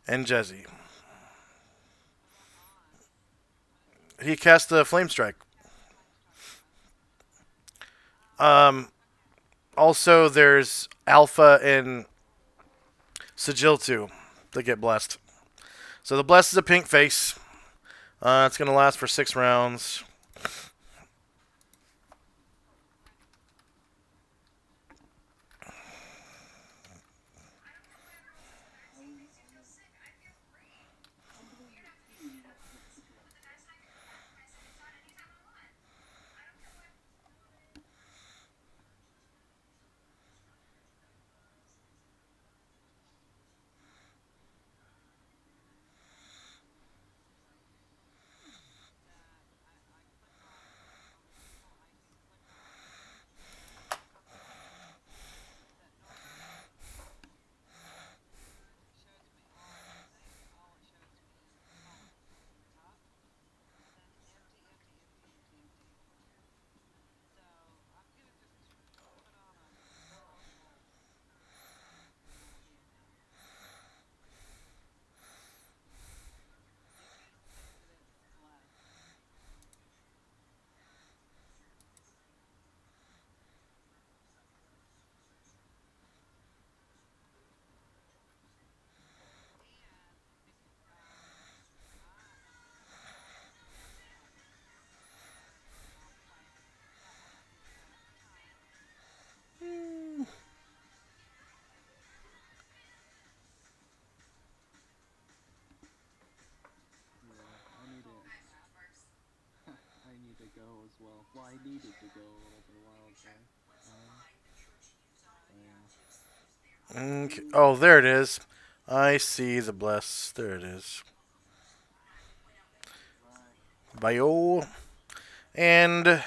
[SPEAKER 1] and Jezzy. He cast a Flame Strike. Also, there's Alpha and Sigil 2 that get blessed. So the blessed is a pink face. It's going to last for 6 rounds.
[SPEAKER 2] I need to go as well. Well, I needed to go a little bit a while ago.
[SPEAKER 1] Okay. Oh, there it is. I see the bless. There it is. Bio. And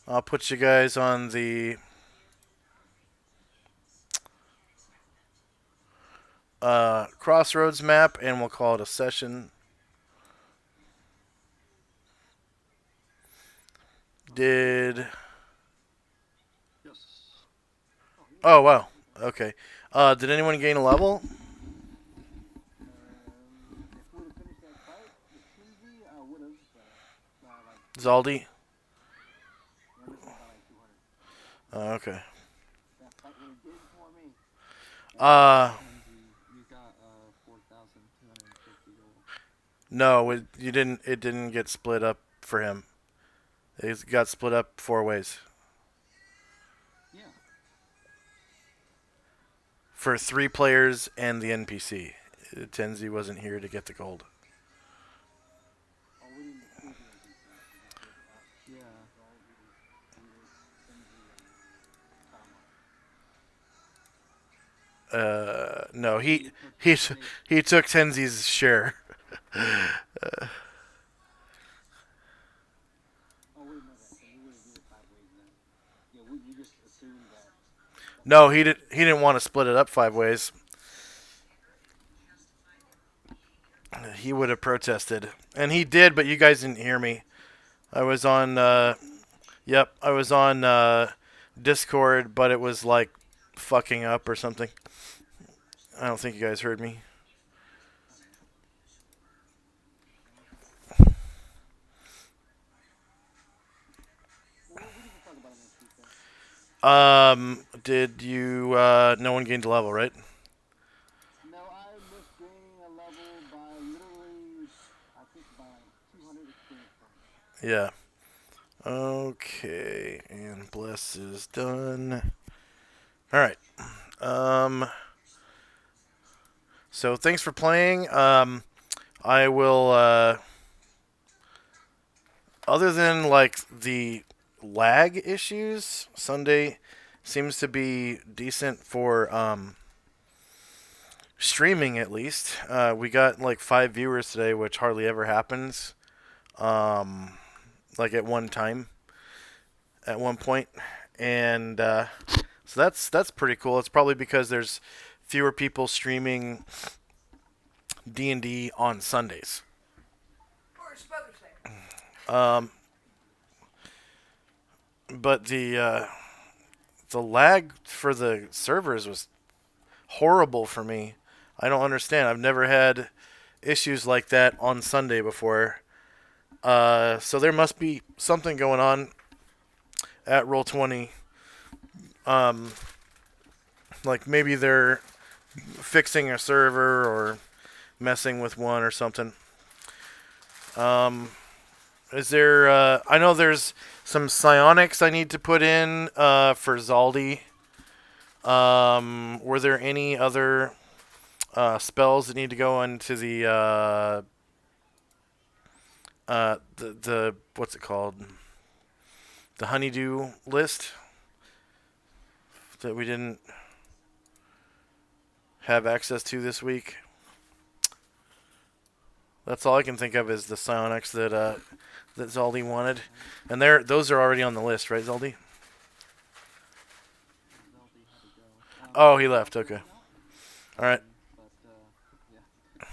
[SPEAKER 1] I'll put you guys on the Crossroads map, and we'll call it a session. Did...
[SPEAKER 3] Yes.
[SPEAKER 1] Oh, wow. Okay. Did anyone gain a level?
[SPEAKER 5] If we would have finished that fight with Kinsey, I would have, but like
[SPEAKER 1] Zaldi?
[SPEAKER 5] yeah, missing by like 200.
[SPEAKER 1] Oh, okay.
[SPEAKER 5] That fight really did for me.
[SPEAKER 2] You got 4,250 gold.
[SPEAKER 1] No, it didn't get split up for him. It got split up 4 ways.
[SPEAKER 2] Yeah.
[SPEAKER 1] For 3 players and the NPC. Tenzi wasn't here to get the gold.
[SPEAKER 5] Oh, we didn't include the NPC. We just did us.
[SPEAKER 2] Yeah.
[SPEAKER 5] Zaldi, Felix, Kinsey, and Kalamar.
[SPEAKER 1] No, he
[SPEAKER 2] You
[SPEAKER 1] he
[SPEAKER 2] took
[SPEAKER 1] he took Tenzi's share.
[SPEAKER 5] Oh, we didn't know that. So we would have did it 5 ways then. Yeah, we just assumed that.
[SPEAKER 1] No, he didn't want to split it up 5 ways. He would have protested, and he did, but you guys didn't hear me. I was on yep, I was on Discord, but it was like fucking up or something. I don't think you guys heard me.
[SPEAKER 5] Well, we can talk about it next week then.
[SPEAKER 1] Did you no one gained a level, right?
[SPEAKER 5] No, I missed gaining a level by literally, I think by like 200 experience points.
[SPEAKER 1] Yeah. Okay, and bless is done. All right. So thanks for playing. I will other than like the lag issues, Sunday seems to be decent for streaming at least. We got like 5 viewers today, which hardly ever happens. Like at one time, at one point, and so that's pretty cool. It's probably because there's fewer people streaming D&D on Sundays. But the lag for the servers was horrible for me. I don't understand. I've never had issues like that on Sunday before. So there must be something going on at Roll20. Like maybe they're fixing a server or messing with one or something. Is there... I know there's some psionics I need to put in for Zaldi. Were there any other spells that need to go into the what's it called? The honeydew list that we didn't have access to this week? That's all I can think of is the psionics that that Zaldi wanted, and those are already on the list, right, Zaldi?
[SPEAKER 2] Zelda had to go.
[SPEAKER 1] Oh, he left. Okay. All right.
[SPEAKER 2] But yeah, it's a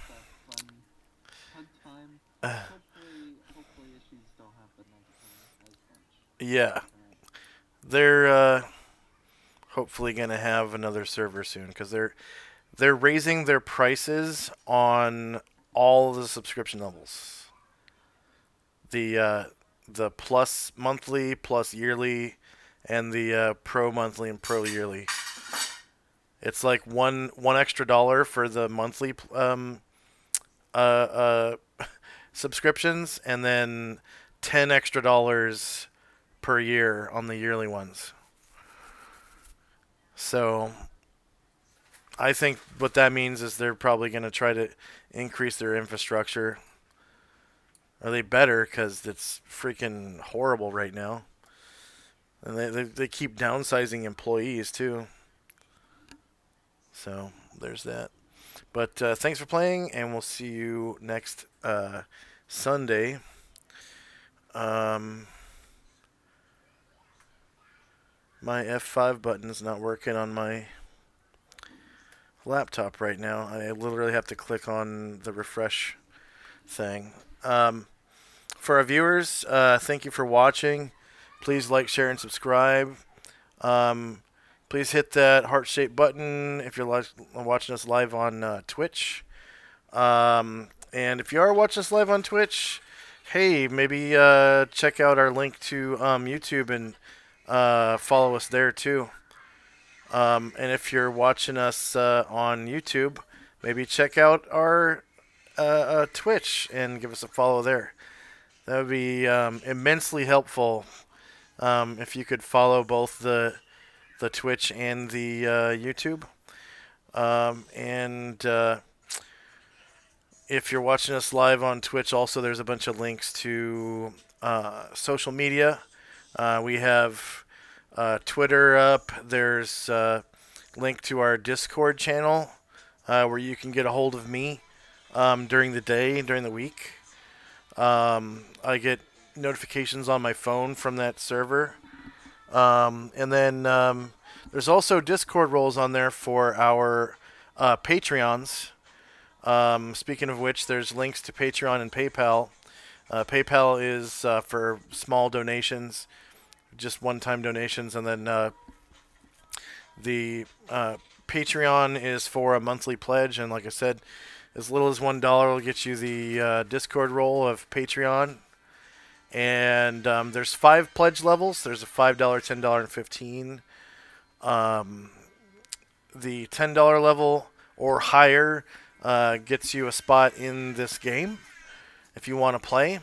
[SPEAKER 2] fun time. Hopefully issues don't happen next time as much.
[SPEAKER 1] Yeah, they're hopefully gonna have another server soon because they're raising their prices on all the subscription levels. The plus monthly, plus yearly, and the pro monthly and pro yearly. It's like one extra dollar for the monthly subscriptions, and then $10 extra per year on the yearly ones. So I think what that means is they're probably going to try to increase their infrastructure. Or they better, because it's freaking horrible right now. And they keep downsizing employees too. So there's that. But thanks for playing, and we'll see you next Sunday. My F5 button's not working on my laptop right now. I literally have to click on the refresh thing. For our viewers, thank you for watching. Please like, share, and subscribe. Please hit that heart-shaped button if you're watching us live on Twitch. And if you are watching us live on Twitch, hey, maybe check out our link to YouTube and follow us there too. And if you're watching us on YouTube, maybe check out our Twitch and give us a follow there. That would be immensely helpful if you could follow both the Twitch and the YouTube. And if you're watching us live on Twitch, also there's a bunch of links to social media. We have Twitter up. There's a link to our Discord channel where you can get a hold of me during the day, during the week. I get notifications on my phone from that server. And then there's also Discord roles on there for our Patreons. Speaking of which, there's links to Patreon and PayPal. PayPal is for small donations, just one-time donations, and then the Patreon is for a monthly pledge. And like I said, as little as $1 will get you the Discord role of Patreon. And there's 5 pledge levels. There's a $5, $10, and $15. The $10 level or higher gets you a spot in this game if you want to play.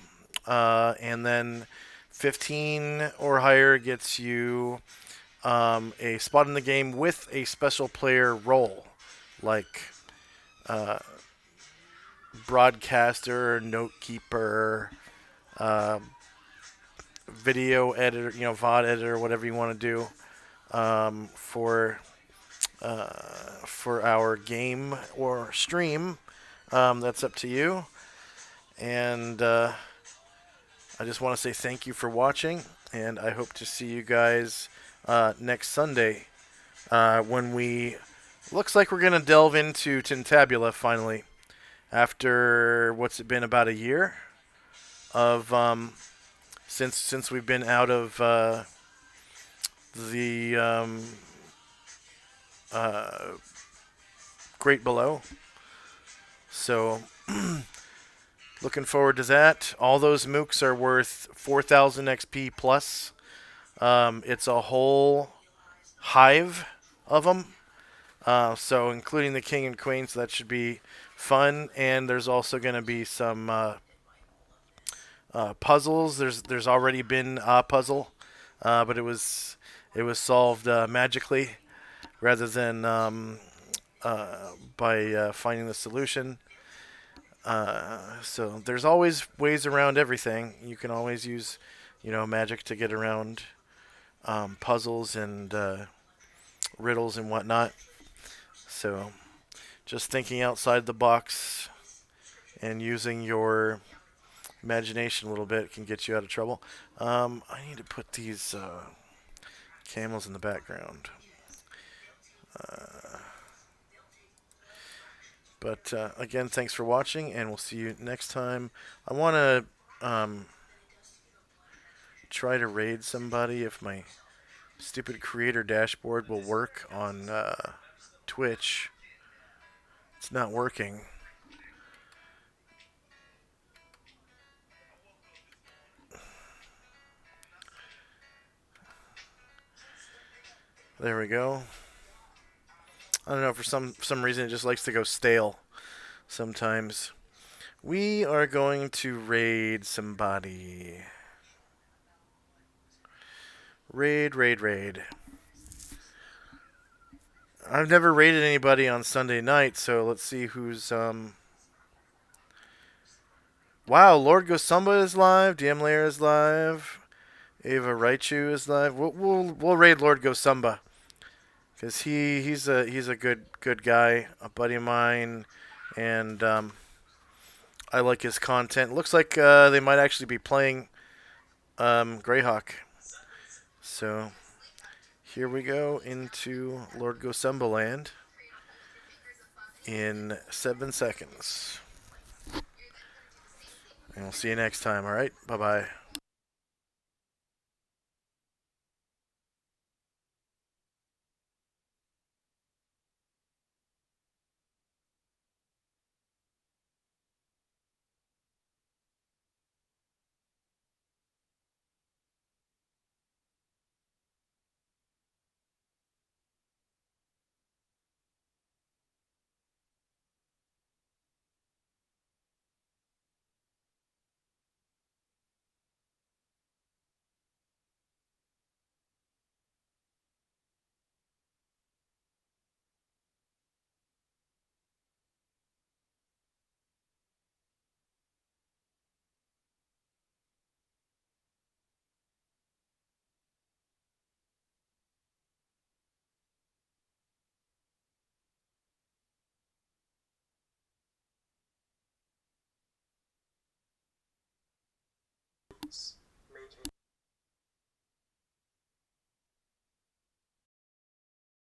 [SPEAKER 1] And then 15 or higher gets you a spot in the game with a special player role, like broadcaster, note keeper, video editor, VOD editor, whatever you want to do for our game or stream. That's up to you. And I just want to say thank you for watching, and I hope to see you guys next Sunday when looks like we're going to delve into Tintabula finally, after what's it been, about a year of since we've been out of the Great Below. So looking forward to that. All those mooks are worth 4,000 XP plus. It's a whole hive of them. So including the king and queen, so that should be fun. And there's also going to be some puzzles. There's already been a puzzle, but it was solved magically rather than by finding the solution. So there's always ways around everything. You can always use, magic to get around puzzles and riddles and whatnot. So just thinking outside the box and using your imagination a little bit can get you out of trouble. I need to put these camels in the background. But again, thanks for watching, and we'll see you next time. I want to try to raid somebody if my stupid creator dashboard will work on Twitch. It's not working. There we go. I don't know, for some reason it just likes to go stale sometimes. We are going to raid somebody. Raid. I've never raided anybody on Sunday night, so let's see who's Wow, Lord Gosumba is live, DM Lair is live, Ava Raichu is live. We'll raid Lord Gosumba, because he's a good guy, a buddy of mine, and I like his content. Looks like they might actually be playing Greyhawk. So here we go into Lord Gosumba land in 7 seconds. And we'll see you next time, alright? Bye-bye.
[SPEAKER 6] things.